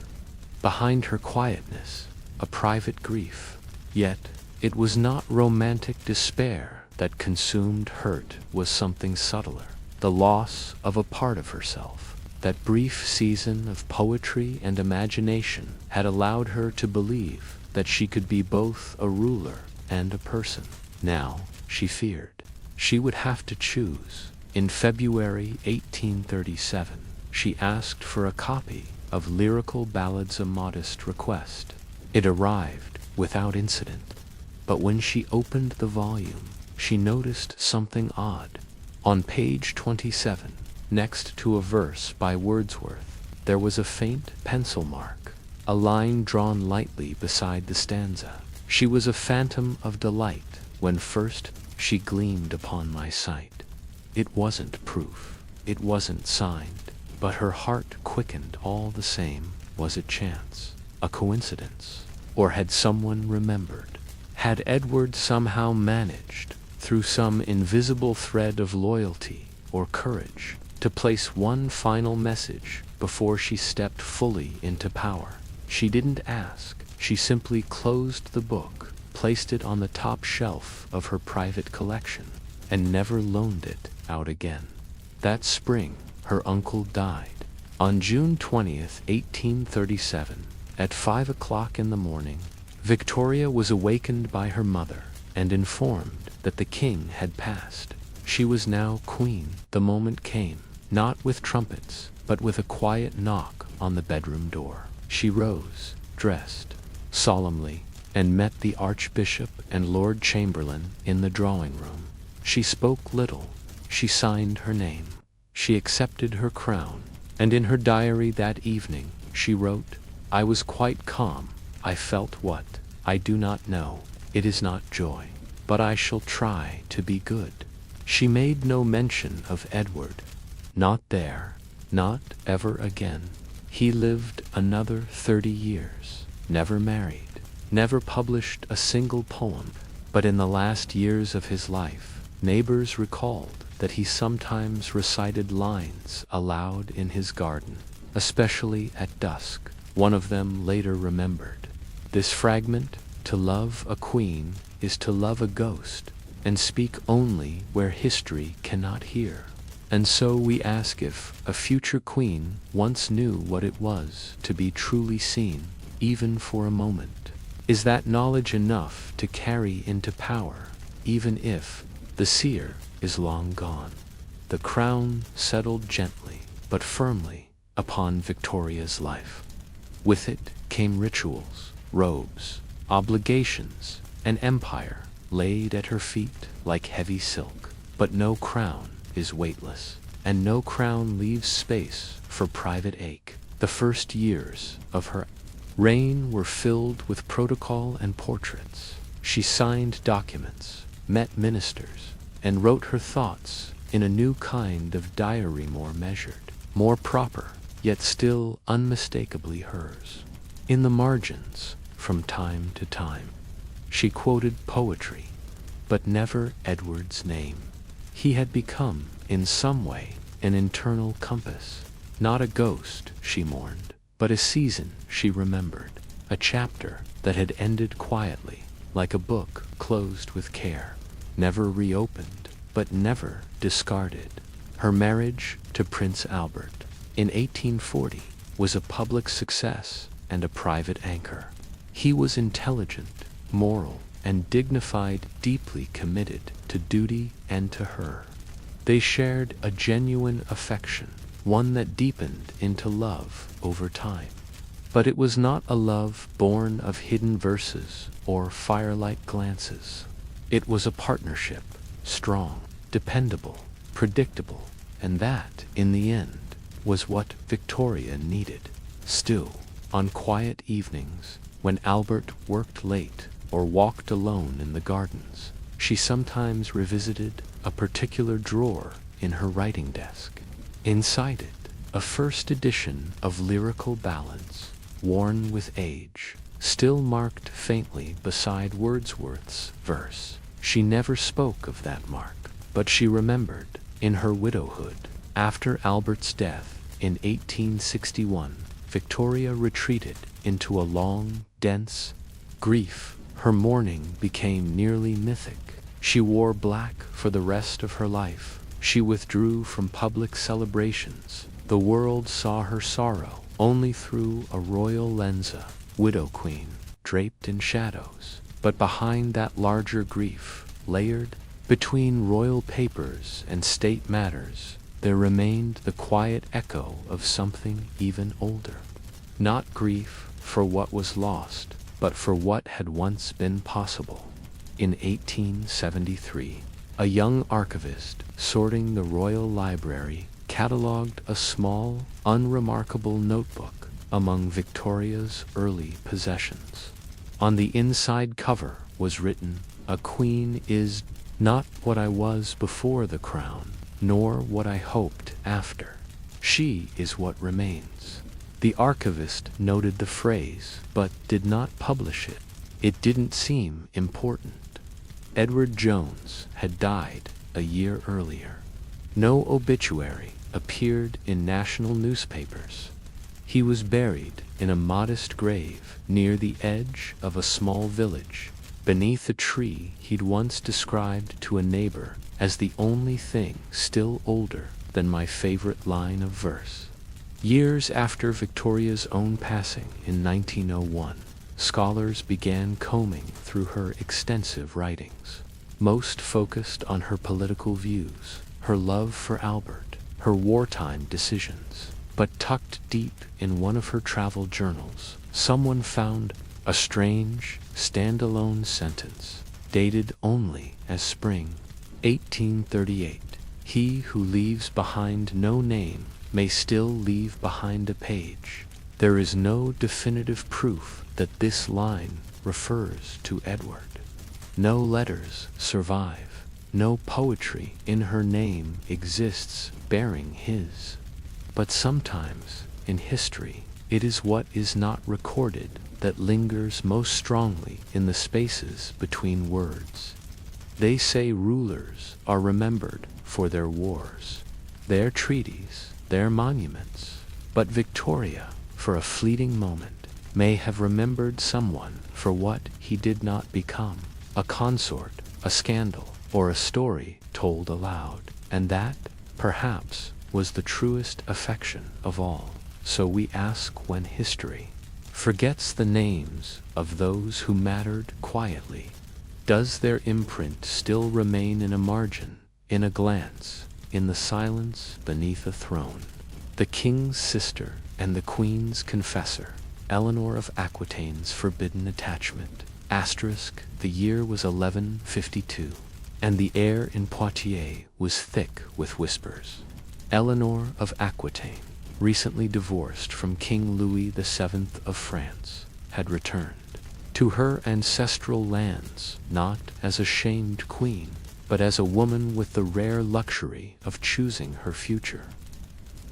Behind her quietness, a private grief. Yet, it was not romantic despair that consumed hurt, was something subtler: the loss of a part of herself. That brief season of poetry and imagination had allowed her to believe that she could be both a ruler and a person. Now, she feared, she would have to choose. In February 1837, she asked for a copy of Lyrical Ballads, a modest request. It arrived without incident. But when she opened the volume, she noticed something odd. On page 27, next to a verse by Wordsworth, there was a faint pencil mark, a line drawn lightly beside the stanza. She was a phantom of delight when first she gleamed upon my sight. It wasn't proof, it wasn't signed, but her heart quickened all the same. Was it chance, a coincidence, or had someone remembered? Had Edward somehow managed, through some invisible thread of loyalty or courage, to place one final message before she stepped fully into power? She didn't ask. She simply closed the book, placed it on the top shelf of her private collection, and never loaned it out again. That spring, her uncle died. On June 20th, 1837, at 5 o'clock in the morning, Victoria was awakened by her mother and informed that the king had passed. She was now queen. The moment came, not with trumpets, but with a quiet knock on the bedroom door. She rose, dressed solemnly, and met the Archbishop and Lord Chamberlain in the drawing room. She spoke little. She signed her name. She accepted her crown, and in her diary that evening she wrote, "I was quite calm. I felt what I do not know. It is not joy, but I shall try to be good." She made no mention of Edward. Not there, not ever again. He lived another 30 years, never married, never published a single poem. But in the last years of his life, neighbors recalled that he sometimes recited lines aloud in his garden, especially at dusk. One of them later remembered this fragment: "To love a queen is to love a ghost, and speak only where history cannot hear." And so we ask if a future queen once knew what it was to be truly seen, even for a moment. Is that knowledge enough to carry into power, even if the seer is long gone? The crown settled gently, but firmly, upon Victoria's life. With it came rituals, robes, obligations, an empire laid at her feet like heavy silk. But no crown is weightless, and no crown leaves space for private ache. The first years of her reign were filled with protocol and portraits. She signed documents, met ministers, and wrote her thoughts in a new kind of diary, more measured, more proper, yet still unmistakably hers. In the margins, from time to time, she quoted poetry, but never Edward's name. He had become, in some way, an internal compass, not a ghost she mourned, but a season she remembered, a chapter that had ended quietly, like a book closed with care, never reopened, but never discarded. Her marriage to Prince Albert in 1840 was a public success and a private anchor. He was intelligent, moral, and dignified, deeply committed to duty and to her. They shared a genuine affection, one that deepened into love over time. But it was not a love born of hidden verses or firelight glances. It was a partnership, strong, dependable, predictable, and that, in the end, was what Victoria needed. Still, on quiet evenings, when Albert worked late or walked alone in the gardens, she sometimes revisited a particular drawer in her writing desk. Inside it, a first edition of Lyrical Ballads, worn with age, still marked faintly beside Wordsworth's verse. She never spoke of that mark, but she remembered, in her widowhood, after Albert's death in 1861, Victoria retreated into a long, dense grief. Her mourning became nearly mythic. She wore black for the rest of her life. She withdrew from public celebrations. The world saw her sorrow only through a royal lensa, widow queen, draped in shadows. But behind that larger grief, layered between royal papers and state matters, there remained the quiet echo of something even older. Not grief for what was lost, but for what had once been possible. In 1873, a young archivist sorting the royal library catalogued a small, unremarkable notebook among Victoria's early possessions. On the inside cover was written, "A queen is not what I was before the crown, nor what I hoped after. She is what remains." The archivist noted the phrase, but did not publish it. It didn't seem important. Edward Jones had died a year earlier. No obituary appeared in national newspapers. He was buried in a modest grave near the edge of a small village, beneath a tree he'd once described to a neighbor as the only thing still older than my favorite line of verse. Years after Victoria's own passing in 1901, scholars began combing through her extensive writings. Most focused on her political views, her love for Albert, her wartime decisions. But tucked deep in one of her travel journals, someone found a strange, standalone sentence, dated only as spring 1838. "He who leaves behind no name may still leave behind a page." There is no definitive proof that this line refers to Edward. No letters survive. No poetry in her name exists bearing his. But sometimes, in history, it is what is not recorded that lingers most strongly in the spaces between words. They say rulers are remembered for their wars, their treaties, their monuments. But Victoria, for a fleeting moment, may have remembered someone for what he did not become, a consort, a scandal, or a story told aloud. And that, perhaps, was the truest affection of all. So we ask, when history forgets the names of those who mattered quietly, does their imprint still remain in a margin, in a glance, in the silence beneath a throne? The king's sister and the queen's confessor, Eleanor of Aquitaine's forbidden attachment, the year was 1152, and the air in Poitiers was thick with whispers. Eleanor of Aquitaine, recently divorced from King Louis VII of France, had returned to her ancestral lands, not as a shamed queen, but as a woman with the rare luxury of choosing her future.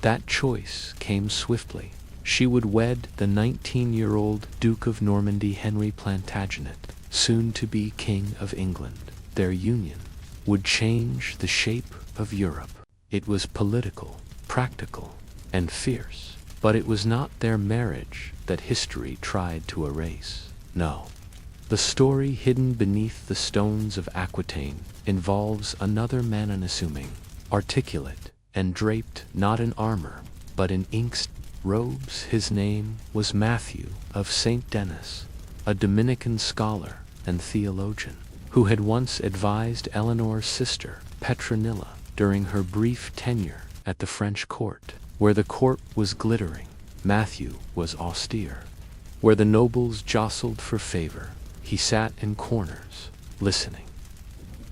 That choice came swiftly. She would wed the 19-year-old Duke of Normandy Henry Plantagenet, soon to be King of England. Their union would change the shape of Europe. It was political, practical, and fierce, but it was not their marriage that history tried to erase. No. The story hidden beneath the stones of Aquitaine involves another man unassuming, articulate, and draped not in armor, but in inked robes. His name was Matthew of St. Denis, a Dominican scholar and theologian, who had once advised Eleanor's sister, Petronilla, during her brief tenure at the French court. Where the court was glittering, Matthew was austere. Where the nobles jostled for favor, he sat in corners, listening.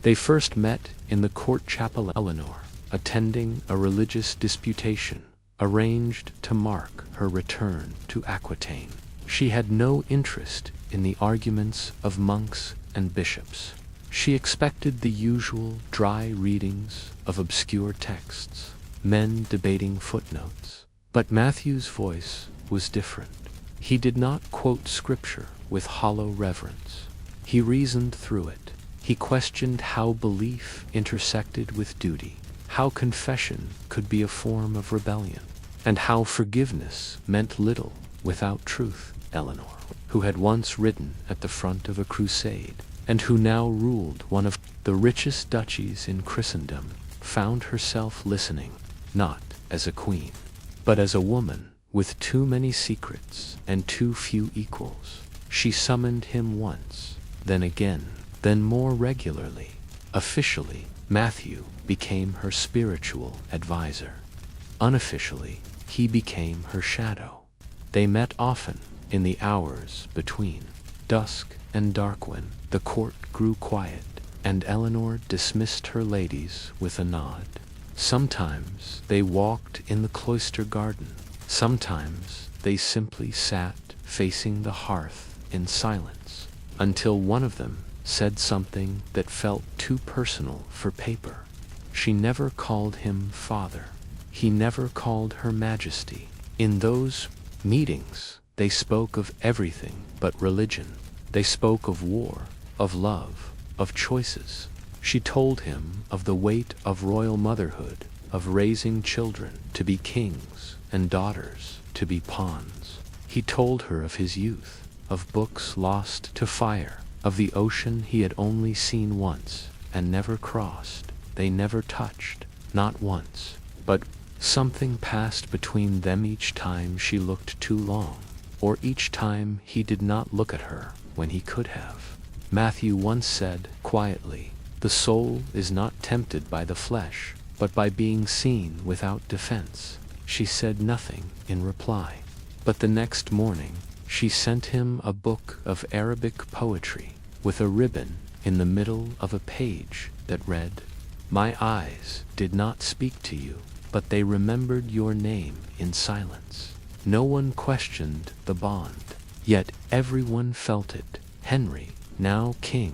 They first met in the court chapel. Eleanor, attending a religious disputation, arranged to mark her return to Aquitaine. She had no interest in the arguments of monks and bishops. She expected the usual dry readings of obscure texts, men debating footnotes. But Matthew's voice was different. He did not quote scripture with hollow reverence. He reasoned through it. He questioned how belief intersected with duty, how confession could be a form of rebellion, and how forgiveness meant little without truth. Eleanor, who had once ridden at the front of a crusade, and who now ruled one of the richest duchies in Christendom, found herself listening, not as a queen, but as a woman with too many secrets and too few equals. She summoned him once, then again, then more regularly. Officially, Matthew became her spiritual advisor. Unofficially, he became her shadow. They met often in the hours between dusk and dark, when the court grew quiet and Eleanor dismissed her ladies with a nod. Sometimes they walked in the cloister garden. Sometimes they simply sat facing the hearth in silence, until one of them said something that felt too personal for paper. She never called him father. He never called her majesty. In those meetings, they spoke of everything but religion. They spoke of war, of love, of choices. She told him of the weight of royal motherhood, of raising children to be kings and daughters to be pawns. He told her of his youth, of books lost to fire, of the ocean he had only seen once and never crossed. They never touched, not once, but something passed between them each time she looked too long, or each time he did not look at her when he could have. Matthew once said quietly, "The soul is not tempted by the flesh, but by being seen without defense." She said nothing in reply, but the next morning she sent him a book of Arabic poetry with a ribbon in the middle of a page that read, "My eyes did not speak to you, but they remembered your name in silence." No one questioned the bond, yet everyone felt it. Henry, now King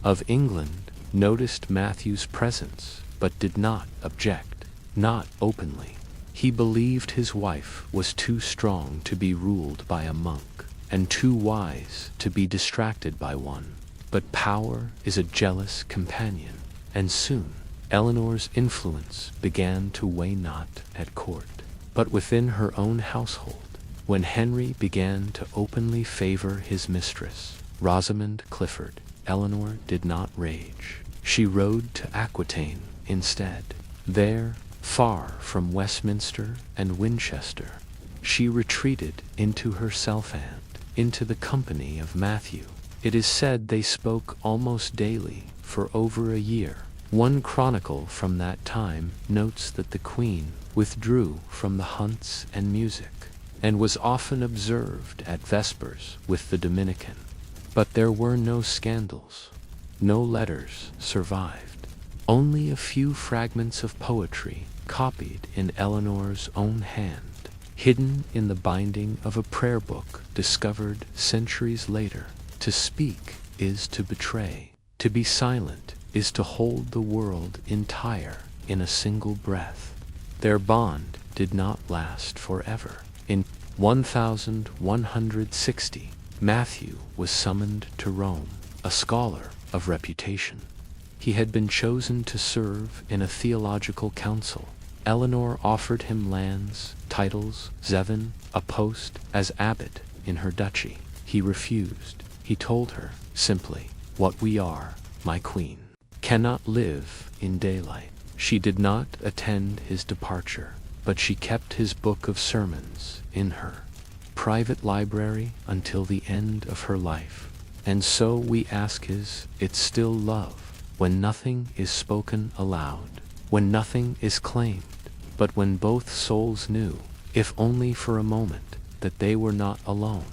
of England, noticed Matthew's presence, but did not object, not openly. He believed his wife was too strong to be ruled by a monk, and too wise to be distracted by one. But power is a jealous companion, and soon Eleanor's influence began to wane not at court, but within her own household. When Henry began to openly favor his mistress, Rosamond Clifford, Eleanor did not rage. She rode to Aquitaine instead. There, far from Westminster and Winchester, she retreated into herself and into the company of Matthew. It is said they spoke almost daily for over a year. One chronicle from that time notes that the Queen withdrew from the hunts and music, and was often observed at vespers with the Dominican. But there were no scandals. No letters survived. Only a few fragments of poetry copied in Eleanor's own hand, hidden in the binding of a prayer book discovered centuries later. To speak is to betray. To be silent is to hold the world entire in a single breath. Their bond did not last forever. In 1160, Matthew was summoned to Rome, a scholar of reputation. He had been chosen to serve in a theological council. Eleanor offered him lands, titles, zevin, a post as abbot in her duchy. He refused. He told her, simply, "What we are, my queen, cannot live in daylight." She did not attend his departure, but she kept his book of sermons in her private library until the end of her life. And so we ask, is it still love, when nothing is spoken aloud, when nothing is claimed, but when both souls knew, if only for a moment, that they were not alone?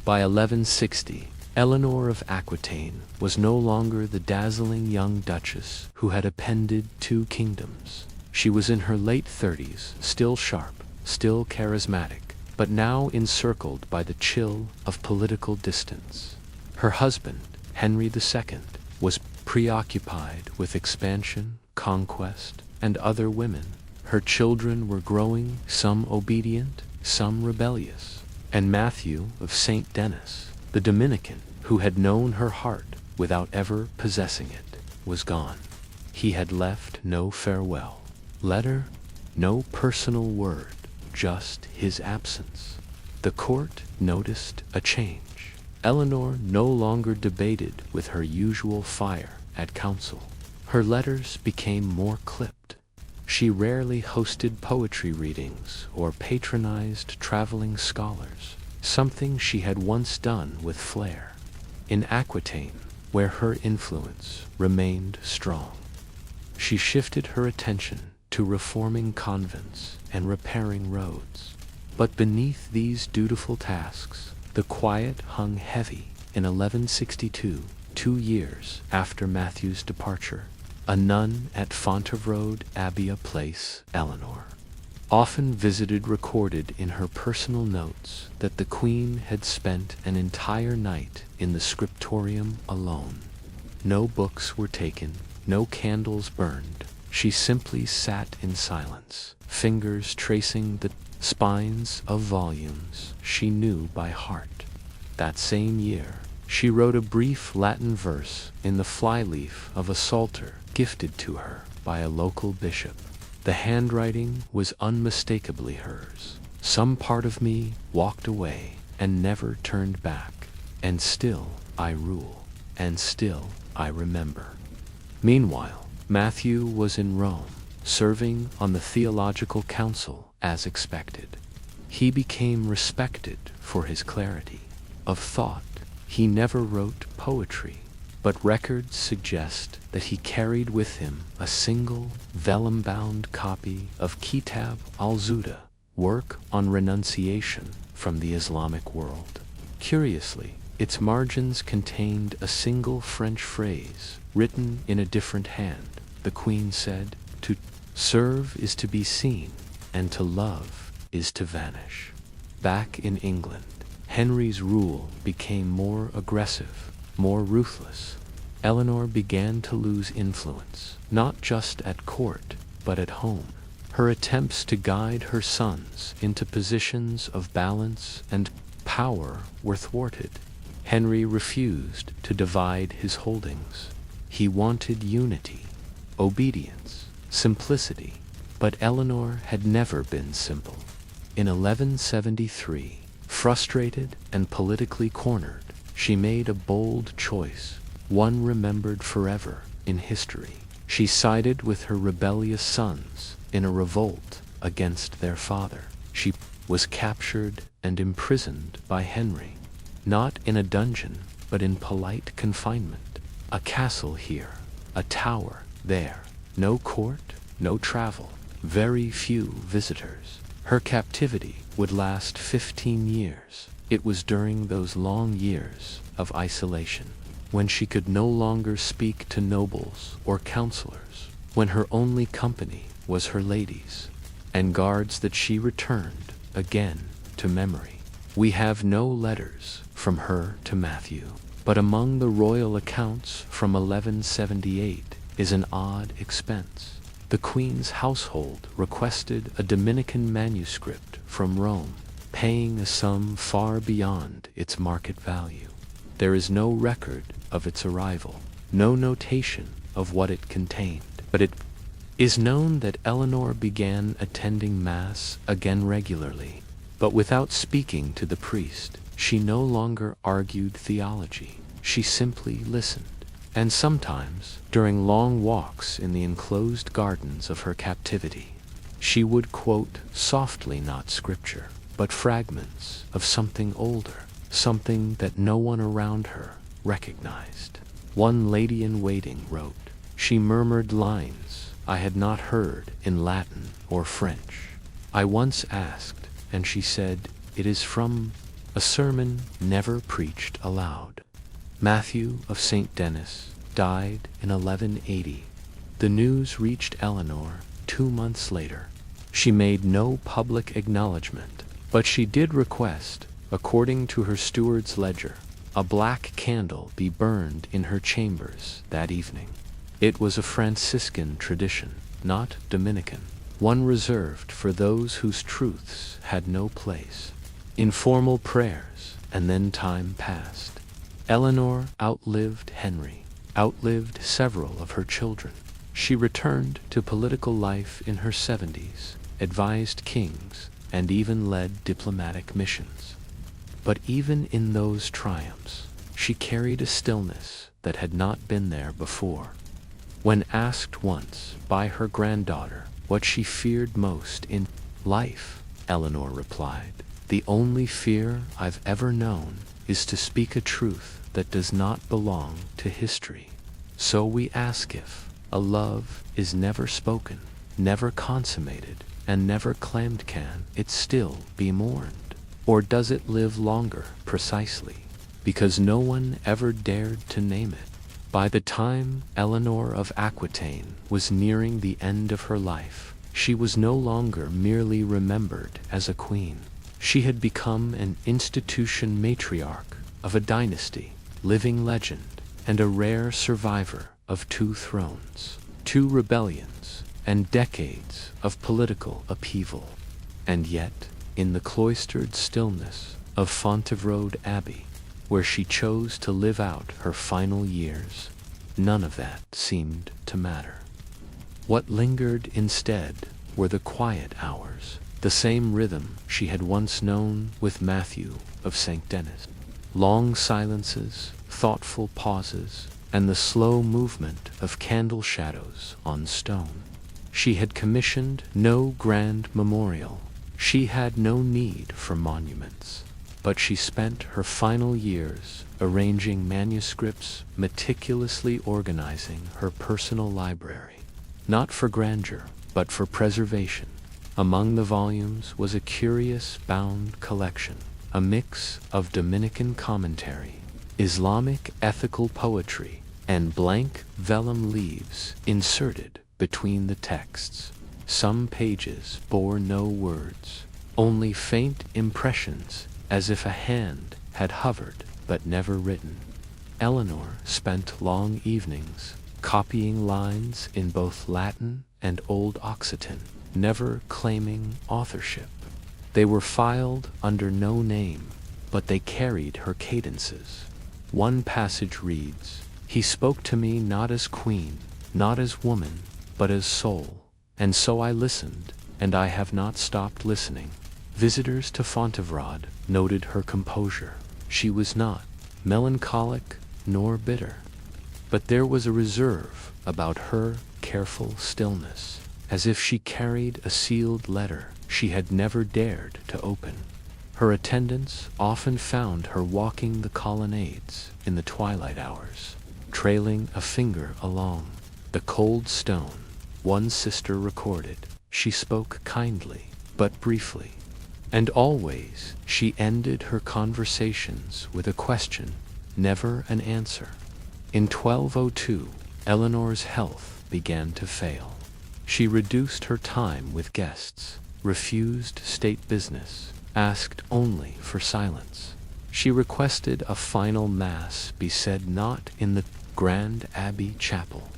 By 1160, Eleanor of Aquitaine was no longer the dazzling young duchess who had appended 2 kingdoms. She was in her late 30s, still sharp, still charismatic, but now encircled by the chill of political distance. Her husband, Henry II, was preoccupied with expansion, conquest, and other women. Her children were growing, some obedient, some rebellious. And Matthew of St. Denis, the Dominican, who had known her heart without ever possessing it, was gone. He had left no farewell letter, no personal word, just his absence. The court noticed a change. Eleanor no longer debated with her usual fire at council. Her letters became more clipped. She rarely hosted poetry readings or patronized traveling scholars, something she had once done with flair. In Aquitaine, where her influence remained strong, she shifted her attention to reforming convents and repairing roads. But beneath these dutiful tasks, the quiet hung heavy. In 1162, 2 years after Matthew's departure, a nun at Fontevraud Abbey Place, Eleanor, often visited, recorded in her personal notes that the queen had spent an entire night in the scriptorium alone. No books were taken, no candles burned. She simply sat in silence, fingers tracing the spines of volumes she knew by heart. That same year, she wrote a brief Latin verse in the flyleaf of a psalter gifted to her by a local bishop. The handwriting was unmistakably hers. Some part of me walked away and never turned back, and still I rule, and still I remember. Meanwhile, Matthew was in Rome, serving on the theological council as expected. He became respected for his clarity of thought. He never wrote poetry, but records suggest that he carried with him a single vellum-bound copy of Kitab al-Zuhd, work on renunciation from the Islamic world. Curiously, its margins contained a single French phrase, written in a different hand. The Queen said, "To serve is to be seen, and to love is to vanish." Back in England, Henry's rule became more aggressive, more ruthless. Eleanor began to lose influence, not just at court, but at home. Her attempts to guide her sons into positions of balance and power were thwarted. Henry refused to divide his holdings. He wanted unity, obedience, simplicity, but Eleanor had never been simple. In 1173, frustrated and politically cornered, she made a bold choice, one remembered forever in history. She sided with her rebellious sons in a revolt against their father. She was captured and imprisoned by Henry, not in a dungeon, but in polite confinement. A castle here, a tower there, no court, no travel, very few visitors. Her captivity would last 15 years. It was during those long years of isolation, when she could no longer speak to nobles or counselors, when her only company was her ladies and guards, that she returned again to memory. We have no letters from her to Matthew, but among the royal accounts from 1178, is an odd expense. The Queen's household requested a Dominican manuscript from Rome, paying a sum far beyond its market value. There is no record of its arrival, no notation of what it contained, but it is known that Eleanor began attending Mass again regularly, but without speaking to the priest. She no longer argued theology, she simply listened. And sometimes, during long walks in the enclosed gardens of her captivity, she would quote softly not scripture, but fragments of something older, something that no one around her recognized. One lady-in-waiting wrote, "She murmured lines I had not heard in Latin or French. I once asked, and she said, 'It is from a sermon never preached aloud.'" Matthew of St. Denis died in 1180. The news reached Eleanor 2 months later. She made no public acknowledgement, but she did request, according to her steward's ledger, a black candle be burned in her chambers that evening. It was a Franciscan tradition, not Dominican, one reserved for those whose truths had no place. Informal prayers, and then time passed. Eleanor outlived Henry, outlived several of her children. She returned to political life in her 70s, advised kings, and even led diplomatic missions. But even in those triumphs, she carried a stillness that had not been there before. When asked once by her granddaughter what she feared most in life, Eleanor replied, "The only fear I've ever known is to speak a truth that does not belong to history." So we ask if a love is never spoken, never consummated, and never claimed, can it still be mourned? Or does it live longer precisely because no one ever dared to name it? By the time Eleanor of Aquitaine was nearing the end of her life, she was no longer merely remembered as a queen. She had become an institution matriarch of a dynasty, living legend, and a rare survivor of 2 thrones, 2 rebellions, and decades of political upheaval. And yet, in the cloistered stillness of Fontevraud Abbey, where she chose to live out her final years, none of that seemed to matter. What lingered instead were the quiet hours, the same rhythm she had once known with Matthew of St. Denis. Long silences, thoughtful pauses, and the slow movement of candle shadows on stone. She had commissioned no grand memorial. She had no need for monuments. But she spent her final years arranging manuscripts, meticulously organizing her personal library, not for grandeur, but for preservation. Among the volumes was a curious bound collection, a mix of Dominican commentary, Islamic ethical poetry, and blank vellum leaves inserted between the texts. Some pages bore no words, only faint impressions, as if a hand had hovered but never written. Eleanor spent long evenings copying lines in both Latin and Old Occitan, never claiming authorship. They were filed under no name, but they carried her cadences. One passage reads, "He spoke to me not as queen, not as woman, but as soul. And so I listened, and I have not stopped listening." Visitors to Fontevraud noted her composure. She was not melancholic nor bitter, but there was a reserve about her careful stillness, as if she carried a sealed letter she had never dared to open. Her attendants often found her walking the colonnades in the twilight hours, trailing a finger along the cold stone. One sister recorded, "She spoke kindly, but briefly, and always she ended her conversations with a question, never an answer." In 1202, Eleanor's health began to fail. She reduced her time with guests, refused state business, asked only for silence. She requested a final mass be said not in the grand abbey chapel,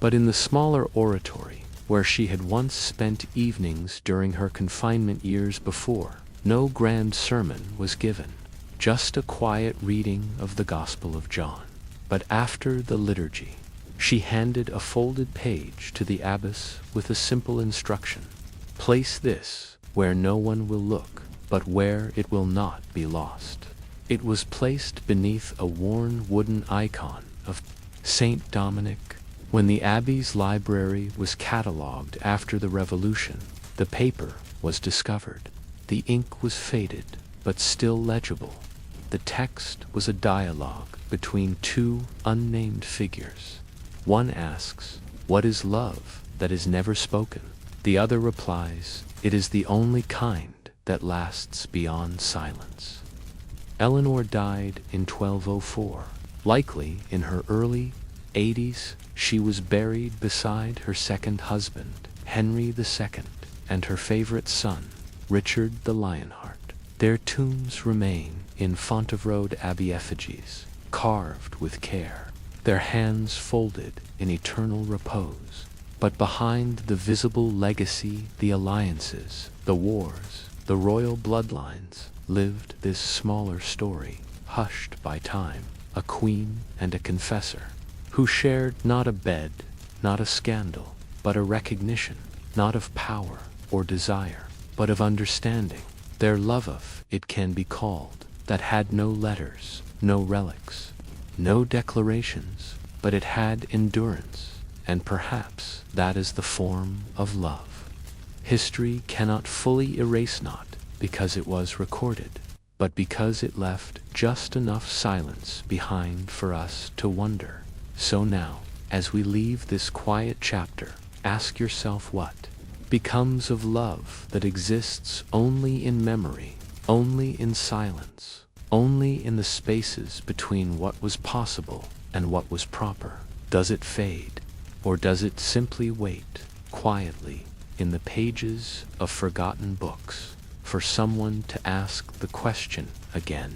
But in the smaller oratory, where she had once spent evenings during her confinement years before, no grand sermon was given, just a quiet reading of the Gospel of John. But after the liturgy, she handed a folded page to the abbess with a simple instruction: "Place this where no one will look, but where it will not be lost." It was placed beneath a worn wooden icon of Saint Dominic. When the abbey's library was catalogued after the Revolution, the paper was discovered. The ink was faded, but still legible. The text was a dialogue between two unnamed figures. One asks, "What is love that is never spoken?" The other replies, "It is the only kind that lasts beyond silence." Eleanor died in 1204. Likely in her early 80s, she was buried beside her second husband, Henry II, and her favorite son, Richard the Lionheart. Their tombs remain in Fontevraud Abbey effigies, carved with care, their hands folded in eternal repose. But behind the visible legacy, the alliances, the wars, the royal bloodlines, lived this smaller story, hushed by time, a queen and a confessor, who shared not a bed, not a scandal, but a recognition, not of power or desire, but of understanding. Their love of, it can be called, that had no letters, no relics, no declarations, but it had endurance, and perhaps that is the form of love. History cannot fully erase not because it was recorded, but because it left just enough silence behind for us to wonder. So now, as we leave this quiet chapter, ask yourself what becomes of love that exists only in memory, only in silence, only in the spaces between what was possible and what was proper. Does it fade, or does it simply wait quietly in the pages of forgotten books for someone to ask the question again?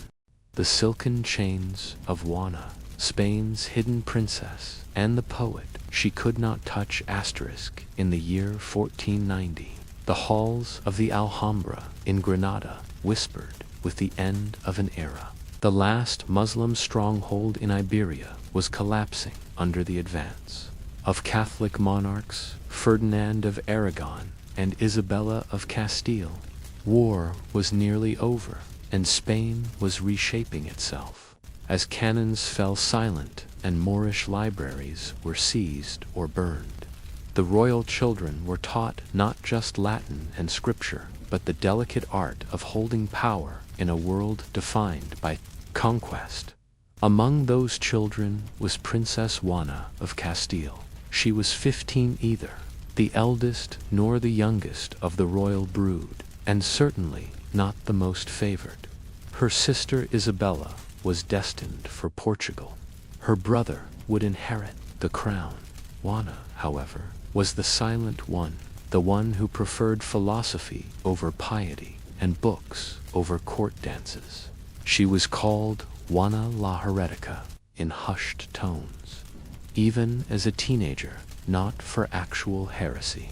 The silken chains of Juana, Spain's hidden princess, and the poet she could not touch asterisk in the year 1490. The halls of the Alhambra in Granada whispered with the end of an era. The last Muslim stronghold in Iberia was collapsing under the advance of Catholic monarchs, Ferdinand of Aragon and Isabella of Castile. War was nearly over, and Spain was reshaping itself. As cannons fell silent and Moorish libraries were seized or burned, the royal children were taught not just Latin and scripture, but the delicate art of holding power in a world defined by conquest. Among those children was Princess Juana of Castile. She was 15 either, the eldest nor the youngest of the royal brood, and certainly not the most favored. Her sister Isabella was destined for Portugal. Her brother would inherit the crown. Juana, however, was the silent one, the one who preferred philosophy over piety and books over court dances. She was called Juana la Heretica in hushed tones, even as a teenager, not for actual heresy,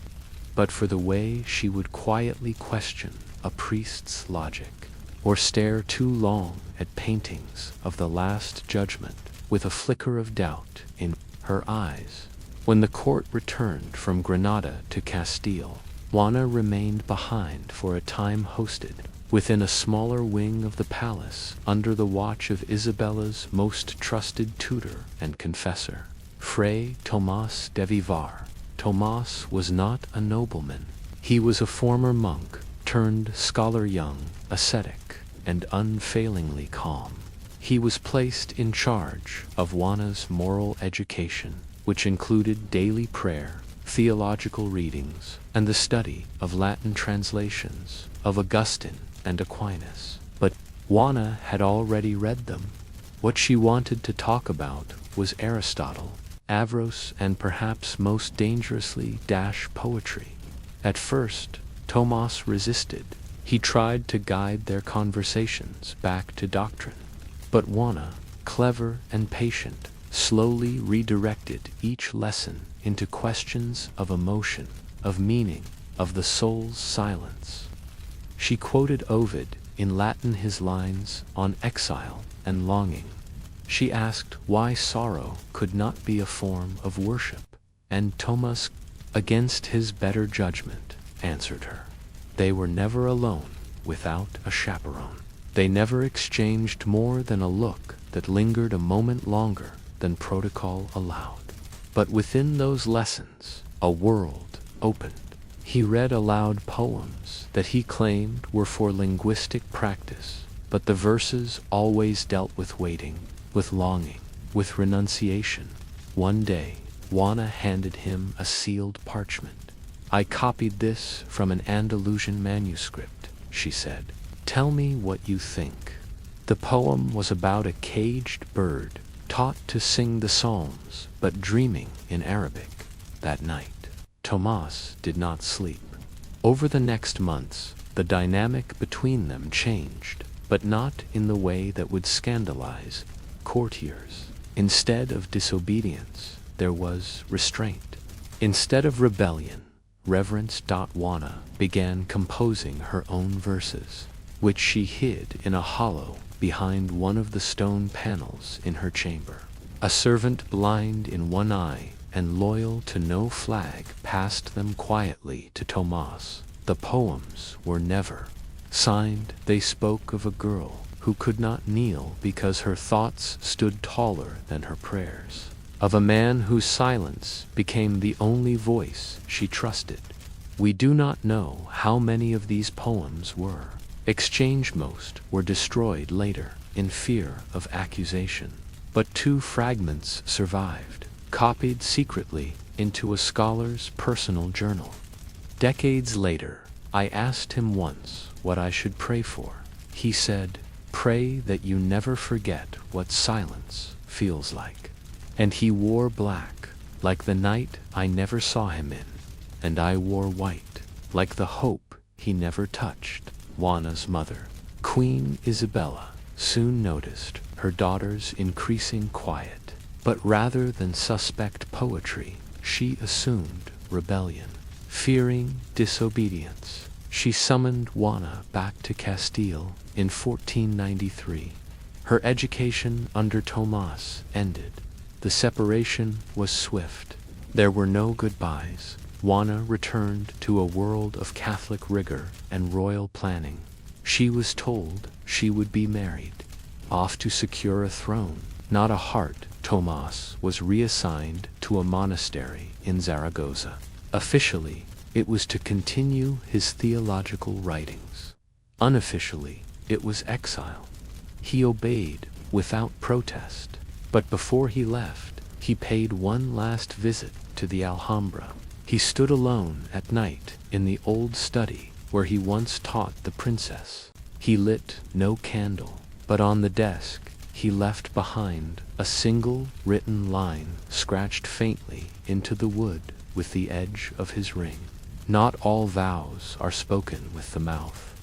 but for the way she would quietly question a priest's logic, or stare too long at paintings of the Last Judgment with a flicker of doubt in her eyes. When the court returned from Granada to Castile, Juana remained behind for a time, hosted within a smaller wing of the palace under the watch of Isabella's most trusted tutor and confessor, Fray Tomás de Vivar. Tomás was not a nobleman. He was a former monk turned scholar, young, ascetic, and unfailingly calm. He was placed in charge of Juana's moral education, which included daily prayer, theological readings, and the study of Latin translations of Augustine and Aquinas. But Juana had already read them. What she wanted to talk about was Aristotle, Avros, and perhaps most dangerously, poetry. At first, Tomás resisted. He tried to guide their conversations back to doctrine. But Juana, clever and patient, slowly redirected each lesson into questions of emotion, of meaning, of the soul's silence. She quoted Ovid in Latin his lines on exile and longing. She asked why sorrow could not be a form of worship, and Thomas, against his better judgment, answered her. They were never alone without a chaperone. They never exchanged more than a look that lingered a moment longer than protocol allowed. But within those lessons, a world opened. He read aloud poems that he claimed were for linguistic practice, but the verses always dealt with waiting, with longing, with renunciation. One day, Juana handed him a sealed parchment. "I copied this from an Andalusian manuscript," she said. "Tell me what you think." The poem was about a caged bird, taught to sing the psalms, but dreaming in Arabic. That night, Tomas did not sleep. Over the next months, the dynamic between them changed, but not in the way that would scandalize courtiers. Instead of disobedience, there was restraint. Instead of rebellion, Reverence Juana began composing her own verses, which she hid in a hollow behind one of the stone panels in her chamber. A servant blind in one eye and loyal to no flag passed them quietly to Tomas. The poems were never signed. They spoke of a girl who could not kneel because her thoughts stood taller than her prayers, of a man whose silence became the only voice she trusted. We do not know how many of these poems were exchanged. Most were destroyed later in fear of accusation. But 2 fragments survived, copied secretly into a scholar's personal journal. Decades later, I asked him once what I should pray for. He said, "Pray that you never forget what silence feels like." And he wore black, like the night I never saw him in, and I wore white, like the hope he never touched. Juana's mother, Queen Isabella, soon noticed her daughter's increasing quiet, but rather than suspect poetry, she assumed rebellion. Fearing disobedience, she summoned Juana back to Castile in 1493. Her education under Tomas ended. The separation was swift. There were no goodbyes. Juana returned to a world of Catholic rigor and royal planning. She was told she would be married, off to secure a throne, not a heart. Tomas was reassigned to a monastery in Zaragoza. Officially, it was to continue his theological writings. Unofficially, it was exile. He obeyed without protest. But before he left, he paid one last visit to the Alhambra. He stood alone at night in the old study where he once taught the princess. He lit no candle, but on the desk he left behind a single written line scratched faintly into the wood with the edge of his ring. Not all vows are spoken with the mouth.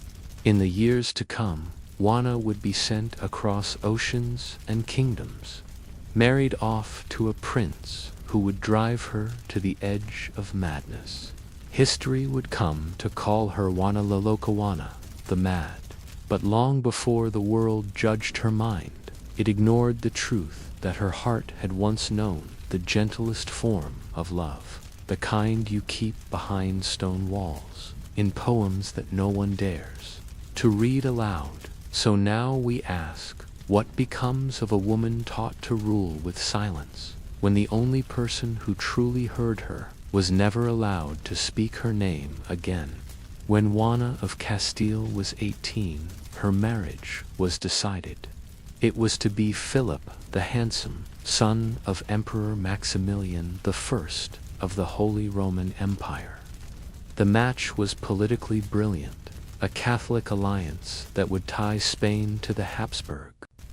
In the years to come, Juana would be sent across oceans and kingdoms, married off to a prince who would drive her to the edge of madness. History would come to call her Juana la Loca Juana, the mad. But long before the world judged her mind, it ignored the truth that her heart had once known the gentlest form of love, the kind you keep behind stone walls, in poems that no one dares to read aloud. So now we ask, what becomes of a woman taught to rule with silence, when the only person who truly heard her was never allowed to speak her name again? When Juana of Castile was 18, her marriage was decided. It was to be Philip the Handsome, son of Emperor Maximilian I of the Holy Roman Empire. The match was politically brilliant, a Catholic alliance that would tie Spain to the Habsburg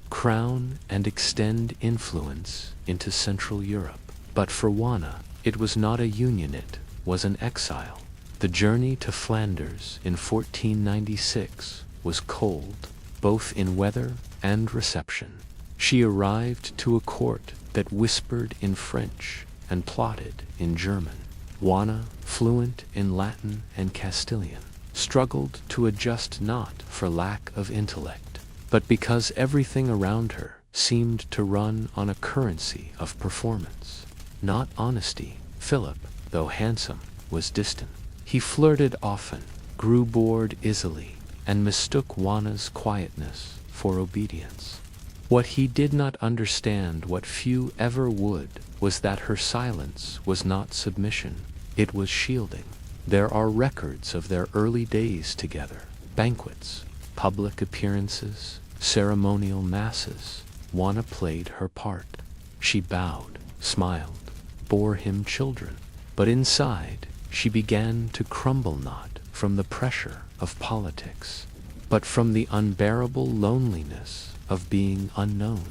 crown and extend influence into Central Europe. But for Juana, it was not a union, it was an exile. The journey to Flanders in 1496 was cold, both in weather and reception. She arrived to a court that whispered in French and plotted in German. Juana, fluent in Latin and Castilian, struggled to adjust not for lack of intellect, but because everything around her seemed to run on a currency of performance, not honesty. Philip, though handsome, was distant. He flirted often, grew bored easily, and mistook Juana's quietness for obedience. What he did not understand, what few ever would, was that her silence was not submission, it was shielding. There are records of their early days together, banquets, public appearances, ceremonial masses. Juana played her part. She bowed, smiled, bore him children, but inside she began to crumble, not from the pressure of politics, but from the unbearable loneliness of being unknown.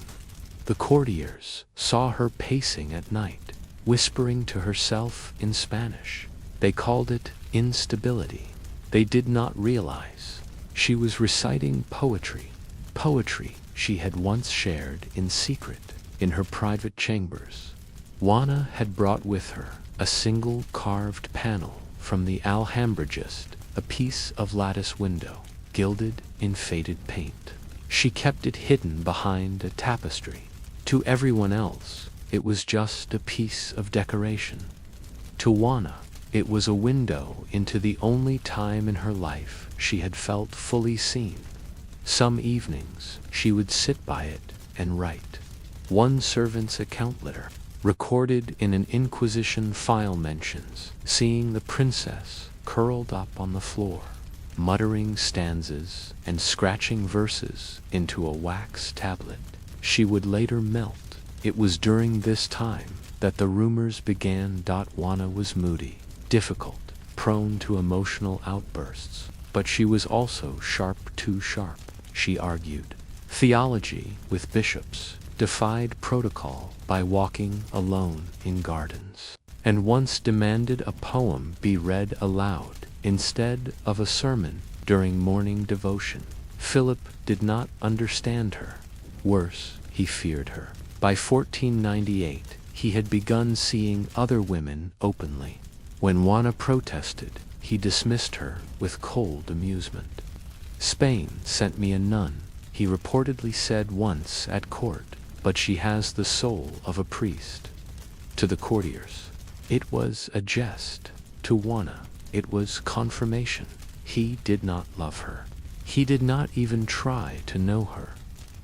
The courtiers saw her pacing at night, whispering to herself in Spanish. They called it instability. They did not realize she was reciting poetry, poetry she had once shared in secret in her private chambers. Juana had brought with her a single carved panel from the Alhambra, just a piece of lattice window, gilded in faded paint. She kept it hidden behind a tapestry. To everyone else, it was just a piece of decoration. To Juana, it was a window into the only time in her life she had felt fully seen. Some evenings, she would sit by it and write. One servant's account letter, recorded in an Inquisition file, mentions seeing the princess curled up on the floor, muttering stanzas and scratching verses into a wax tablet. She would later melt. It was during this time that the rumors began. Juana was moody, difficult, prone to emotional outbursts, but she was also sharp, too sharp, she argued. Theology with bishops, defied protocol by walking alone in gardens, and once demanded a poem be read aloud instead of a sermon during morning devotion. Philip did not understand her. Worse, he feared her. By 1498, he had begun seeing other women openly. When Juana protested, he dismissed her with cold amusement. Spain sent me a nun, he reportedly said once at court, but she has the soul of a priest. To the courtiers, it was a jest. To Juana, it was confirmation. He did not love her. He did not even try to know her.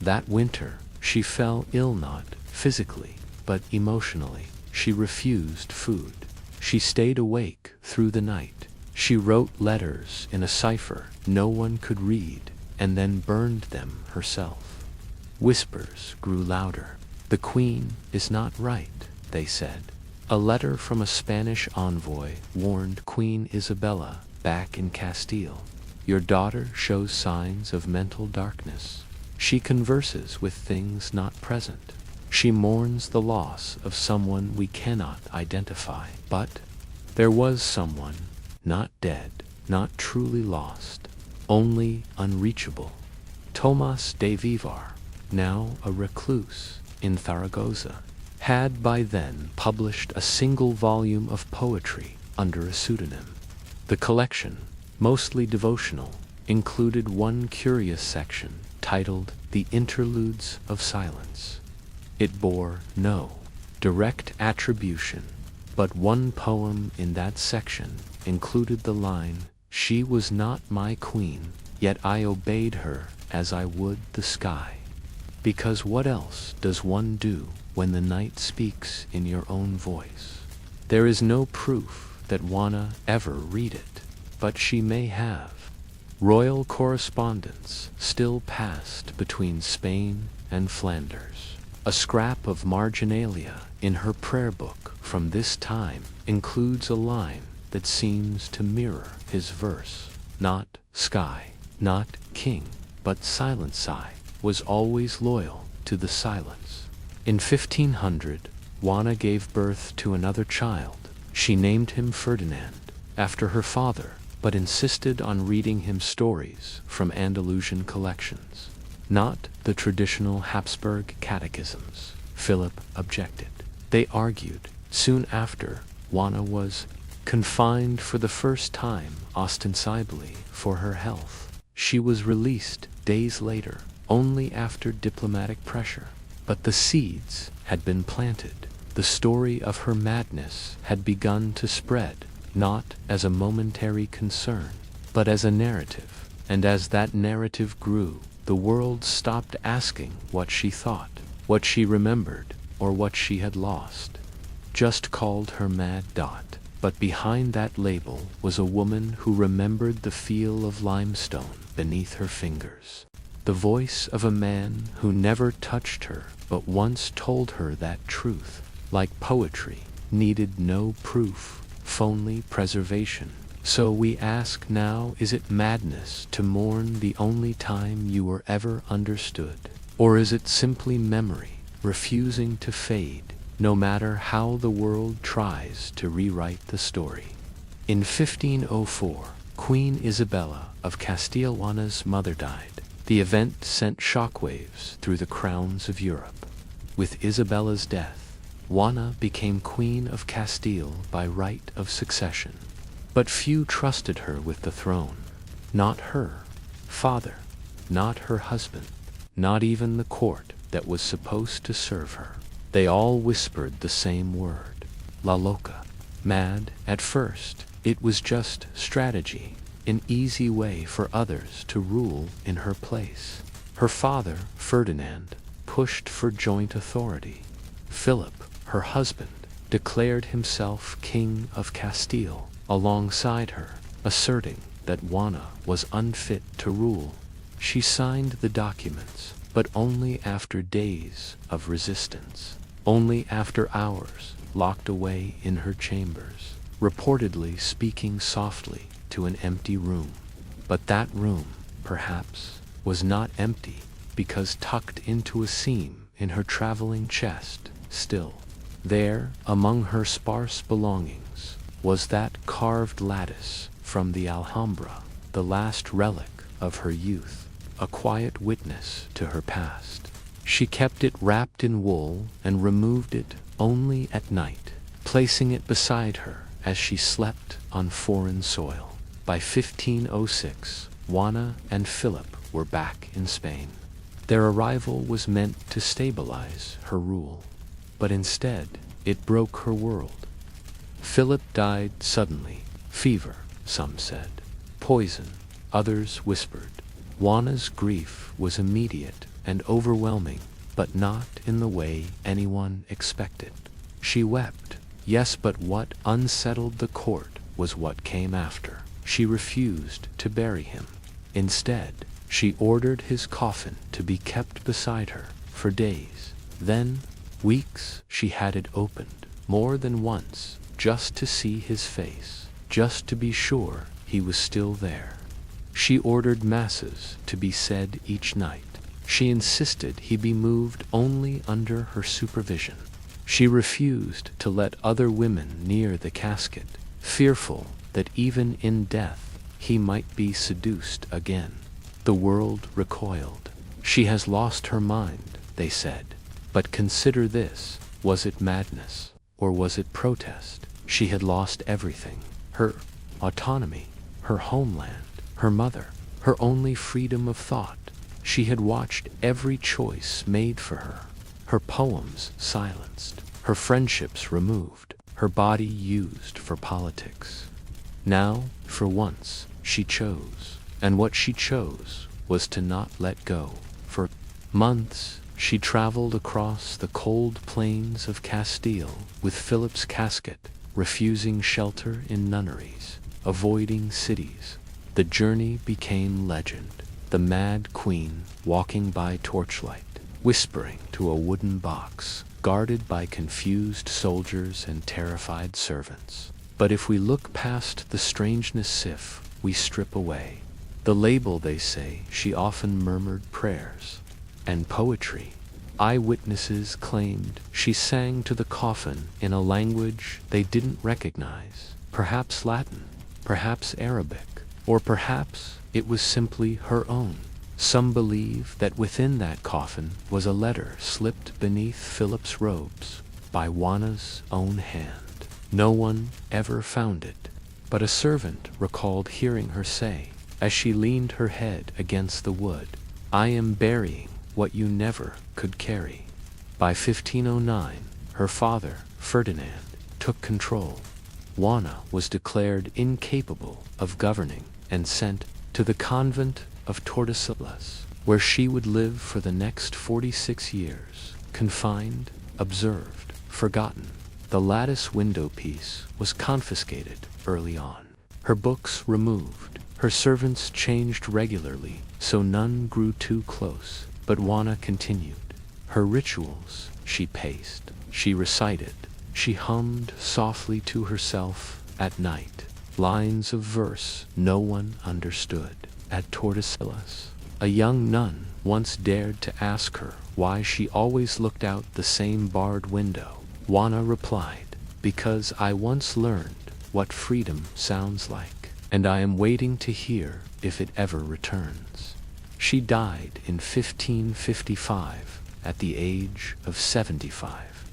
That winter, she fell ill, not physically, but emotionally. She refused food. She stayed awake through the night. She wrote letters in a cipher no one could read, and then burned them herself. Whispers grew louder. The queen is not right, they said. A letter from a Spanish envoy warned Queen Isabella back in Castile. Your daughter shows signs of mental darkness. She converses with things not present. She mourns the loss of someone we cannot identify. But there was someone, not dead, not truly lost, only unreachable. Tomás de Vivar, now a recluse in Zaragoza, had by then published a single volume of poetry under a pseudonym. The collection, mostly devotional, included one curious section titled The Interludes of Silence. It bore no direct attribution, but one poem in that section included the line, "She was not my queen, yet I obeyed her as I would the sky." Because what else does one do when the night speaks in your own voice? There is no proof that Juana ever read it, but she may have. Royal correspondence still passed between Spain and Flanders. A scrap of marginalia in her prayer book from this time includes a line that seems to mirror his verse. Not sky, not king, but silence. I was always loyal to the silence. In 1500, Juana gave birth to another child. She named him Ferdinand, after her father, but insisted on reading him stories from Andalusian collections, not the traditional Habsburg catechisms. Philip objected. They argued. Soon after, Juana was confined for the first time, ostensibly for her health. She was released days later, only after diplomatic pressure. But the seeds had been planted. The story of her madness had begun to spread, not as a momentary concern, but as a narrative. And as that narrative grew, the world stopped asking what she thought, what she remembered, or what she had lost. Just called her Mad Dot. But behind that label was a woman who remembered the feel of limestone beneath her fingers. The voice of a man who never touched her but once told her that truth, like poetry, needed no proof, only preservation. So we ask now, is it madness to mourn the only time you were ever understood? Or is it simply memory, refusing to fade, no matter how the world tries to rewrite the story? In 1504, Queen Isabella of Castile, Juana's mother, died. The event sent shockwaves through the crowns of Europe. With Isabella's death, Juana became Queen of Castile by right of succession. But few trusted her with the throne. Not her father, not her husband, not even the court that was supposed to serve her. They all whispered the same word: La Loca. Mad at first, it was just strategy, an easy way for others to rule in her place. Her father, Ferdinand, pushed for joint authority. Philip, her husband, declared himself King of Castile alongside her, asserting that Juana was unfit to rule. She signed the documents, but only after days of resistance, only after hours locked away in her chambers, reportedly speaking softly to an empty room. But that room, perhaps, was not empty, because tucked into a seam in her traveling chest, still there, among her sparse belongings, was that carved lattice from the Alhambra, the last relic of her youth, a quiet witness to her past. She kept it wrapped in wool and removed it only at night, placing it beside her as she slept on foreign soil. By 1506, Juana and Philip were back in Spain. Their arrival was meant to stabilize her rule, but instead it broke her world. Philip died suddenly. Fever, some said. Poison, others whispered. Juana's grief was immediate and overwhelming, but not in the way anyone expected. She wept, yes, but what unsettled the court was what came after. She refused to bury him. Instead, she ordered his coffin to be kept beside her for days. Then, weeks, she had it opened, more than once, just to see his face, just to be sure he was still there. She ordered masses to be said each night. She insisted he be moved only under her supervision. She refused to let other women near the casket, fearful that even in death he might be seduced again. The world recoiled. She has lost her mind, they said. But consider this: was it madness, or was it protest? She had lost everything: her autonomy, her homeland, her mother, her only freedom of thought. She had watched every choice made for her, her poems silenced, her friendships removed, her body used for politics. Now, for once, she chose, and what she chose was to not let go. For months, she traveled across the cold plains of Castile with Philip's casket, refusing shelter in nunneries, avoiding cities. The journey became legend. The mad queen walking by torchlight, whispering to a wooden box, guarded by confused soldiers and terrified servants. But if we look past the strangeness, if we strip away the label, they say she often murmured prayers and poetry. Eyewitnesses claimed she sang to the coffin in a language they didn't recognize, perhaps Latin, perhaps Arabic, or perhaps it was simply her own. Some believe that within that coffin was a letter slipped beneath Philip's robes by Juana's own hand. No one ever found it, but a servant recalled hearing her say, as she leaned her head against the wood, "I am burying what you never could carry." By 1509, her father, Ferdinand, took control. Juana was declared incapable of governing and sent to the convent of Tordesillas, where she would live for the next 46 years, confined, observed, forgotten. The lattice window piece was confiscated early on, her books removed, her servants changed regularly so none grew too close, but Juana continued. Her rituals, she paced, she recited, she hummed softly to herself at night, lines of verse no one understood. At Tordesillas, a young nun once dared to ask her why she always looked out the same barred window. Juana replied, "Because I once learned what freedom sounds like, and I am waiting to hear if it ever returns." She died in 1555 at the age of 75.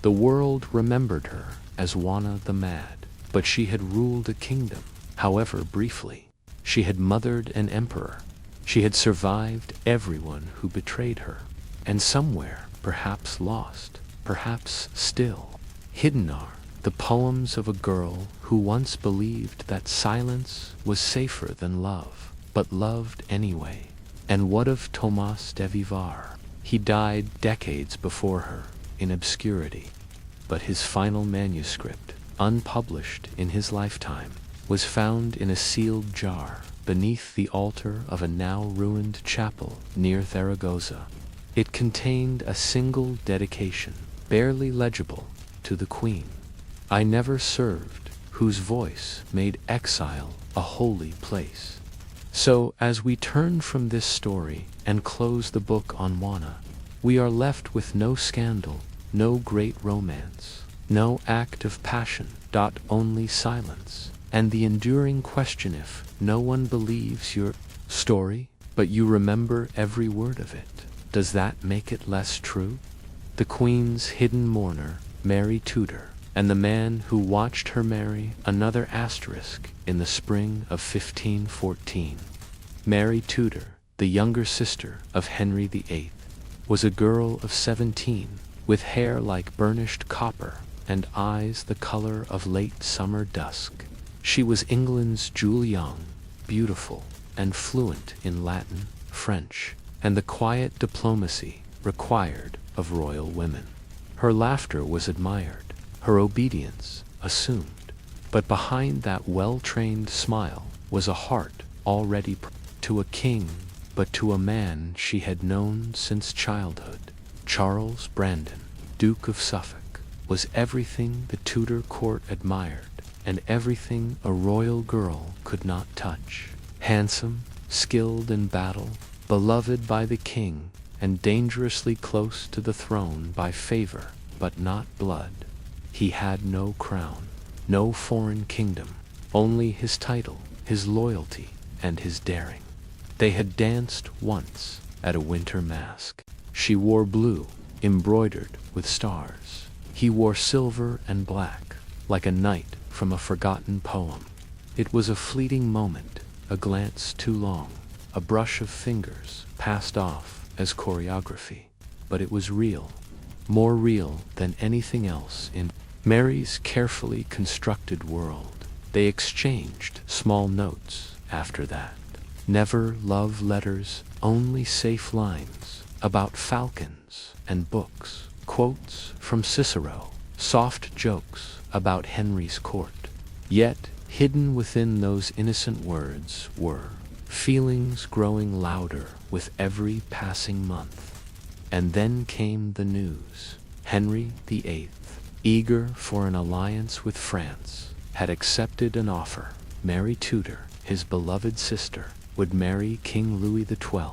The world remembered her as Juana the Mad, but she had ruled a kingdom, however briefly. She had mothered an emperor. She had survived everyone who betrayed her, and somewhere, perhaps lost, perhaps still, hidden are the poems of a girl who once believed that silence was safer than love, but loved anyway. And what of Thomas de Vivar? He died decades before her, in obscurity, but his final manuscript, unpublished in his lifetime, was found in a sealed jar beneath the altar of a now ruined chapel near Zaragoza. It contained a single dedication, barely legible, to the Queen. "I never served, whose voice made exile a holy place." So, as we turn from this story and close the book on Juana, we are left with no scandal, no great romance, no act of passion, only silence, and the enduring question: if no one believes your story, but you remember every word of it, does that make it less true? The Queen's hidden mourner, Mary Tudor, and the man who watched her marry another asterisk in the spring of 1514. Mary Tudor, the younger sister of Henry VIII, was a girl of 17, with hair like burnished copper and eyes the color of late summer dusk. She was England's Jewel Young, beautiful and fluent in Latin, French, and the quiet diplomacy required of royal women. Her laughter was admired, her obedience assumed, but behind that well-trained smile was a heart already to a king, but to a man she had known since childhood. Charles Brandon, Duke of Suffolk, was everything the Tudor court admired, and everything a royal girl could not touch. Handsome, skilled in battle, beloved by the king, and dangerously close to the throne by favor, but not blood. He had no crown, no foreign kingdom, only his title, his loyalty, and his daring. They had danced once at a winter masque. She wore blue, embroidered with stars. He wore silver and black, like a knight from a forgotten poem. It was a fleeting moment, a glance too long, a brush of fingers passed off as choreography. But it was real, more real than anything else in Mary's carefully constructed world. They exchanged small notes after that. Never love letters, only safe lines about falcons and books, quotes from Cicero, soft jokes about Henry's court. Yet, hidden within those innocent words were feelings growing louder with every passing month. And then came the news. Henry VIII, eager for an alliance with France, had accepted an offer. Mary Tudor, his beloved sister, would marry King Louis XII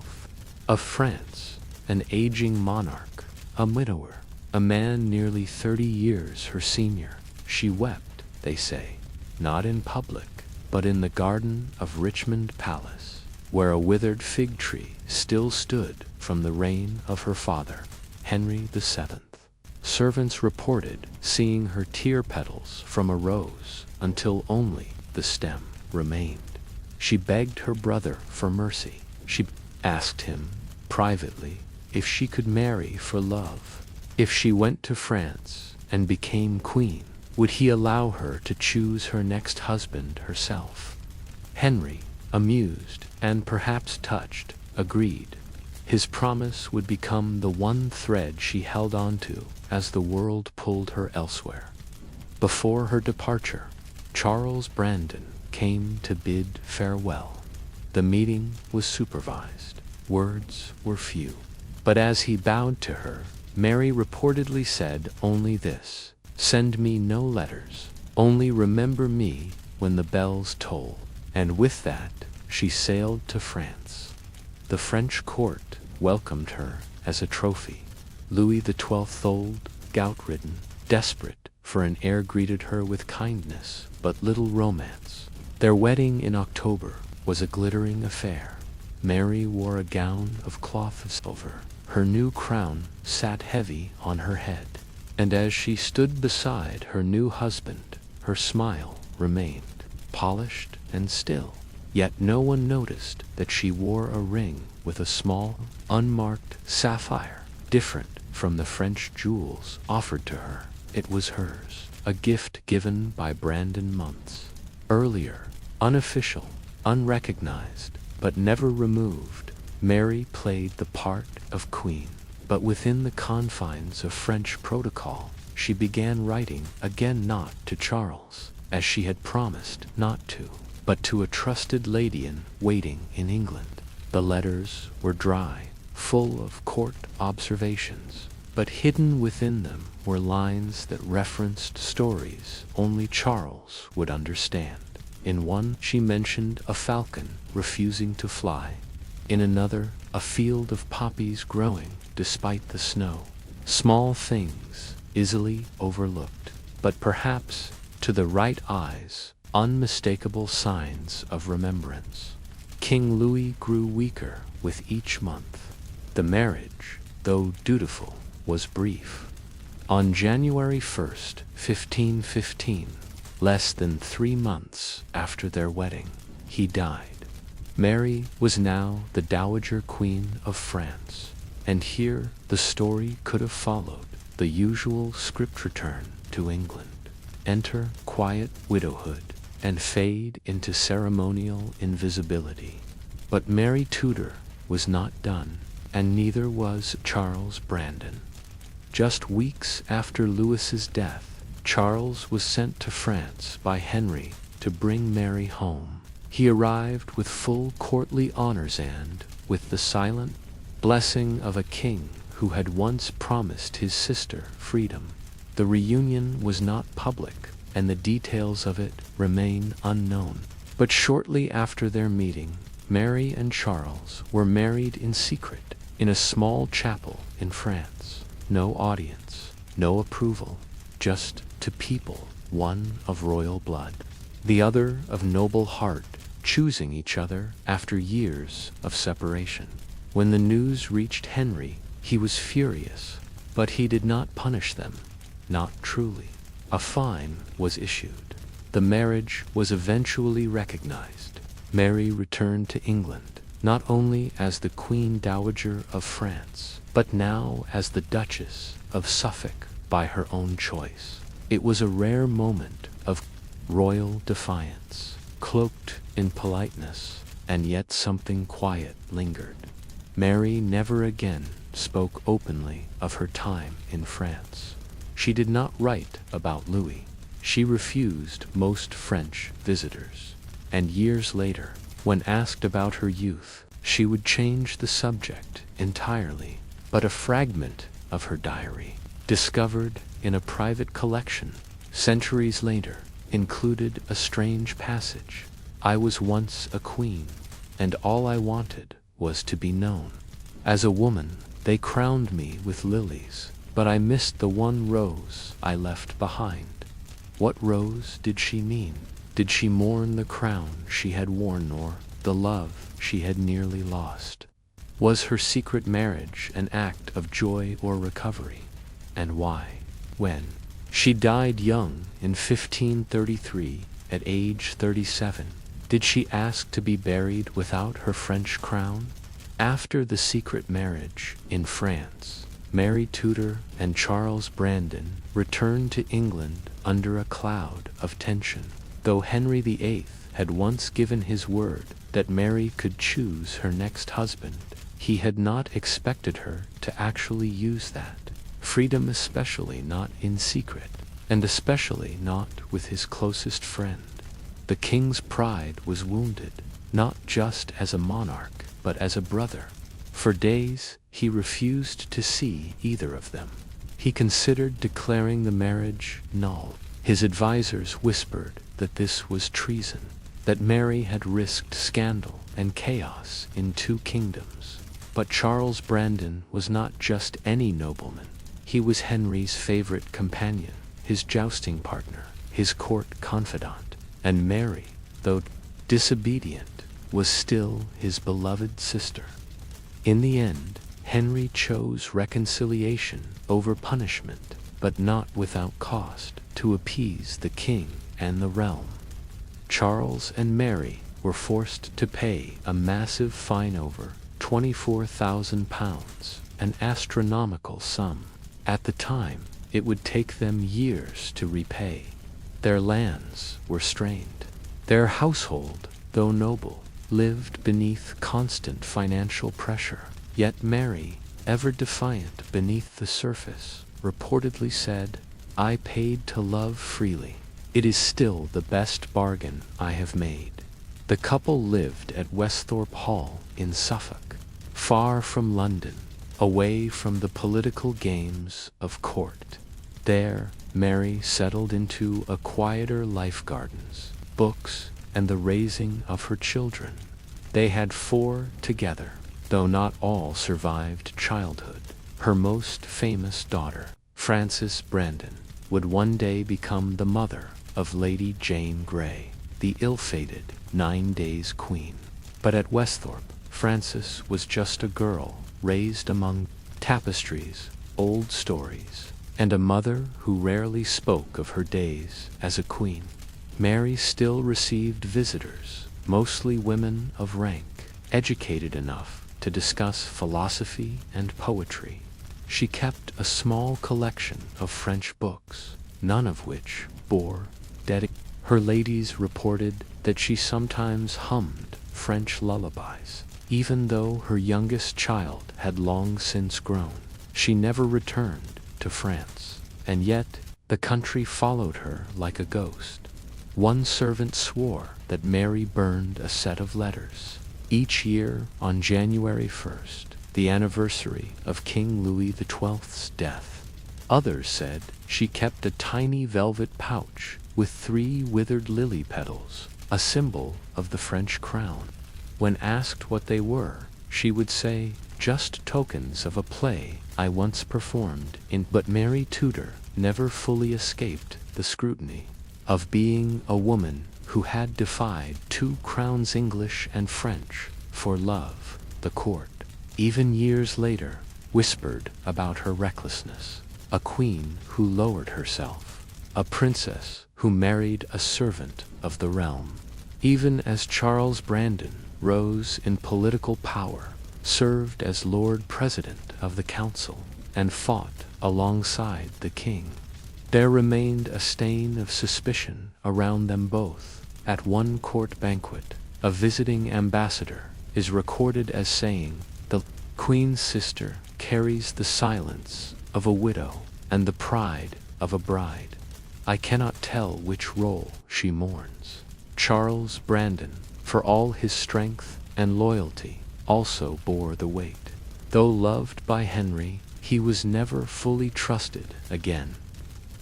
of France, an aging monarch, a widower, a man nearly 30 years her senior. She wept, they say, not in public, but in the garden of Richmond Palace, where a withered fig tree still stood from the reign of her father, Henry VII. Servants reported seeing her tear petals from a rose until only the stem remained. She begged her brother for mercy. She asked him privately if she could marry for love. If she went to France and became queen, would he allow her to choose her next husband herself? Henry, amused and perhaps touched, agreed. His promise would become the one thread she held onto as the world pulled her elsewhere. Before her departure, Charles Brandon came to bid farewell. The meeting was supervised. Words were few. But as he bowed to her, Mary reportedly said only this: "Send me no letters, only remember me when the bells toll." And with that, she sailed to France. The French court welcomed her as a trophy. Louis XII, old, gout-ridden, desperate for an heir, greeted her with kindness but little romance. Their wedding in October was a glittering affair. Mary wore a gown of cloth of silver. Her new crown sat heavy on her head, and as she stood beside her new husband, her smile remained polished and still. Yet no one noticed that she wore a ring with a small, unmarked sapphire, different from the French jewels offered to her. It was hers, a gift given by Brandon months earlier, unofficial, unrecognized, but never removed. Mary played the part of queen, but within the confines of French protocol, she began writing again, not to Charles, as she had promised not to, but to a trusted lady in waiting in England. The letters were dry, full of court observations, but hidden within them were lines that referenced stories only Charles would understand. In one, she mentioned a falcon refusing to fly. In another, a field of poppies growing despite the snow. Small things, easily overlooked, but perhaps, to the right eyes, unmistakable signs of remembrance. King Louis grew weaker with each month. The marriage, though dutiful, was brief. On January 1st, 1515, less than 3 months after their wedding, he died. Mary was now the Dowager Queen of France, and here the story could have followed the usual script: return to England, enter quiet widowhood, and fade into ceremonial invisibility. But Mary Tudor was not done, and neither was Charles Brandon. Just weeks after Louis's death, Charles was sent to France by Henry to bring Mary home. He arrived with full courtly honors and with the silent blessing of a king who had once promised his sister freedom. The reunion was not public, and the details of it remain unknown. But shortly after their meeting, Mary and Charles were married in secret in a small chapel in France. No audience, no approval, just two people, one of royal blood, the other of noble heart, choosing each other after years of separation. When the news reached Henry, he was furious, but he did not punish them, not truly. A fine was issued. The marriage was eventually recognized. Mary returned to England, not only as the Queen Dowager of France, but now as the Duchess of Suffolk by her own choice. It was a rare moment of royal defiance, cloaked in politeness, and yet something quiet lingered. Mary never again spoke openly of her time in France. She did not write about Louis. She refused most French visitors. And years later, when asked about her youth, she would change the subject entirely. But a fragment of her diary, discovered in a private collection centuries later, included a strange passage. "I was once a queen, and all I wanted was to be known. As a woman, they crowned me with lilies, but I missed the one rose I left behind." What rose did she mean? Did she mourn the crown she had worn, or the love she had nearly lost? Was her secret marriage an act of joy or recovery? And why? When she died young in 1533, at age 37, did she ask to be buried without her French crown? After the secret marriage in France, Mary Tudor and Charles Brandon returned to England under a cloud of tension. Though Henry VIII had once given his word that Mary could choose her next husband, he had not expected her to actually use that freedom, especially not in secret, and especially not with his closest friend. The king's pride was wounded, not just as a monarch, but as a brother. For days, he refused to see either of them. He considered declaring the marriage null. His advisors whispered that this was treason, that Mary had risked scandal and chaos in two kingdoms. But Charles Brandon was not just any nobleman. He was Henry's favorite companion, his jousting partner, his court confidant, and Mary, though disobedient, was still his beloved sister. In the end, Henry chose reconciliation over punishment, but not without cost, to appease the king and the realm. Charles and Mary were forced to pay a massive fine, over £24,000, an astronomical sum. At the time, it would take them years to repay. Their lands were strained. Their household, though noble, lived beneath constant financial pressure. Yet Mary, ever defiant beneath the surface, reportedly said, "I paid to love freely. It is still the best bargain I have made." The couple lived at Westhorpe Hall in Suffolk, far from London, away from the political games of court. There, Mary settled into a quieter life: gardens, books, and the raising of her children. They had 4 together, though not all survived childhood. Her most famous daughter, Frances Brandon, would one day become the mother of Lady Jane Grey, the ill-fated 9 Days Queen. But at Westhorpe, Frances was just a girl raised among tapestries, old stories, and a mother who rarely spoke of her days as a queen. Mary still received visitors, mostly women of rank, educated enough to discuss philosophy and poetry. She kept a small collection of French books, none of which bore dedication. Her ladies reported that she sometimes hummed French lullabies. Even though her youngest child had long since grown, she never returned to France, and yet the country followed her like a ghost. One servant swore that Mary burned a set of letters each year on January 1st, the anniversary of King Louis XII's death. Others said she kept a tiny velvet pouch with 3 withered lily petals, a symbol of the French crown. When asked what they were, she would say, "Just tokens of a play I once performed in." But Mary Tudor never fully escaped the scrutiny of being a woman who had defied 2 crowns, English and French, for love. The court, even years later, whispered about her recklessness. A queen who lowered herself, a princess who married a servant of the realm. Even as Charles Brandon rose in political power, served as Lord President of the Council, and fought alongside the king, there remained a stain of suspicion around them both. At one court banquet, a visiting ambassador is recorded as saying, "The Queen's sister carries the silence of a widow and the pride of a bride. I cannot tell which role she mourns." Charles Brandon, for all his strength and loyalty, also bore the weight. Though loved by Henry, he was never fully trusted again.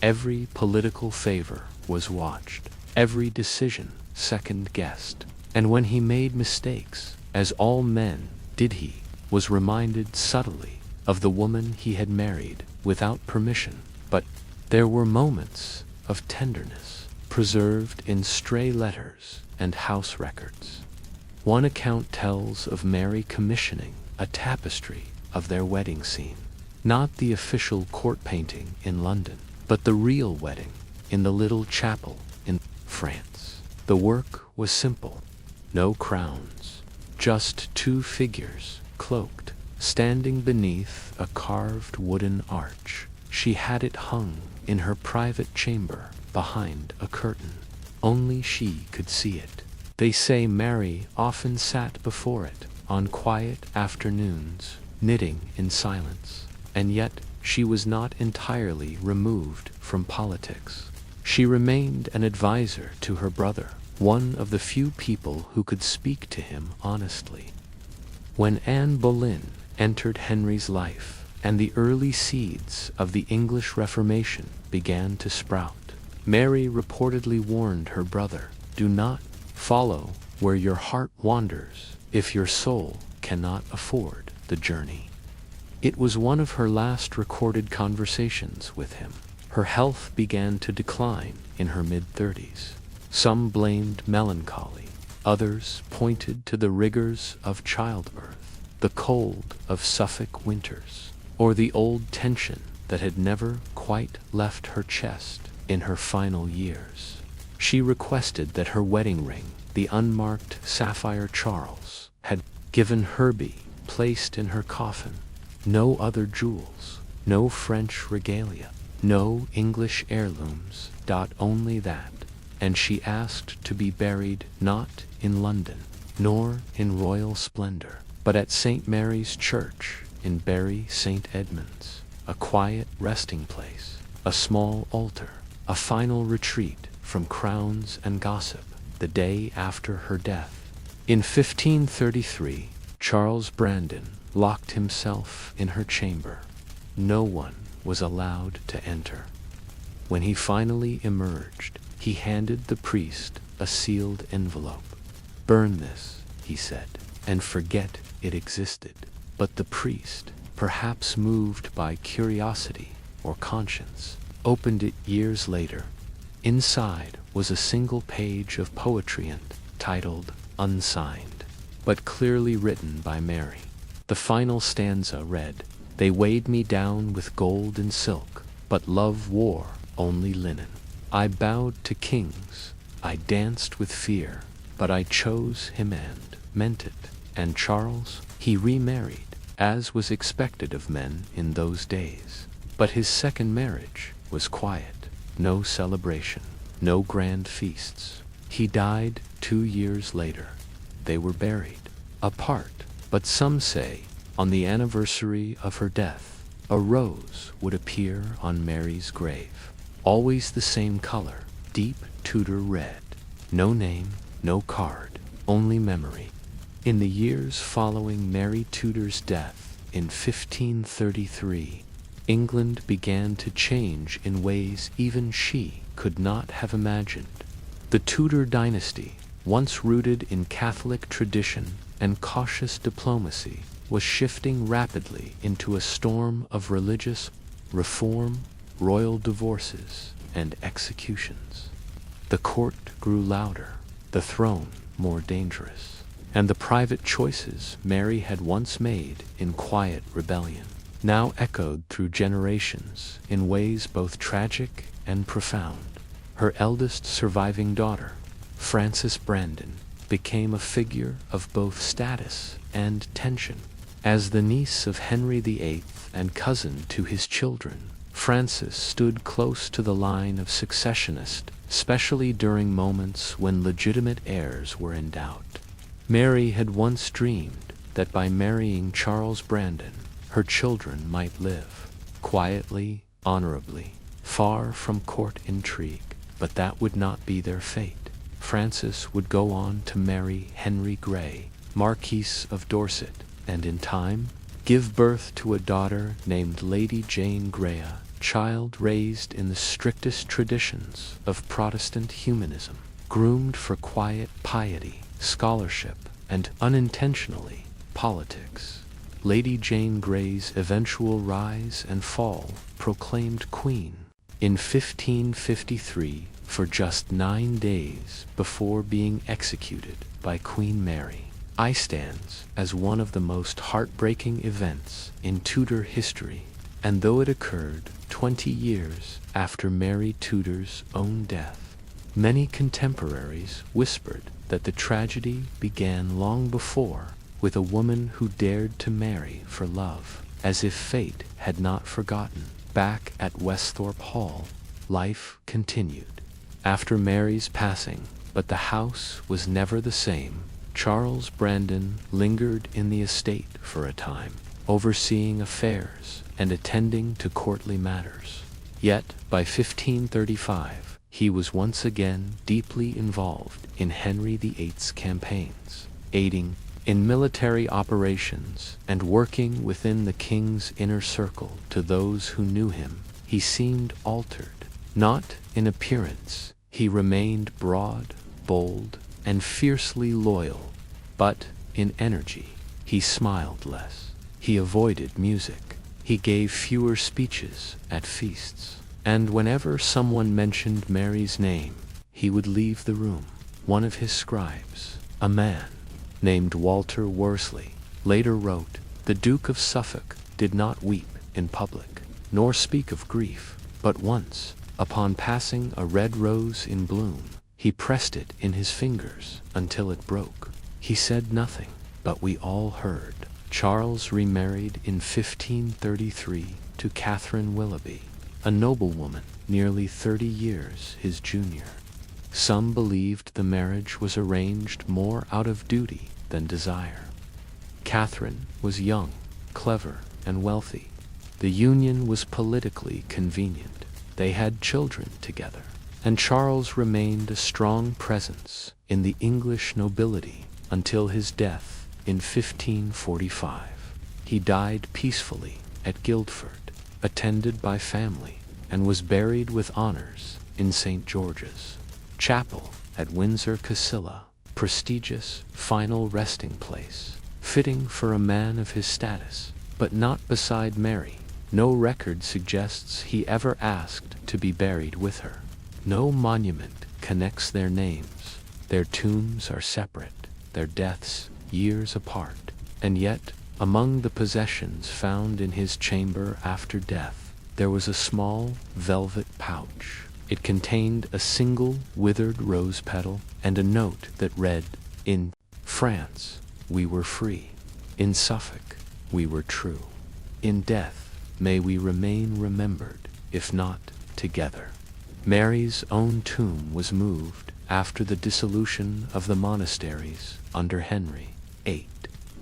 Every political favor was watched, every decision second-guessed, and when he made mistakes, as all men did, he was reminded subtly of the woman he had married without permission. But there were moments of tenderness, preserved in stray letters and house records. One account tells of Mary commissioning a tapestry of their wedding scene. Not the official court painting in London, but the real wedding in the little chapel in France. The work was simple. No crowns, just two figures, cloaked, standing beneath a carved wooden arch. She had it hung in her private chamber behind a curtain. Only she could see it. They say Mary often sat before it on quiet afternoons, knitting in silence, and yet she was not entirely removed from politics. She remained an advisor to her brother, one of the few people who could speak to him honestly. When Anne Boleyn entered Henry's life, and the early seeds of the English Reformation began to sprout, Mary reportedly warned her brother, "Do not follow where your heart wanders if your soul cannot afford the journey." It was one of her last recorded conversations with him. Her health began to decline in her mid-30s. Some blamed melancholy, others pointed to the rigors of childbirth, the cold of Suffolk winters, or the old tension that had never quite left her chest in her final years. She requested that her wedding ring, the unmarked sapphire Charles had given her, be placed in her coffin. No other jewels, no French regalia, no English heirlooms, only that. And she asked to be buried not in London, nor in royal splendor, but at St. Mary's Church in Bury St. Edmunds, a quiet resting place, a small altar, a final retreat from crowns and gossip, the day after her death. In 1533, Charles Brandon locked himself in her chamber. No one was allowed to enter. When he finally emerged, he handed the priest a sealed envelope. "Burn this," he said, "and forget it existed." But the priest, perhaps moved by curiosity or conscience, opened it years later. Inside was a single page of poetry titled "Unsigned," but clearly written by Mary. The final stanza read, "They weighed me down with gold and silk, but love wore only linen. I bowed to kings, I danced with fear, but I chose him and meant it." And Charles, he remarried, as was expected of men in those days. But his second marriage was quiet, no celebration, no grand feasts. He died 2 years later. They were buried apart, but some say, on the anniversary of her death, a rose would appear on Mary's grave. Always the same color, deep Tudor red. No name, no card, only memory. In the years following Mary Tudor's death in 1533, England began to change in ways even she could not have imagined. The Tudor dynasty, once rooted in Catholic tradition and cautious diplomacy, was shifting rapidly into a storm of religious reform, royal divorces, and executions. The court grew louder, the throne more dangerous, and the private choices Mary had once made in quiet rebellion now echoed through generations in ways both tragic and profound. Her eldest surviving daughter, Frances Brandon, became a figure of both status and tension. As the niece of Henry VIII and cousin to his children, Frances stood close to the line of successionists, especially during moments when legitimate heirs were in doubt. Mary had once dreamed that by marrying Charles Brandon, her children might live quietly, honorably, far from court intrigue, but that would not be their fate. Frances would go on to marry Henry Grey, Marquis of Dorset, and in time, give birth to a daughter named Lady Jane Grey, a child raised in the strictest traditions of Protestant humanism, groomed for quiet piety, scholarship, and unintentionally, politics. Lady Jane Grey's eventual rise and fall proclaimed queen in 1553 for just 9 days before being executed by Queen Mary. I stands as one of the most heartbreaking events in Tudor history, and though it occurred 20 years after Mary Tudor's own death, many contemporaries whispered that the tragedy began long before, with a woman who dared to marry for love, as if fate had not forgotten. Back at Westhorpe Hall, life continued. After Mary's passing, but the house was never the same. Charles Brandon lingered in the estate for a time, overseeing affairs and attending to courtly matters. Yet, by 1535, he was once again deeply involved in Henry VIII's campaigns, aiding in military operations and working within the king's inner circle. To those who knew him, he seemed altered. Not in appearance, he remained broad, bold, and fiercely loyal, but in energy, he smiled less. He avoided music. He gave fewer speeches at feasts. And whenever someone mentioned Mary's name, he would leave the room. One of his scribes, a man named Walter Worsley, later wrote, "The Duke of Suffolk did not weep in public, nor speak of grief, but once, upon passing a red rose in bloom, he pressed it in his fingers until it broke. He said nothing, but we all heard." Charles remarried in 1533 to Catherine Willoughby, a noblewoman nearly 30 years his junior. Some believed the marriage was arranged more out of duty than desire. Catherine was young, clever, and wealthy. The union was politically convenient. They had children together, and Charles remained a strong presence in the English nobility until his death in 1545. He died peacefully at Guildford, attended by family, and was buried with honors in St. George's Chapel at Windsor Casilla, prestigious final resting place, fitting for a man of his status, but not beside Mary. No record suggests he ever asked to be buried with her. No monument connects their names. Their tombs are separate, their deaths years apart, and yet, among the possessions found in his chamber after death, there was a small velvet pouch. It contained a single withered rose petal and a note that read, "In France, we were free. In Suffolk, we were true. In death, may we remain remembered, if not together." Mary's own tomb was moved after the dissolution of the monasteries under Henry VIII.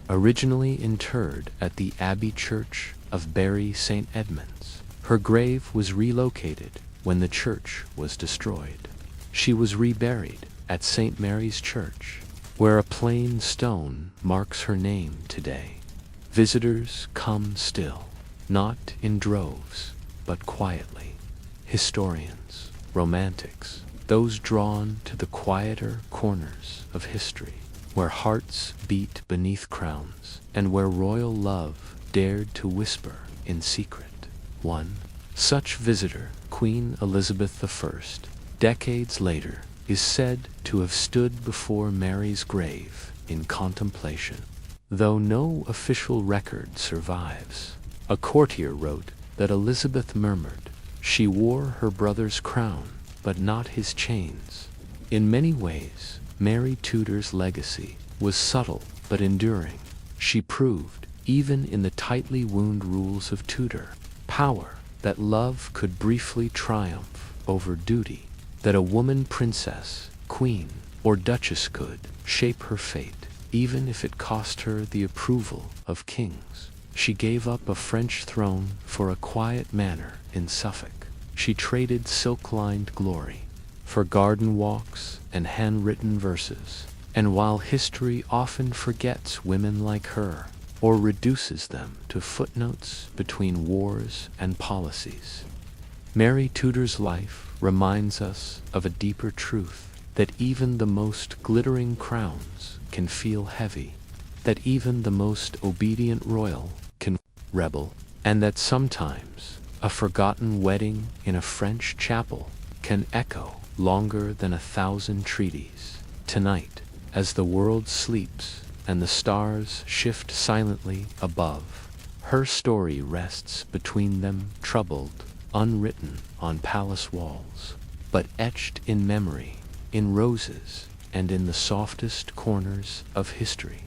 Originally interred at the Abbey Church of Bury St. Edmunds, her grave was relocated when the church was destroyed. She was reburied at St. Mary's Church, where a plain stone marks her name today. Visitors come still, not in droves, but quietly. Historians, romantics, those drawn to the quieter corners of history, where hearts beat beneath crowns, and where royal love dared to whisper in secret. One such visitor, Queen Elizabeth I, decades later, is said to have stood before Mary's grave in contemplation. Though no official record survives, a courtier wrote that Elizabeth murmured, "She wore her brother's crown, but not his chains." In many ways, Mary Tudor's legacy was subtle but enduring. She proved, even in the tightly wound rules of Tudor power, that love could briefly triumph over duty, that a woman princess, queen, or duchess could shape her fate, even if it cost her the approval of kings. She gave up a French throne for a quiet manor in Suffolk. She traded silk-lined glory for garden walks and handwritten verses. And while history often forgets women like her, or reduces them to footnotes between wars and policies, Mary Tudor's life reminds us of a deeper truth, that even the most glittering crowns can feel heavy, that even the most obedient royal can rebel, and that sometimes a forgotten wedding in a French chapel can echo longer than 1,000 treaties. Tonight, as the world sleeps, and the stars shift silently above. Her story rests between them, troubled, unwritten on palace walls, but etched in memory, in roses, and in the softest corners of history.